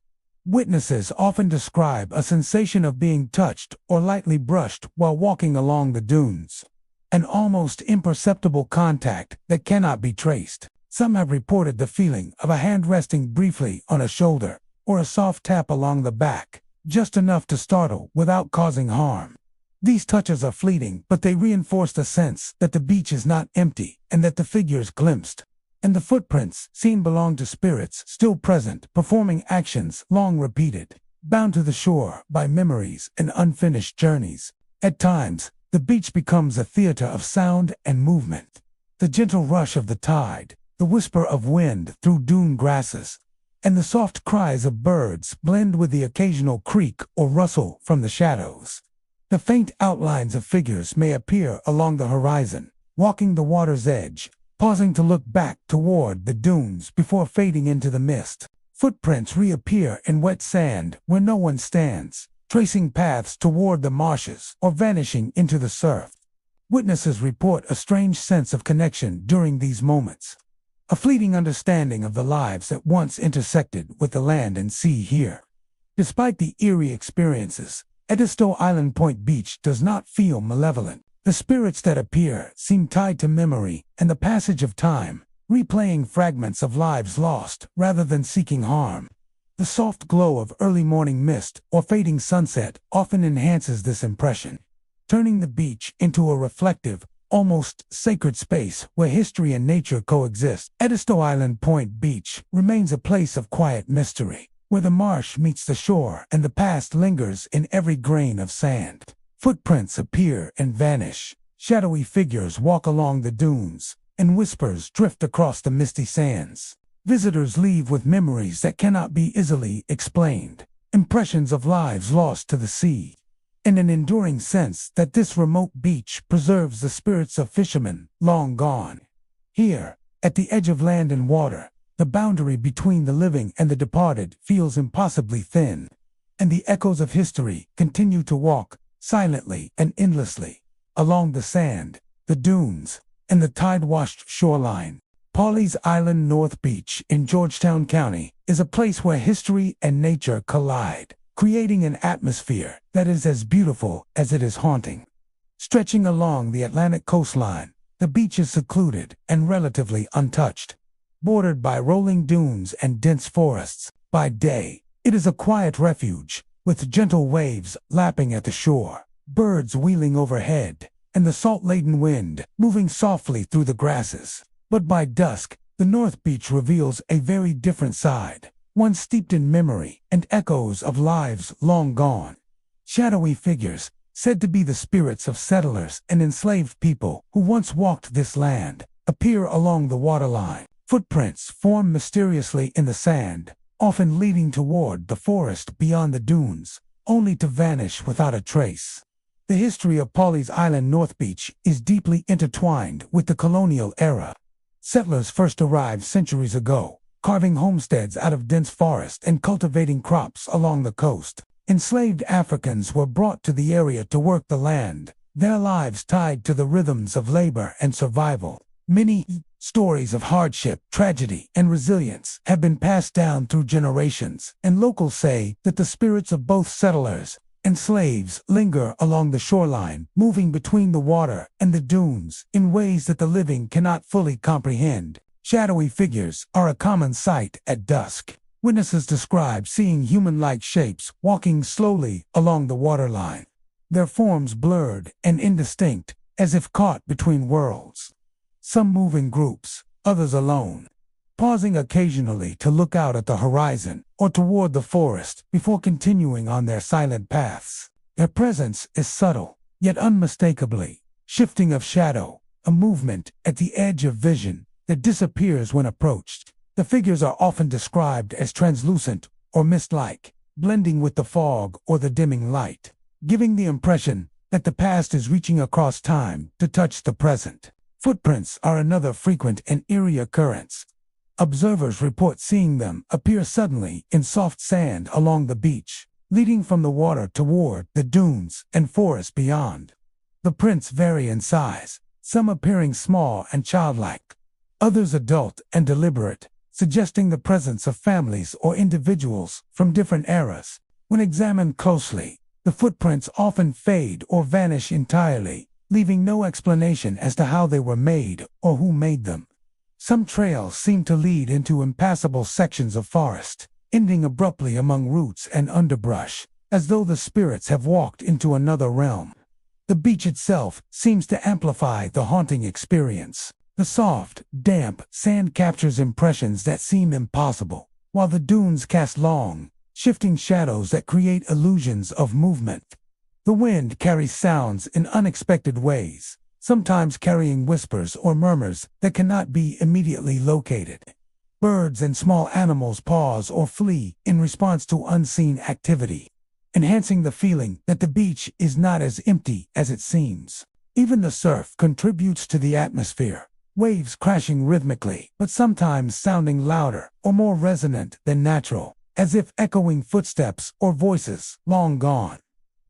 Witnesses often describe a sensation of being touched or lightly brushed while walking along the dunes, an almost imperceptible contact that cannot be traced. Some have reported the feeling of a hand resting briefly on a shoulder, or a soft tap along the back, just enough to startle without causing harm. These touches are fleeting, but they reinforce the sense that the beach is not empty and that the figures glimpsed and the footprints seen belong to spirits still present, performing actions long repeated, bound to the shore by memories and unfinished journeys. At times, the beach becomes a theater of sound and movement. The gentle rush of the tide, the whisper of wind through dune grasses, and the soft cries of birds blend with the occasional creak or rustle from the shadows. The faint outlines of figures may appear along the horizon, walking the water's edge, pausing to look back toward the dunes before fading into the mist. Footprints reappear in wet sand where no one stands, tracing paths toward the marshes or vanishing into the surf. Witnesses report a strange sense of connection during these moments, a fleeting understanding of the lives that once intersected with the land and sea here. Despite the eerie experiences, Edisto Island Point Beach does not feel malevolent. The spirits that appear seem tied to memory and the passage of time, replaying fragments of lives lost rather than seeking harm. The soft glow of early morning mist or fading sunset often enhances this impression, turning the beach into a reflective, almost sacred space where history and nature coexist. Edisto Island Point Beach remains a place of quiet mystery, where the marsh meets the shore and the past lingers in every grain of sand. Footprints appear and vanish, shadowy figures walk along the dunes, and whispers drift across the misty sands. Visitors leave with memories that cannot be easily explained, impressions of lives lost to the sea, and an enduring sense that this remote beach preserves the spirits of fishermen long gone. Here, at the edge of land and water, the boundary between the living and the departed feels impossibly thin, and the echoes of history continue to walk silently and endlessly along the sand, the dunes, and the tide-washed shoreline. Pawleys Island North Beach in Georgetown County is a place where history and nature collide, creating an atmosphere that is as beautiful as it is haunting. Stretching along the Atlantic coastline, the beach is secluded and relatively untouched, bordered by rolling dunes and dense forests. By day, it is a quiet refuge, with gentle waves lapping at the shore, birds wheeling overhead, and the salt-laden wind moving softly through the grasses. But by dusk, the North Beach reveals a very different side, one steeped in memory and echoes of lives long gone. Shadowy figures, said to be the spirits of settlers and enslaved people who once walked this land, appear along the waterline. Footprints form mysteriously in the sand, often leading toward the forest beyond the dunes, only to vanish without a trace. The history of Pawleys Island North Beach is deeply intertwined with the colonial era. Settlers first arrived centuries ago, carving homesteads out of dense forest and cultivating crops along the coast. Enslaved Africans were brought to the area to work the land, their lives tied to the rhythms of labor and survival. Many stories of hardship, tragedy, and resilience have been passed down through generations, and locals say that the spirits of both settlers and slaves linger along the shoreline, moving between the water and the dunes in ways that the living cannot fully comprehend. Shadowy figures are a common sight at dusk. Witnesses describe seeing human-like shapes walking slowly along the waterline, their forms blurred and indistinct, as if caught between worlds. Some move in groups, others alone, pausing occasionally to look out at the horizon or toward the forest before continuing on their silent paths. Their presence is subtle, yet unmistakably shifting of shadow, a movement at the edge of vision that disappears when approached. The figures are often described as translucent or mist-like, blending with the fog or the dimming light, giving the impression that the past is reaching across time to touch the present. Footprints are another frequent and eerie occurrence. Observers report seeing them appear suddenly in soft sand along the beach, leading from the water toward the dunes and forest beyond. The prints vary in size, some appearing small and childlike, others adult and deliberate, suggesting the presence of families or individuals from different eras. When examined closely, the footprints often fade or vanish entirely, leaving no explanation as to how they were made or who made them. Some trails seem to lead into impassable sections of forest, ending abruptly among roots and underbrush, as though the spirits have walked into another realm. The beach itself seems to amplify the haunting experience. The soft, damp sand captures impressions that seem impossible, while the dunes cast long, shifting shadows that create illusions of movement. The wind carries sounds in unexpected ways, sometimes carrying whispers or murmurs that cannot be immediately located. Birds and small animals pause or flee in response to unseen activity, enhancing the feeling that the beach is not as empty as it seems. Even the surf contributes to the atmosphere, waves crashing rhythmically, but sometimes sounding louder or more resonant than natural, as if echoing footsteps or voices long gone.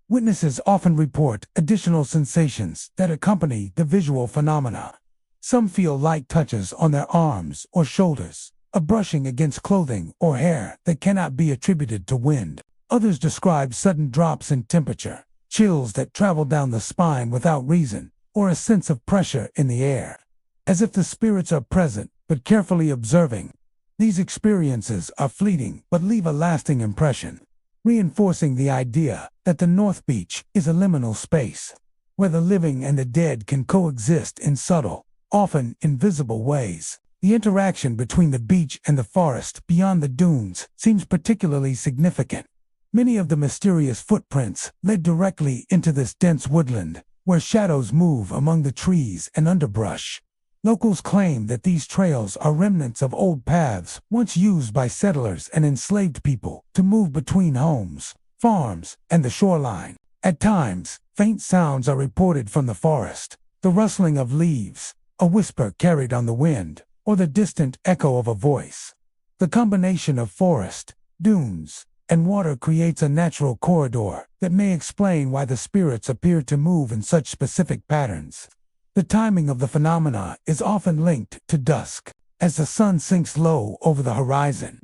Witnesses often report additional sensations that accompany the visual phenomena. Some feel light touches on their arms or shoulders, a brushing against clothing or hair that cannot be attributed to wind. Others describe sudden drops in temperature, chills that travel down the spine without reason, or a sense of pressure in the air, as if the spirits are present but carefully observing. These experiences are fleeting but leave a lasting impression, reinforcing the idea that the North Beach is a liminal space, where the living and the dead can coexist in subtle, often invisible ways. The interaction between the beach and the forest beyond the dunes seems particularly significant. Many of the mysterious footprints led directly into this dense woodland, where shadows move among the trees and underbrush. Locals claim that these trails are remnants of old paths once used by settlers and enslaved people to move between homes, farms, and the shoreline. At times, faint sounds are reported from the forest, the rustling of leaves, a whisper carried on the wind, or the distant echo of a voice. The combination of forest, dunes, and water creates a natural corridor that may explain why the spirits appear to move in such specific patterns. The timing of the phenomena is often linked to dusk. As the sun sinks low over the horizon,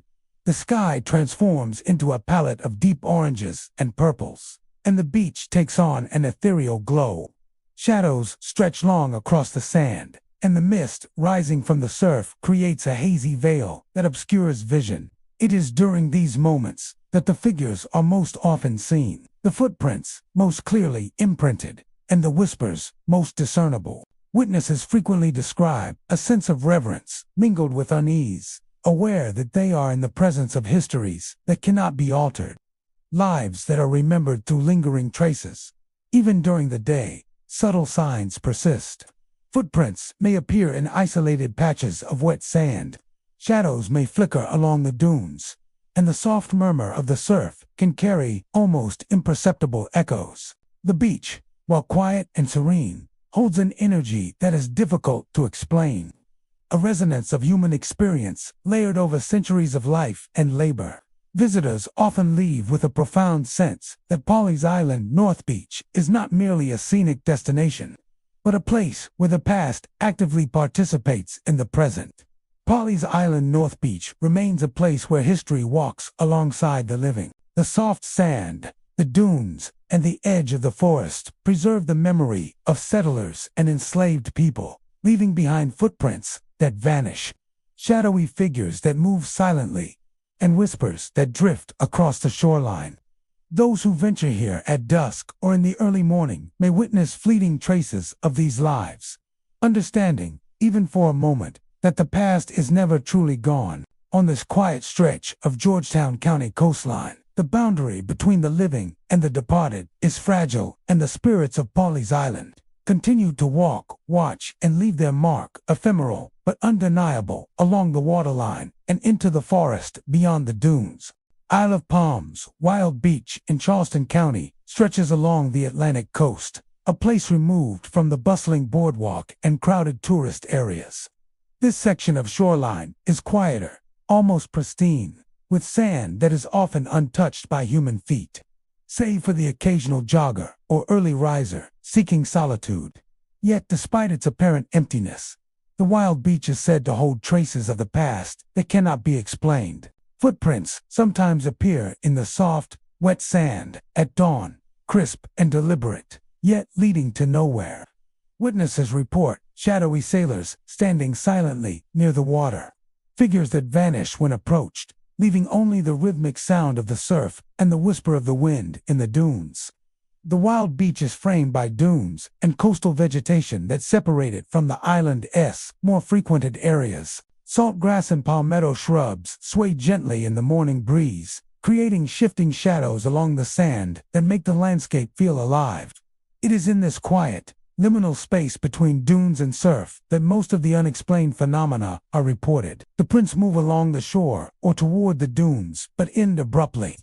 the sky transforms into a palette of deep oranges and purples, and the beach takes on an ethereal glow. Shadows stretch long across the sand, and the mist rising from the surf creates a hazy veil that obscures vision. It is during these moments that the figures are most often seen, the footprints most clearly imprinted, and the whispers most discernible. Witnesses frequently describe a sense of reverence mingled with unease, aware that they are in the presence of histories that cannot be altered, lives that are remembered through lingering traces. Even during the day, subtle signs persist. Footprints may appear in isolated patches of wet sand, shadows may flicker along the dunes, and the soft murmur of the surf can carry almost imperceptible echoes. The beach, while quiet and serene, holds an energy that is difficult to explain, a resonance of human experience layered over centuries of life and labor. Visitors often leave with a profound sense that Pawleys Island North Beach is not merely a scenic destination, but a place where the past actively participates in the present. Pawleys Island North Beach remains a place where history walks alongside the living. The soft sand, the dunes, and the edge of the forest preserve the memory of settlers and enslaved people, leaving behind footprints that vanish, shadowy figures that move silently, and whispers that drift across the shoreline. Those who venture here at dusk or in the early morning may witness fleeting traces of these lives, understanding, even for a moment, that the past is never truly gone. On this quiet stretch of Georgetown County coastline, the boundary between the living and the departed is fragile, and the spirits of Pawleys Island continue to walk, watch, and leave their mark, ephemeral but undeniable, along the waterline and into the forest beyond the dunes. Isle of Palms, Wild Beach in Charleston County, stretches along the Atlantic coast, a place removed from the bustling boardwalk and crowded tourist areas. This section of shoreline is quieter, almost pristine, with sand that is often untouched by human feet, save for the occasional jogger or early riser seeking solitude. Yet, despite its apparent emptiness, the wild beach is said to hold traces of the past that cannot be explained. Footprints sometimes appear in the soft, wet sand at dawn, crisp and deliberate, yet leading to nowhere. Witnesses report shadowy sailors standing silently near the water, figures that vanish when approached, leaving only the rhythmic sound of the surf and the whisper of the wind in the dunes. The wild beach is framed by dunes and coastal vegetation that separate it from the island's more frequented areas. Salt grass and palmetto shrubs sway gently in the morning breeze, creating shifting shadows along the sand that make the landscape feel alive. It is in this quiet, liminal space between dunes and surf that most of the unexplained phenomena are reported. The prints move along the shore or toward the dunes, but end abruptly,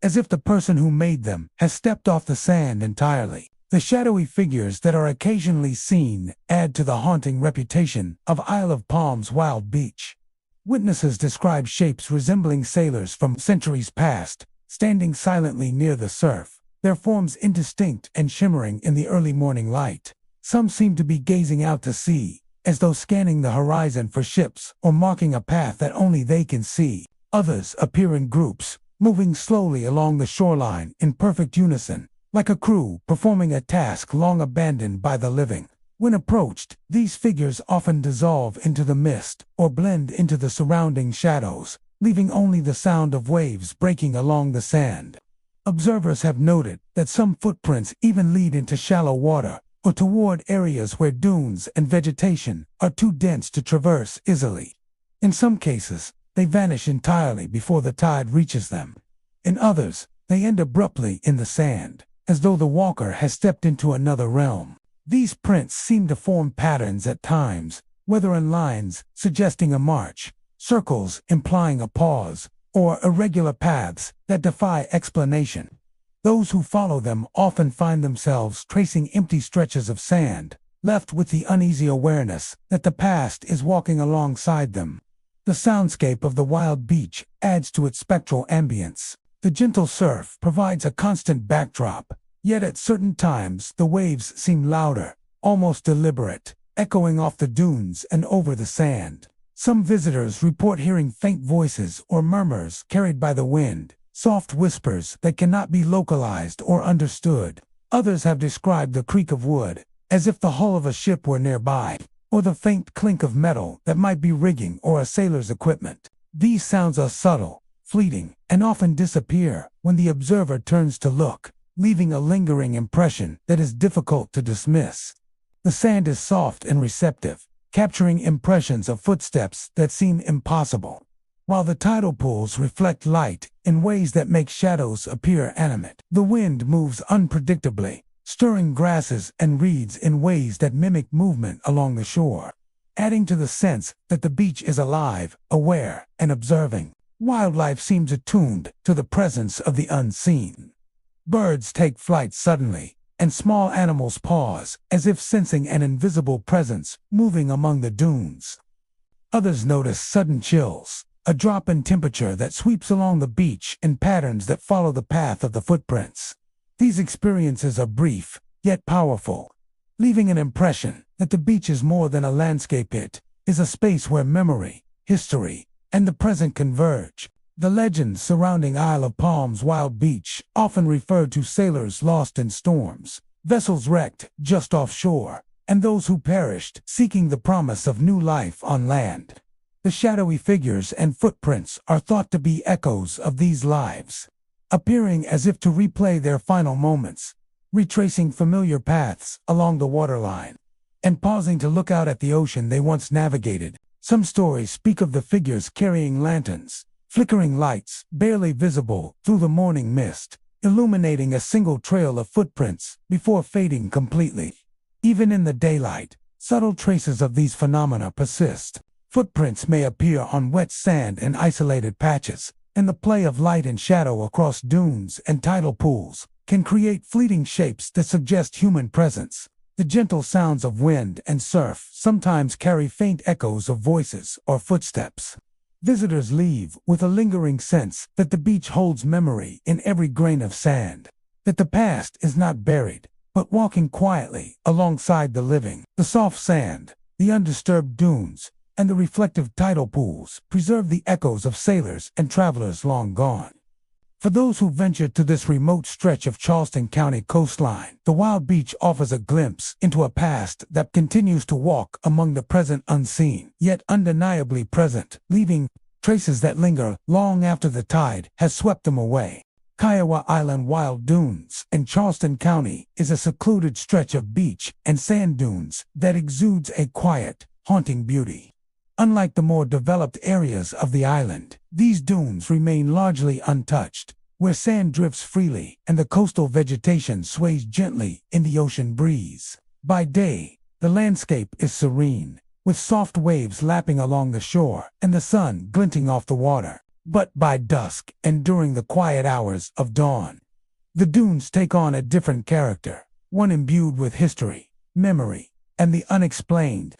as if the person who made them has stepped off the sand entirely. The shadowy figures that are occasionally seen add to the haunting reputation of Isle of Palms' wild beach. Witnesses describe shapes resembling sailors from centuries past, standing silently near the surf, their forms indistinct and shimmering in the early morning light. Some seem to be gazing out to sea, as though scanning the horizon for ships or marking a path that only they can see. Others appear in groups, moving slowly along the shoreline in perfect unison, like a crew performing a task long abandoned by the living. When approached, these figures often dissolve into the mist or blend into the surrounding shadows, leaving only the sound of waves breaking along the sand. Observers have noted that some footprints even lead into shallow water or toward areas where dunes and vegetation are too dense to traverse easily. In some cases, they vanish entirely before the tide reaches them. In others, they end abruptly in the sand, as though the walker has stepped into another realm. These prints seem to form patterns at times, whether in lines suggesting a march, circles implying a pause, or irregular paths that defy explanation. Those who follow them often find themselves tracing empty stretches of sand, left with the uneasy awareness that the past is walking alongside them. The soundscape of the wild beach adds to its spectral ambience. The gentle surf provides a constant backdrop, yet at certain times the waves seem louder, almost deliberate, echoing off the dunes and over the sand. Some visitors report hearing faint voices or murmurs carried by the wind, soft whispers that cannot be localized or understood. Others have described the creak of wood, as if the hull of a ship were nearby, or the faint clink of metal that might be rigging or a sailor's equipment. These sounds are subtle, fleeting, and often disappear when the observer turns to look, leaving a lingering impression that is difficult to dismiss. The sand is soft and receptive, capturing impressions of footsteps that seem impossible, while the tidal pools reflect light in ways that make shadows appear animate. The wind moves unpredictably, stirring grasses and reeds in ways that mimic movement along the shore, adding to the sense that the beach is alive, aware, and observing. Wildlife seems attuned to the presence of the unseen. Birds take flight suddenly, and small animals pause, as if sensing an invisible presence moving among the dunes. Others notice sudden chills, a drop in temperature that sweeps along the beach in patterns that follow the path of the footprints. These experiences are brief, yet powerful, leaving an impression that the beach is more than a landscape. It is a space where memory, history, and the present converge. The legends surrounding Isle of Palms' wild beach often refer to sailors lost in storms, vessels wrecked just offshore, and those who perished seeking the promise of new life on land. The shadowy figures and footprints are thought to be echoes of these lives, appearing as if to replay their final moments, retracing familiar paths along the waterline, and pausing to look out at the ocean they once navigated. Some stories speak of the figures carrying lanterns, flickering lights barely visible through the morning mist, illuminating a single trail of footprints before fading completely. Even in the daylight, subtle traces of these phenomena persist. Footprints may appear on wet sand in isolated patches, and the play of light and shadow across dunes and tidal pools can create fleeting shapes that suggest human presence. The gentle sounds of wind and surf sometimes carry faint echoes of voices or footsteps. Visitors leave with a lingering sense that the beach holds memory in every grain of sand, that the past is not buried, but walking quietly alongside the living. The soft sand, the undisturbed dunes, and the reflective tidal pools preserve the echoes of sailors and travelers long gone. For those who venture to this remote stretch of Charleston County coastline, the wild beach offers a glimpse into a past that continues to walk among the present unseen, yet undeniably present, leaving traces that linger long after the tide has swept them away. Kiowa Island Wild Dunes in Charleston County is a secluded stretch of beach and sand dunes that exudes a quiet, haunting beauty. Unlike the more developed areas of the island, these dunes remain largely untouched, where sand drifts freely and the coastal vegetation sways gently in the ocean breeze. By day, the landscape is serene, with soft waves lapping along the shore and the sun glinting off the water. But by dusk and during the quiet hours of dawn, the dunes take on a different character, one imbued with history, memory, and the unexplained.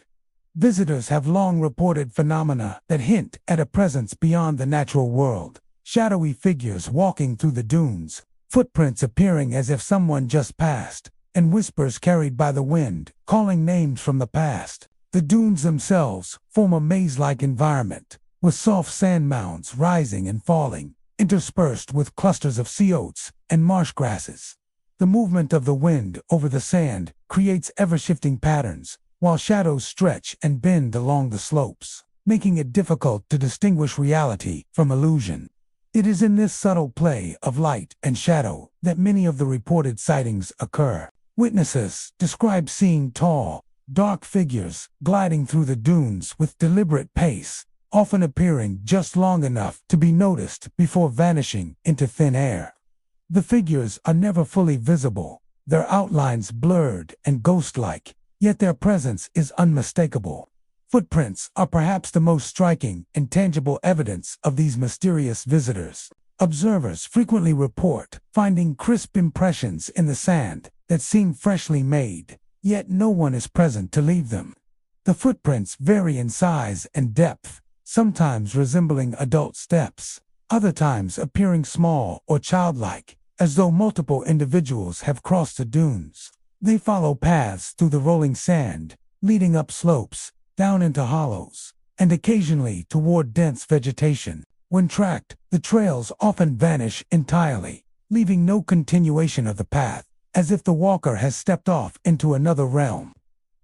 Visitors have long reported phenomena that hint at a presence beyond the natural world. Shadowy figures walking through the dunes, footprints appearing as if someone just passed, and whispers carried by the wind, calling names from the past. The dunes themselves form a maze-like environment, with soft sand mounds rising and falling, interspersed with clusters of sea oats and marsh grasses. The movement of the wind over the sand creates ever-shifting patterns, while shadows stretch and bend along the slopes, making it difficult to distinguish reality from illusion. It is in this subtle play of light and shadow that many of the reported sightings occur. Witnesses describe seeing tall, dark figures gliding through the dunes with deliberate pace, often appearing just long enough to be noticed before vanishing into thin air. The figures are never fully visible, their outlines blurred and ghost-like, yet their presence is unmistakable. Footprints are perhaps the most striking and tangible evidence of these mysterious visitors. Observers frequently report finding crisp impressions in the sand that seem freshly made, yet no one is present to leave them. The footprints vary in size and depth, sometimes resembling adult steps, other times appearing small or childlike, as though multiple individuals have crossed the dunes. They follow paths through the rolling sand, leading up slopes, down into hollows, and occasionally toward dense vegetation. When tracked, the trails often vanish entirely, leaving no continuation of the path, as if the walker has stepped off into another realm.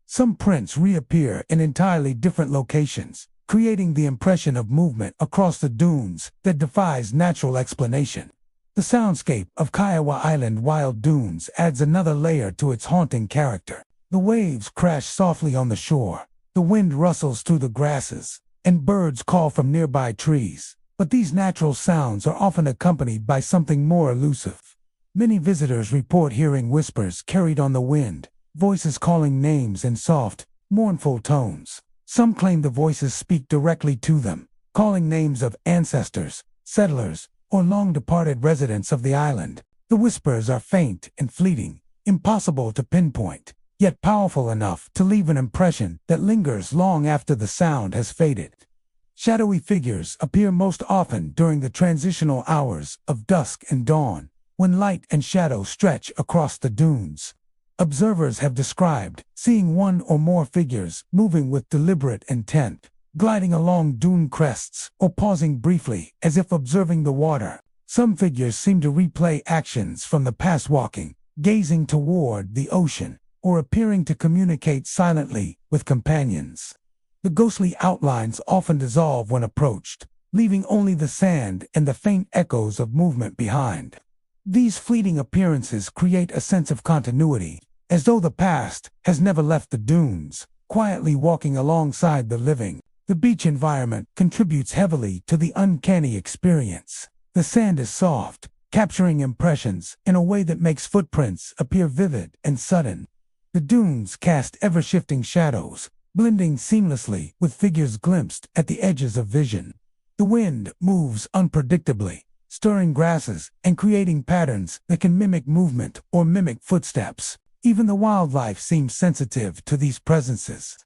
Some prints reappear in entirely different locations, creating the impression of movement across the dunes that defies natural explanation. The soundscape of Kiowa Island Wild Dunes adds another layer to its haunting character. The waves crash softly on the shore, the wind rustles through the grasses, and birds call from nearby trees. But these natural sounds are often accompanied by something more elusive. Many visitors report hearing whispers carried on the wind, voices calling names in soft, mournful tones. Some claim the voices speak directly to them, calling names of ancestors, settlers, or long-departed residents of the island. The whispers are faint and fleeting, impossible to pinpoint, yet powerful enough to leave an impression that lingers long after the sound has faded. Shadowy figures appear most often during the transitional hours of dusk and dawn, when light and shadow stretch across the dunes. Observers have described seeing one or more figures moving with deliberate intent, gliding along dune crests or pausing briefly as if observing the water. Some figures seem to replay actions from the past, walking, gazing toward the ocean, or appearing to communicate silently with companions. The ghostly outlines often dissolve when approached, leaving only the sand and the faint echoes of movement behind. These fleeting appearances create a sense of continuity, as though the past has never left the dunes, quietly walking alongside the living. The beach environment contributes heavily to the uncanny experience. The sand is soft, capturing impressions in a way that makes footprints appear vivid and sudden. The dunes cast ever-shifting shadows, blending seamlessly with figures glimpsed at the edges of vision. The wind moves unpredictably, stirring grasses and creating patterns that can mimic movement or mimic footsteps. Even the wildlife seems sensitive to these presences.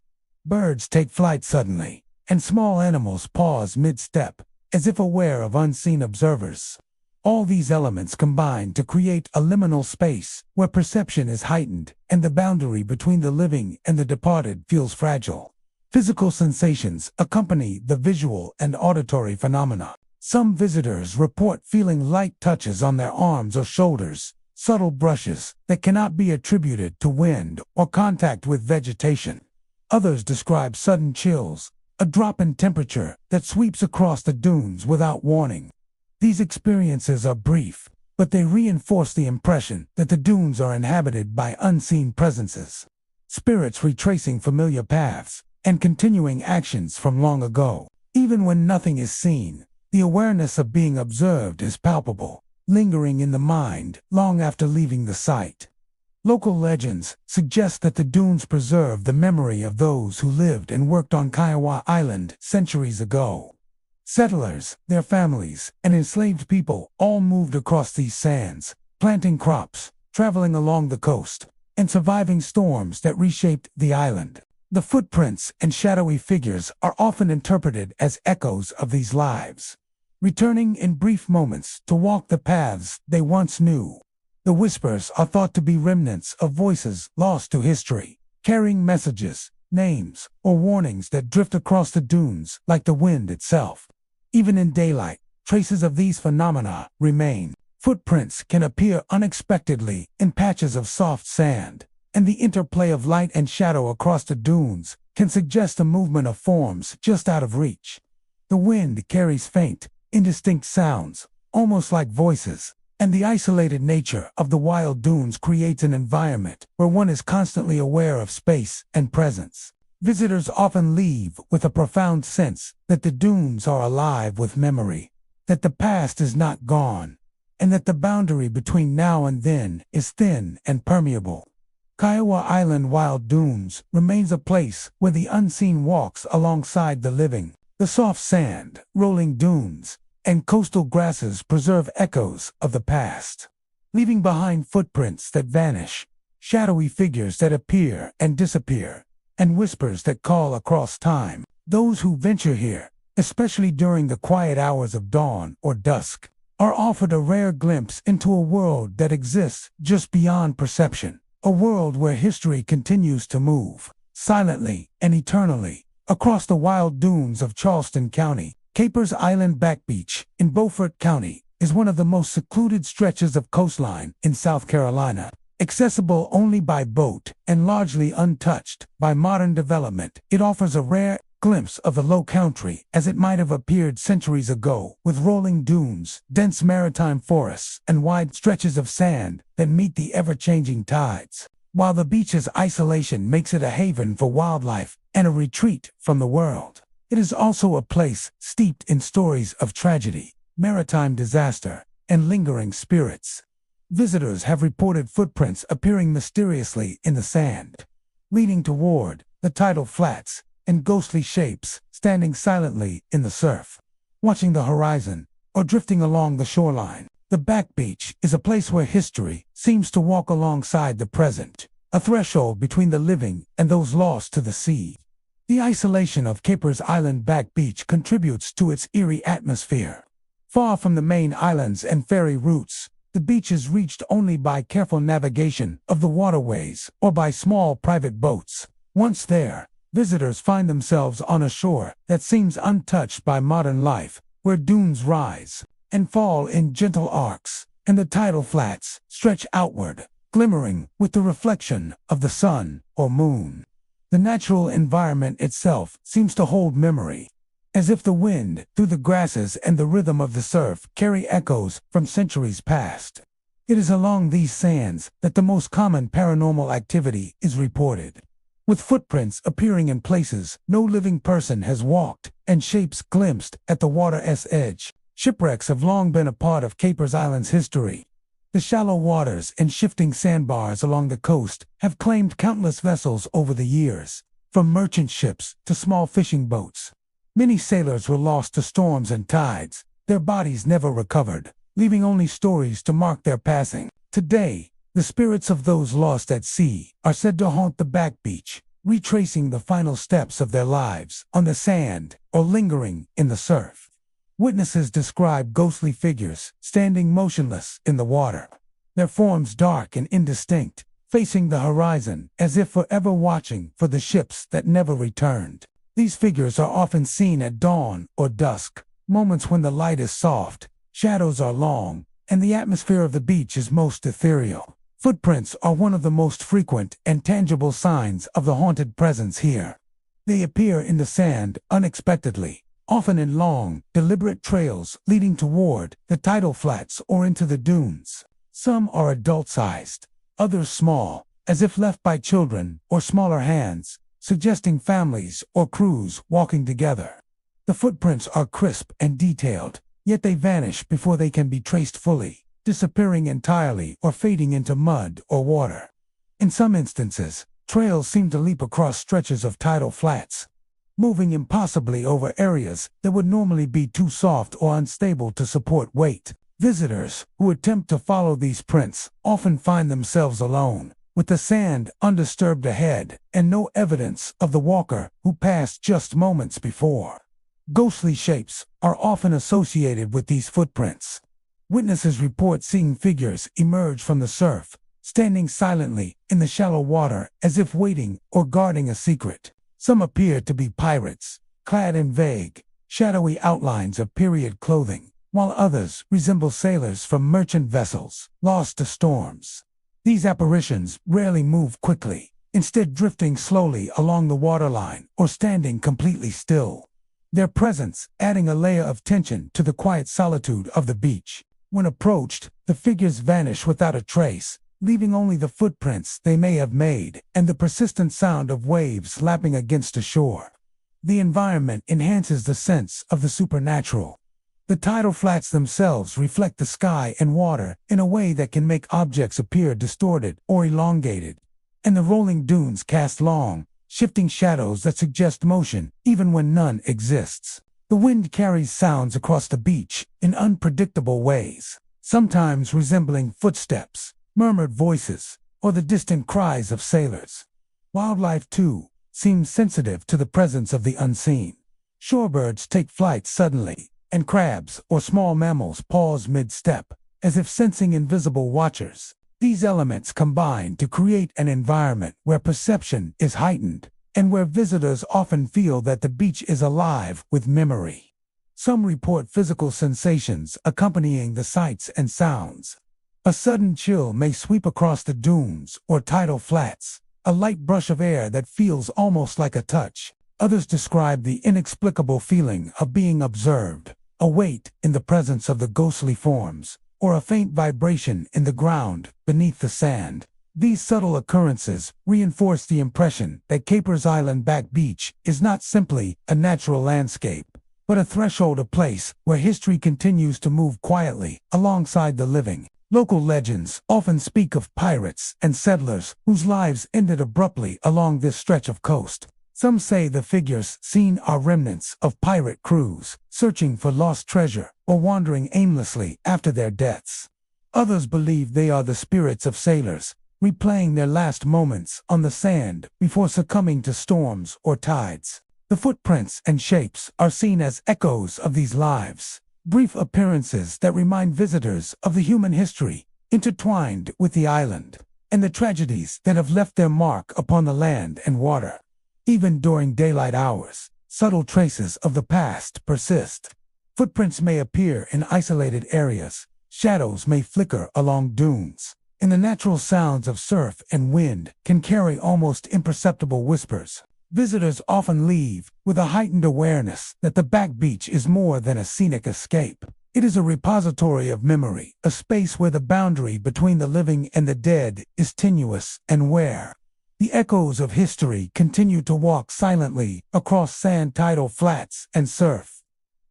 Birds take flight suddenly, and small animals pause mid-step, as if aware of unseen observers. All these elements combine to create a liminal space where perception is heightened and the boundary between the living and the departed feels fragile. Physical sensations accompany the visual and auditory phenomena. Some visitors report feeling light touches on their arms or shoulders, subtle brushes that cannot be attributed to wind or contact with vegetation. Others describe sudden chills, a drop in temperature that sweeps across the dunes without warning. These experiences are brief, but they reinforce the impression that the dunes are inhabited by unseen presences, spirits retracing familiar paths and continuing actions from long ago. Even when nothing is seen, the awareness of being observed is palpable, lingering in the mind long after leaving the site. Local legends suggest that the dunes preserve the memory of those who lived and worked on Pawleys Island centuries ago. Settlers, their families, and enslaved people all moved across these sands, planting crops, traveling along the coast, and surviving storms that reshaped the island. The footprints and shadowy figures are often interpreted as echoes of these lives, returning in brief moments to walk the paths they once knew. The whispers are thought to be remnants of voices lost to history, carrying messages, names, or warnings that drift across the dunes like the wind itself. Even in daylight, traces of these phenomena remain. Footprints can appear unexpectedly in patches of soft sand, and the interplay of light and shadow across the dunes can suggest the movement of forms just out of reach. The wind carries faint, indistinct sounds, almost like voices, and the isolated nature of the wild dunes creates an environment where one is constantly aware of space and presence. Visitors often leave with a profound sense that the dunes are alive with memory, that the past is not gone, and that the boundary between now and then is thin and permeable. Pawleys Island Wild Dunes remains a place where the unseen walks alongside the living. The soft sand, rolling dunes, and coastal grasses preserve echoes of the past, leaving behind footprints that vanish, shadowy figures that appear and disappear, and whispers that call across time. Those who venture here, especially during the quiet hours of dawn or dusk, are offered a rare glimpse into a world that exists just beyond perception, a world where history continues to move, silently and eternally, across the wild dunes of Charleston County. Pawleys Island Back Beach in Beaufort County is one of the most secluded stretches of coastline in South Carolina. Accessible only by boat and largely untouched by modern development, it offers a rare glimpse of the low country as it might have appeared centuries ago, with rolling dunes, dense maritime forests, and wide stretches of sand that meet the ever-changing tides. While the beach's isolation makes it a haven for wildlife and a retreat from the world, it is also a place steeped in stories of tragedy, maritime disaster, and lingering spirits. Visitors have reported footprints appearing mysteriously in the sand, leading toward the tidal flats, and ghostly shapes standing silently in the surf, watching the horizon, or drifting along the shoreline. The back beach is a place where history seems to walk alongside the present, a threshold between the living and those lost to the sea. The isolation of Pawleys Island Back Beach contributes to its eerie atmosphere. Far from the main islands and ferry routes, the beach is reached only by careful navigation of the waterways or by small private boats. Once there, visitors find themselves on a shore that seems untouched by modern life, where dunes rise and fall in gentle arcs, and the tidal flats stretch outward, glimmering with the reflection of the sun or moon. The natural environment itself seems to hold memory, as if the wind through the grasses and the rhythm of the surf carry echoes from centuries past. It is along these sands that the most common paranormal activity is reported, with footprints appearing in places no living person has walked and shapes glimpsed at the water's edge. Shipwrecks have long been a part of Pawleys Island's history. The shallow waters and shifting sandbars along the coast have claimed countless vessels over the years, from merchant ships to small fishing boats. Many sailors were lost to storms and tides, their bodies never recovered, leaving only stories to mark their passing. Today, the spirits of those lost at sea are said to haunt the back beach, retracing the final steps of their lives on the sand or lingering in the surf. Witnesses describe ghostly figures standing motionless in the water, their forms dark and indistinct, facing the horizon as if forever watching for the ships that never returned. These figures are often seen at dawn or dusk, moments when the light is soft, shadows are long, and the atmosphere of the beach is most ethereal. Footprints are one of the most frequent and tangible signs of the haunted presence here. They appear in the sand unexpectedly, often in long, deliberate trails leading toward the tidal flats or into the dunes. Some are adult-sized, others small, as if left by children or smaller hands, suggesting families or crews walking together. The footprints are crisp and detailed, yet they vanish before they can be traced fully, disappearing entirely or fading into mud or water. In some instances, trails seem to leap across stretches of tidal flats, moving impossibly over areas that would normally be too soft or unstable to support weight. Visitors who attempt to follow these prints often find themselves alone, with the sand undisturbed ahead and no evidence of the walker who passed just moments before. Ghostly shapes are often associated with these footprints. Witnesses report seeing figures emerge from the surf, standing silently in the shallow water as if waiting or guarding a secret. Some appear to be pirates, clad in vague, shadowy outlines of period clothing, while others resemble sailors from merchant vessels lost to storms. These apparitions rarely move quickly, instead drifting slowly along the waterline or standing completely still, their presence adding a layer of tension to the quiet solitude of the beach. When approached, the figures vanish without a trace, leaving only the footprints they may have made and the persistent sound of waves lapping against the shore. The environment enhances the sense of the supernatural. The tidal flats themselves reflect the sky and water in a way that can make objects appear distorted or elongated, and the rolling dunes cast long, shifting shadows that suggest motion even when none exists. The wind carries sounds across the beach in unpredictable ways, sometimes resembling footsteps, murmured voices, or the distant cries of sailors. Wildlife, too, seems sensitive to the presence of the unseen. Shorebirds take flight suddenly, and crabs or small mammals pause mid-step, as if sensing invisible watchers. These elements combine to create an environment where perception is heightened, and where visitors often feel that the beach is alive with memory. Some report physical sensations accompanying the sights and sounds. A sudden chill may sweep across the dunes or tidal flats, a light brush of air that feels almost like a touch. Others describe the inexplicable feeling of being observed, a weight in the presence of the ghostly forms, or a faint vibration in the ground beneath the sand. These subtle occurrences reinforce the impression that Pawleys Island Back Beach is not simply a natural landscape, but a threshold, a place where history continues to move quietly alongside the living. Local legends often speak of pirates and settlers whose lives ended abruptly along this stretch of coast. Some say the figures seen are remnants of pirate crews, searching for lost treasure or wandering aimlessly after their deaths. Others believe they are the spirits of sailors, replaying their last moments on the sand before succumbing to storms or tides. The footprints and shapes are seen as echoes of these lives, brief appearances that remind visitors of the human history intertwined with the island, and the tragedies that have left their mark upon the land and water. Even during daylight hours, subtle traces of the past persist. Footprints may appear in isolated areas, shadows may flicker along dunes, and the natural sounds of surf and wind can carry almost imperceptible whispers. Visitors often leave with a heightened awareness that the back beach is more than a scenic escape. It is a repository of memory, a space where the boundary between the living and the dead is tenuous and where the echoes of history continue to walk silently across sand, tidal flats, and surf.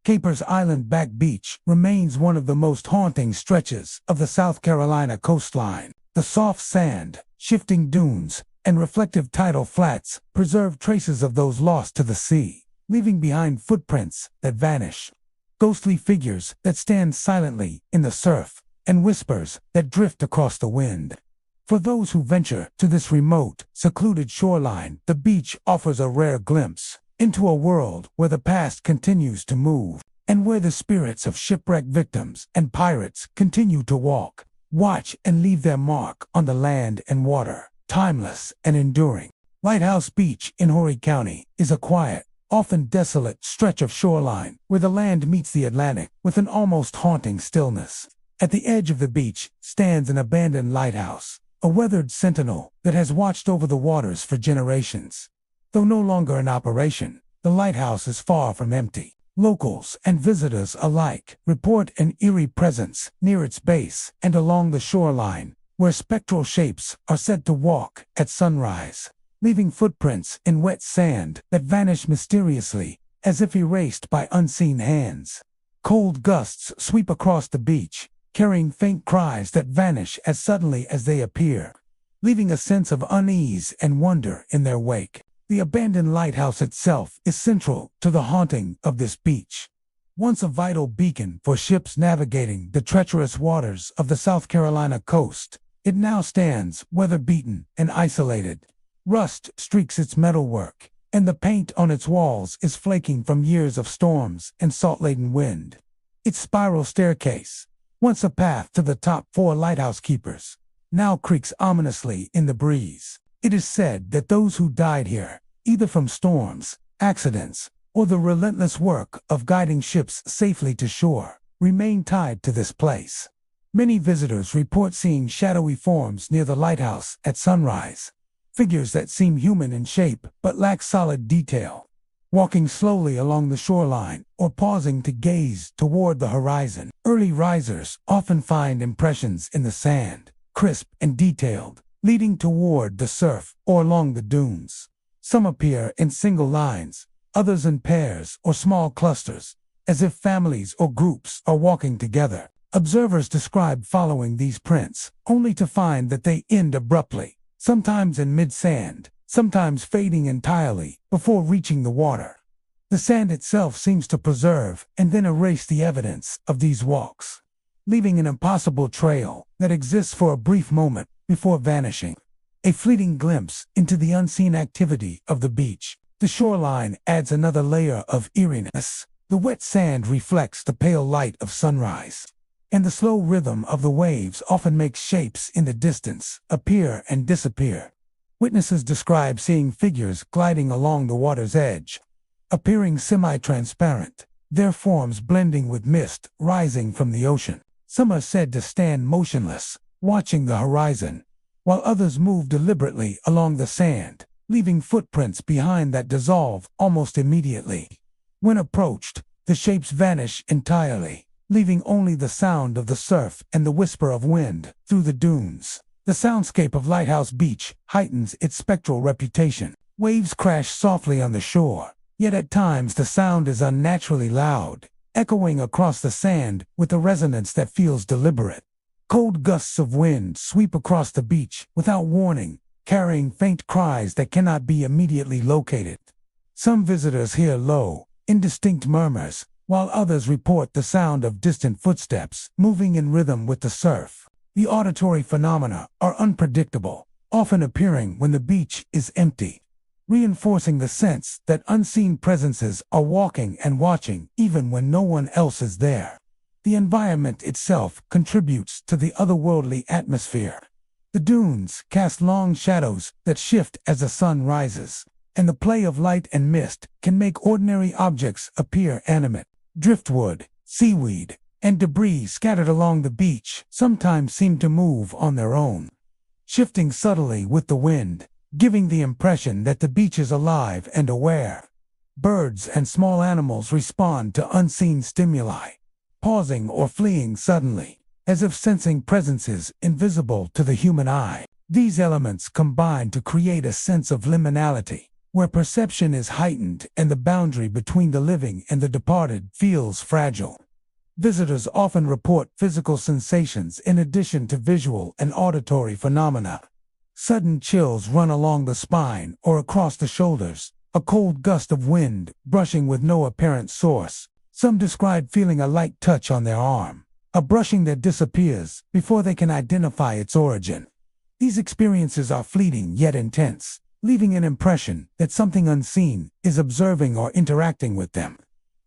Pawleys Island Back Beach remains one of the most haunting stretches of the South Carolina coastline. The soft sand, shifting dunes, and reflective tidal flats preserve traces of those lost to the sea, leaving behind footprints that vanish, ghostly figures that stand silently in the surf, and whispers that drift across the wind. For those who venture to this remote, secluded shoreline, the beach offers a rare glimpse into a world where the past continues to move, and where the spirits of shipwrecked victims and pirates continue to walk, watch, and leave their mark on the land and water, timeless and enduring. Lighthouse Beach in Horry County is a quiet, often desolate stretch of shoreline where the land meets the Atlantic with an almost haunting stillness. At the edge of the beach stands an abandoned lighthouse, a weathered sentinel that has watched over the waters for generations. Though no longer in operation, the lighthouse is far from empty. Locals and visitors alike report an eerie presence near its base and along the shoreline, where spectral shapes are said to walk at sunrise, leaving footprints in wet sand that vanish mysteriously, as if erased by unseen hands. Cold gusts sweep across the beach, carrying faint cries that vanish as suddenly as they appear, leaving a sense of unease and wonder in their wake. The abandoned lighthouse itself is central to the haunting of this beach. Once a vital beacon for ships navigating the treacherous waters of the South Carolina coast, it now stands weather-beaten and isolated. Rust streaks its metalwork, and the paint on its walls is flaking from years of storms and salt-laden wind. Its spiral staircase, once a path to the top 4 lighthouse keepers, now creaks ominously in the breeze. It is said that those who died here, either from storms, accidents, or the relentless work of guiding ships safely to shore, remain tied to this place. Many visitors report seeing shadowy forms near the lighthouse at sunrise, figures that seem human in shape but lack solid detail, walking slowly along the shoreline or pausing to gaze toward the horizon. Early risers often find impressions in the sand, crisp and detailed, leading toward the surf or along the dunes. Some appear in single lines, others in pairs or small clusters, as if families or groups are walking together. Observers describe following these prints, only to find that they end abruptly, sometimes in mid-sand, sometimes fading entirely before reaching the water. The sand itself seems to preserve and then erase the evidence of these walks, leaving an impossible trail that exists for a brief moment before vanishing. A fleeting glimpse into the unseen activity of the beach. The shoreline adds another layer of eeriness. The wet sand reflects the pale light of sunrise, and the slow rhythm of the waves often makes shapes in the distance appear and disappear. Witnesses describe seeing figures gliding along the water's edge, appearing semi-transparent, their forms blending with mist rising from the ocean. Some are said to stand motionless, watching the horizon, while others move deliberately along the sand, leaving footprints behind that dissolve almost immediately. When approached, the shapes vanish entirely, leaving only the sound of the surf and the whisper of wind through the dunes. The soundscape of Lighthouse Beach heightens its spectral reputation. Waves crash softly on the shore, yet at times the sound is unnaturally loud, echoing across the sand with a resonance that feels deliberate. Cold gusts of wind sweep across the beach without warning, carrying faint cries that cannot be immediately located. Some visitors hear low, indistinct murmurs, while others report the sound of distant footsteps moving in rhythm with the surf. The auditory phenomena are unpredictable, often appearing when the beach is empty, reinforcing the sense that unseen presences are walking and watching even when no one else is there. The environment itself contributes to the otherworldly atmosphere. The dunes cast long shadows that shift as the sun rises, and the play of light and mist can make ordinary objects appear animate. Driftwood, seaweed, and debris scattered along the beach sometimes seem to move on their own, shifting subtly with the wind, giving the impression that the beach is alive and aware. Birds and small animals respond to unseen stimuli, pausing or fleeing suddenly, as if sensing presences invisible to the human eye. These elements combine to create a sense of liminality, where perception is heightened and the boundary between the living and the departed feels fragile. Visitors often report physical sensations in addition to visual and auditory phenomena. Sudden chills run along the spine or across the shoulders, a cold gust of wind brushing with no apparent source. Some describe feeling a light touch on their arm, a brushing that disappears before they can identify its origin. These experiences are fleeting yet intense, leaving an impression that something unseen is observing or interacting with them.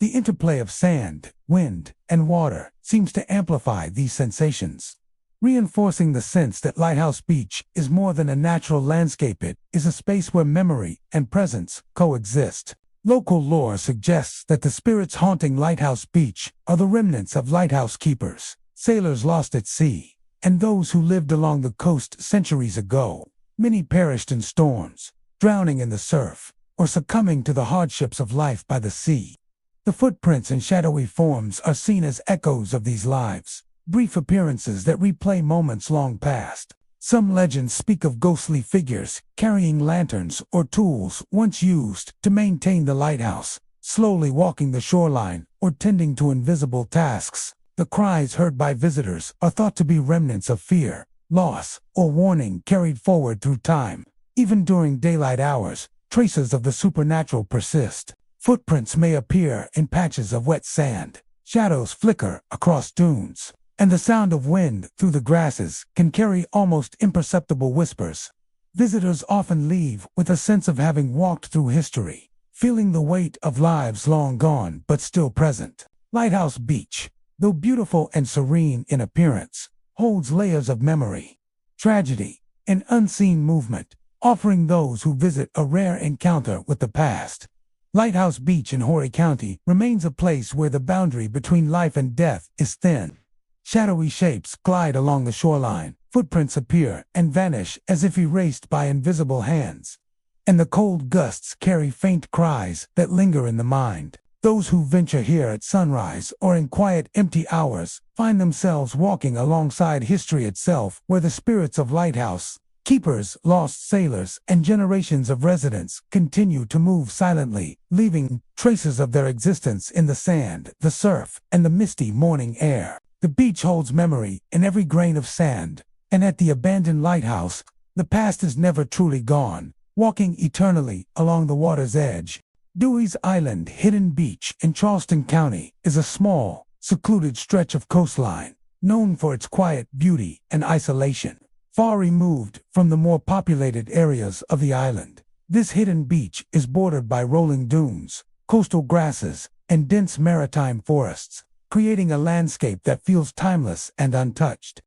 The interplay of sand, wind, and water seems to amplify these sensations, reinforcing the sense that Lighthouse Beach is more than a natural landscape. It is a space where memory and presence coexist. Local lore suggests that the spirits haunting Lighthouse Beach are the remnants of lighthouse keepers, sailors lost at sea, and those who lived along the coast centuries ago. Many perished in storms, drowning in the surf, or succumbing to the hardships of life by the sea. The footprints and shadowy forms are seen as echoes of these lives, brief appearances that replay moments long past. Some legends speak of ghostly figures carrying lanterns or tools once used to maintain the lighthouse, slowly walking the shoreline or tending to invisible tasks. The cries heard by visitors are thought to be remnants of fear, loss, or warning carried forward through time. Even during daylight hours, traces of the supernatural persist. Footprints may appear in patches of wet sand, shadows flicker across dunes, and the sound of wind through the grasses can carry almost imperceptible whispers. Visitors often leave with a sense of having walked through history, feeling the weight of lives long gone but still present. Lighthouse Beach, though beautiful and serene in appearance, holds layers of memory, tragedy, and unseen movement, offering those who visit a rare encounter with the past. Lighthouse Beach in Horry County remains a place where the boundary between life and death is thin. Shadowy shapes glide along the shoreline, footprints appear and vanish as if erased by invisible hands, and the cold gusts carry faint cries that linger in the mind. Those who venture here at sunrise or in quiet, empty hours find themselves walking alongside history itself, where the spirits of lighthouse keepers, lost sailors, and generations of residents continue to move silently, leaving traces of their existence in the sand, the surf, and the misty morning air. The beach holds memory in every grain of sand, and at the abandoned lighthouse, the past is never truly gone, walking eternally along the water's edge. Pawleys Island, Hidden Beach in Charleston County, is a small, secluded stretch of coastline, known for its quiet beauty and isolation. Far removed from the more populated areas of the island, this hidden beach is bordered by rolling dunes, coastal grasses, and dense maritime forests, creating a landscape that feels timeless and untouched.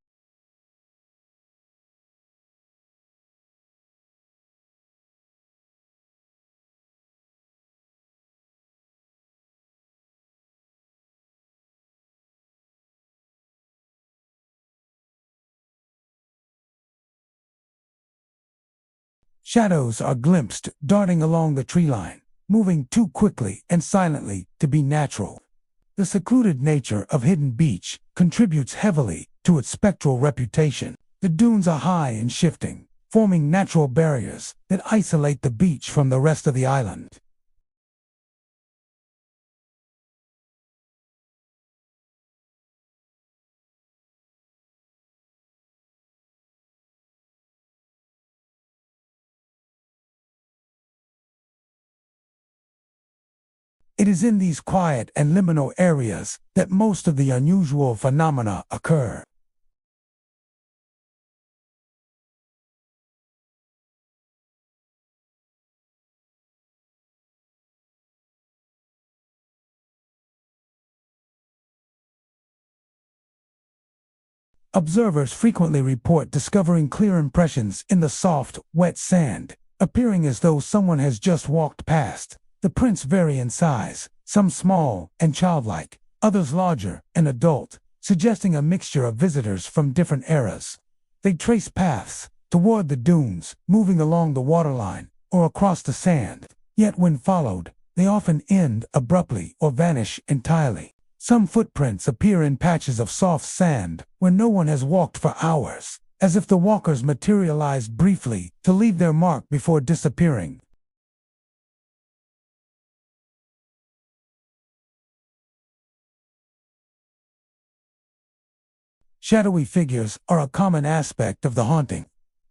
Shadows are glimpsed darting along the treeline, moving too quickly and silently to be natural. The secluded nature of Hidden Beach contributes heavily to its spectral reputation. The dunes are high and shifting, forming natural barriers that isolate the beach from the rest of the island. It is in these quiet and liminal areas that most of the unusual phenomena occur. Observers frequently report discovering clear impressions in the soft, wet sand, appearing as though someone has just walked past. The prints vary in size, some small and childlike, others larger and adult, suggesting a mixture of visitors from different eras. They trace paths toward the dunes, moving along the waterline or across the sand, yet when followed, they often end abruptly or vanish entirely. Some footprints appear in patches of soft sand where no one has walked for hours, as if the walkers materialized briefly to leave their mark before disappearing. Shadowy figures are a common aspect of the haunting.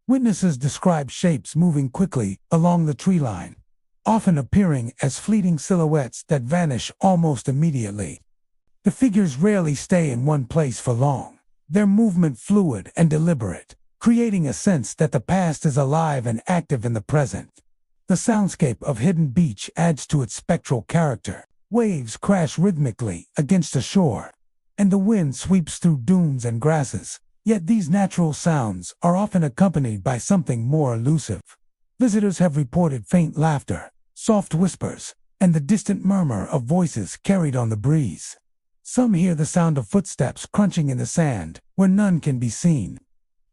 Witnesses describe shapes moving quickly along the tree line, often appearing as fleeting silhouettes that vanish almost immediately. The figures rarely stay in one place for long, their movement fluid and deliberate, creating a sense that the past is alive and active in the present. The soundscape of Hidden Beach adds to its spectral character. Waves crash rhythmically against the shore, and the wind sweeps through dunes and grasses. Yet these natural sounds are often accompanied by something more elusive. Visitors have reported faint laughter, soft whispers, and the distant murmur of voices carried on the breeze. Some hear the sound of footsteps crunching in the sand where none can be seen,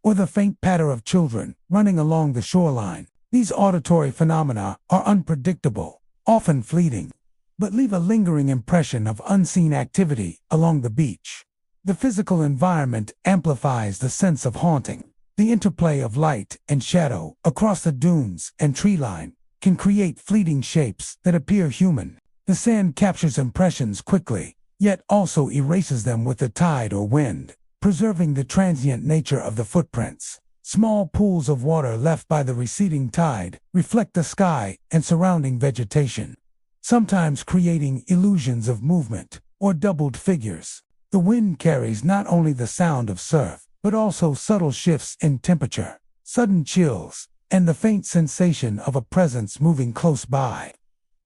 or the faint patter of children running along the shoreline. These auditory phenomena are unpredictable, often fleeting, but leave a lingering impression of unseen activity along the beach. The physical environment amplifies the sense of haunting. The interplay of light and shadow across the dunes and tree line can create fleeting shapes that appear human. The sand captures impressions quickly, yet also erases them with the tide or wind, preserving the transient nature of the footprints. Small pools of water left by the receding tide reflect the sky and surrounding vegetation, sometimes creating illusions of movement or doubled figures. The wind carries not only the sound of surf, but also subtle shifts in temperature, sudden chills, and the faint sensation of a presence moving close by.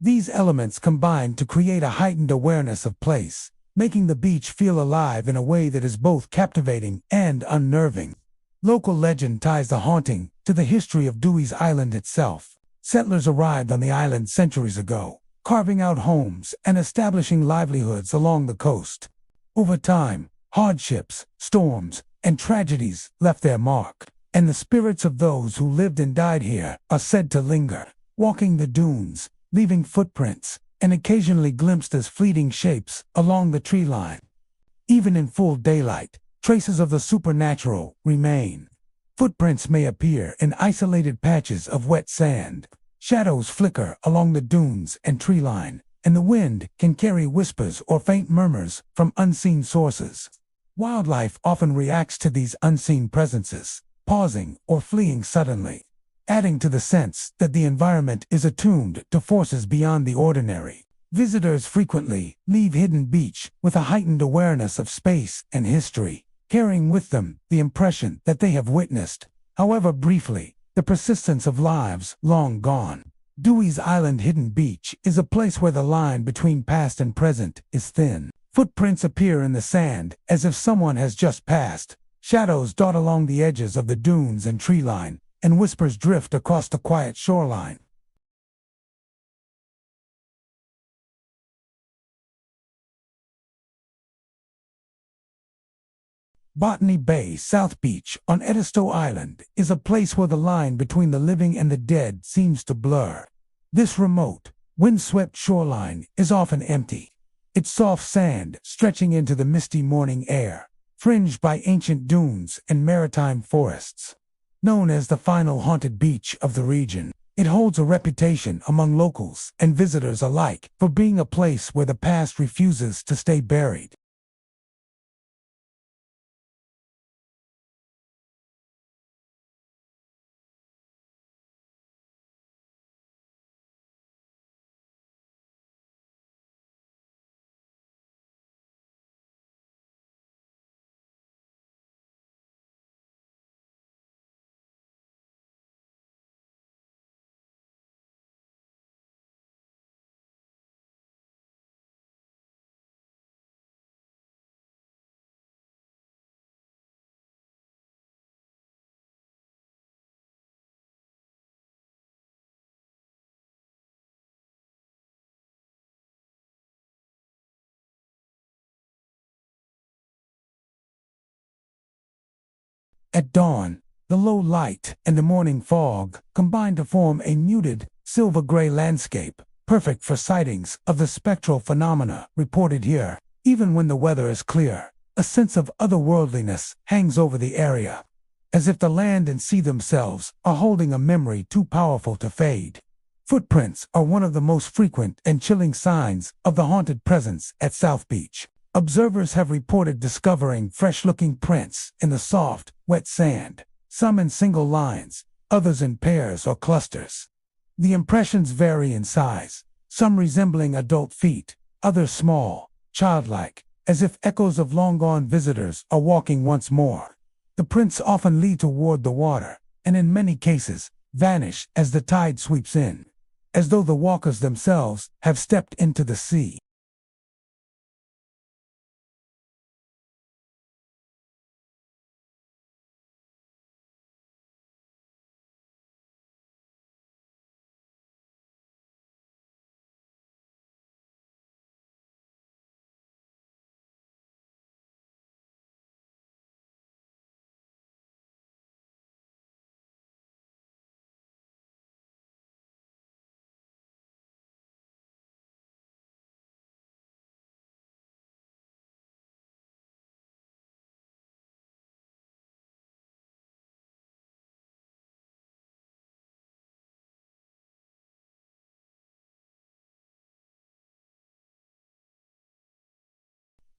These elements combine to create a heightened awareness of place, making the beach feel alive in a way that is both captivating and unnerving. Local legend ties the haunting to the history of Pawleys Island itself. Settlers arrived on the island centuries ago, carving out homes and establishing livelihoods along the coast. Over time, hardships, storms, and tragedies left their mark, and the spirits of those who lived and died here are said to linger, walking the dunes, leaving footprints, and occasionally glimpsed as fleeting shapes along the tree line. Even in full daylight, traces of the supernatural remain. Footprints may appear in isolated patches of wet sand. Shadows flicker along the dunes and tree line, and the wind can carry whispers or faint murmurs from unseen sources. Wildlife often reacts to these unseen presences, pausing or fleeing suddenly, adding to the sense that the environment is attuned to forces beyond the ordinary. Visitors frequently leave Hidden Beach with a heightened awareness of space and history, carrying with them the impression that they have witnessed, however briefly, the persistence of lives long gone. Pawleys Island Hidden Beach is a place where the line between past and present is thin. Footprints appear in the sand as if someone has just passed. Shadows dot along the edges of the dunes and tree line, and whispers drift across the quiet shoreline. Botany Bay South Beach on Edisto Island is a place where the line between the living and the dead seems to blur. This remote, windswept shoreline is often empty, its soft sand stretching into the misty morning air, fringed by ancient dunes and maritime forests. Known as the final haunted beach of the region, it holds a reputation among locals and visitors alike for being a place where the past refuses to stay buried. At dawn, the low light and the morning fog combine to form a muted, silver-gray landscape, perfect for sightings of the spectral phenomena reported here. Even when the weather is clear, a sense of otherworldliness hangs over the area, as if the land and sea themselves are holding a memory too powerful to fade. Footprints are one of the most frequent and chilling signs of the haunted presence at South Beach. Observers have reported discovering fresh-looking prints in the soft, wet sand, some in single lines, others in pairs or clusters. The impressions vary in size, some resembling adult feet, others small, childlike, as if echoes of long-gone visitors are walking once more. The prints often lead toward the water, and in many cases, vanish as the tide sweeps in, as though the walkers themselves have stepped into the sea.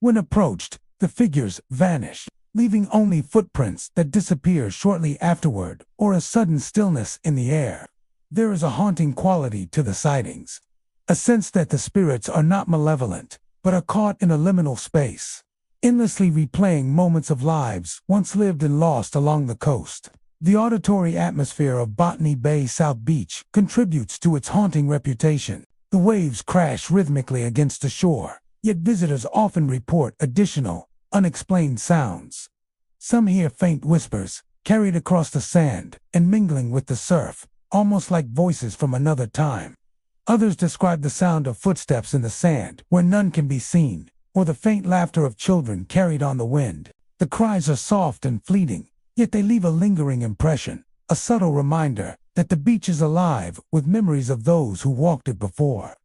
When approached, the figures vanish, leaving only footprints that disappear shortly afterward or a sudden stillness in the air. There is a haunting quality to the sightings, a sense that the spirits are not malevolent, but are caught in a liminal space, endlessly replaying moments of lives once lived and lost along the coast. The auditory atmosphere of Botany Bay South Beach contributes to its haunting reputation. The waves crash rhythmically against the shore, yet visitors often report additional, unexplained sounds. Some hear faint whispers, carried across the sand and mingling with the surf, almost like voices from another time. Others describe the sound of footsteps in the sand where none can be seen, or the faint laughter of children carried on the wind. The cries are soft and fleeting, yet they leave a lingering impression, a subtle reminder that the beach is alive with memories of those who walked it before.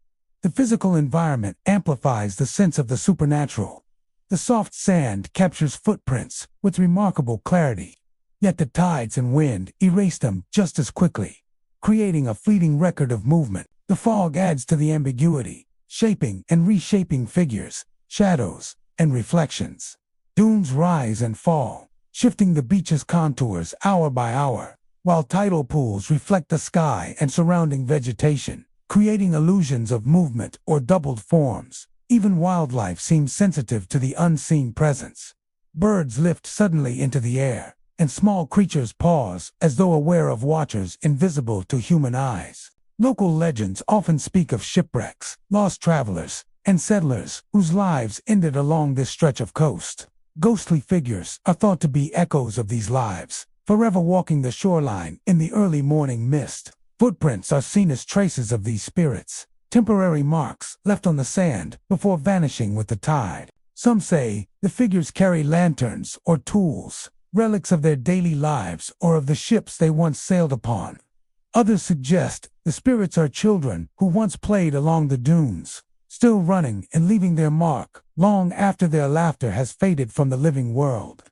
The physical environment amplifies the sense of the supernatural. The soft sand captures footprints with remarkable clarity, yet the tides and wind erase them just as quickly, creating a fleeting record of movement. The fog adds to the ambiguity, shaping and reshaping figures, shadows, and reflections. Dunes rise and fall, shifting the beach's contours hour by hour, while tidal pools reflect the sky and surrounding vegetation, creating illusions of movement or doubled forms. Even wildlife seems sensitive to the unseen presence. Birds lift suddenly into the air, and small creatures pause as though aware of watchers invisible to human eyes. Local legends often speak of shipwrecks, lost travelers, and settlers whose lives ended along this stretch of coast. Ghostly figures are thought to be echoes of these lives, forever walking the shoreline in the early morning mist. Footprints are seen as traces of these spirits, temporary marks left on the sand before vanishing with the tide. Some say the figures carry lanterns or tools, relics of their daily lives or of the ships they once sailed upon. Others suggest the spirits are children who once played along the dunes, still running and leaving their mark long after their laughter has faded from the living world.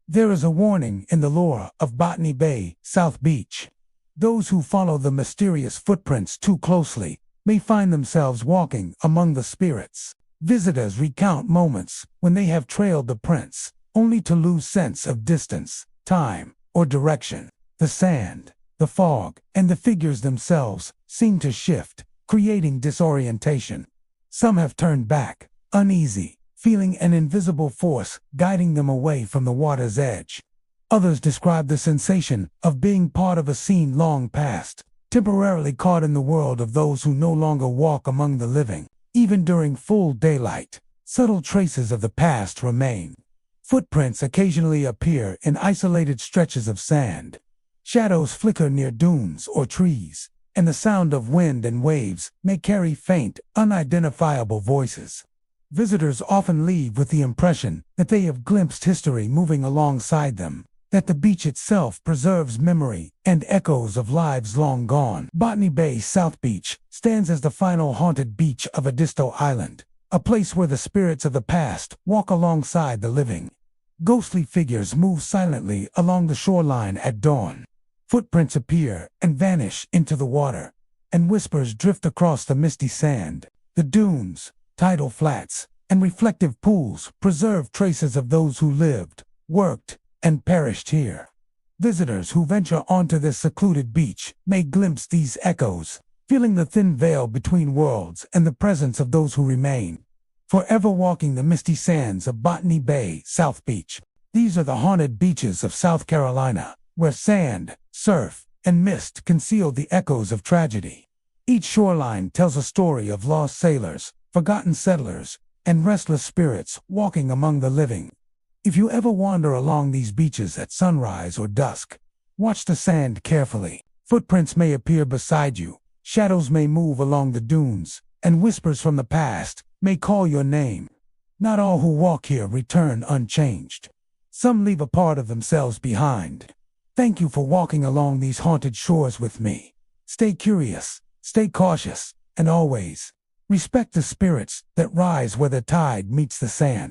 There is a warning in the lore of Botany Bay South Beach. Those who follow the mysterious footprints too closely may find themselves walking among the spirits. Visitors recount moments when they have trailed the prints, only to lose sense of distance, time, or direction. The sand, the fog, and the figures themselves seem to shift, creating disorientation. Some have turned back, uneasy, feeling an invisible force guiding them away from the water's edge. Others describe the sensation of being part of a scene long past, temporarily caught in the world of those who no longer walk among the living. Even during full daylight, subtle traces of the past remain. Footprints occasionally appear in isolated stretches of sand. Shadows flicker near dunes or trees, and the sound of wind and waves may carry faint, unidentifiable voices. Visitors often leave with the impression that they have glimpsed history moving alongside them, that the beach itself preserves memory and echoes of lives long gone. Botany Bay South Beach stands as the final haunted beach of Edisto Island, a place where the spirits of the past walk alongside the living. Ghostly figures move silently along the shoreline at dawn. Footprints appear and vanish into the water, and whispers drift across the misty sand. The dunes, tidal flats, and reflective pools preserve traces of those who lived, worked, and perished here. Visitors who venture onto this secluded beach may glimpse these echoes, feeling the thin veil between worlds and the presence of those who remain, forever walking the misty sands of Botany Bay South Beach. These are the haunted beaches of South Carolina, where sand, surf, and mist conceal the echoes of tragedy. Each shoreline tells a story of lost sailors, forgotten settlers, and restless spirits walking among the living. If you ever wander along these beaches at sunrise or dusk, watch the sand carefully. Footprints may appear beside you, shadows may move along the dunes, and whispers from the past may call your name. Not all who walk here return unchanged. Some leave a part of themselves behind. Thank you for walking along these haunted shores with me. Stay curious, stay cautious, and always respect the spirits that rise where the tide meets the sand.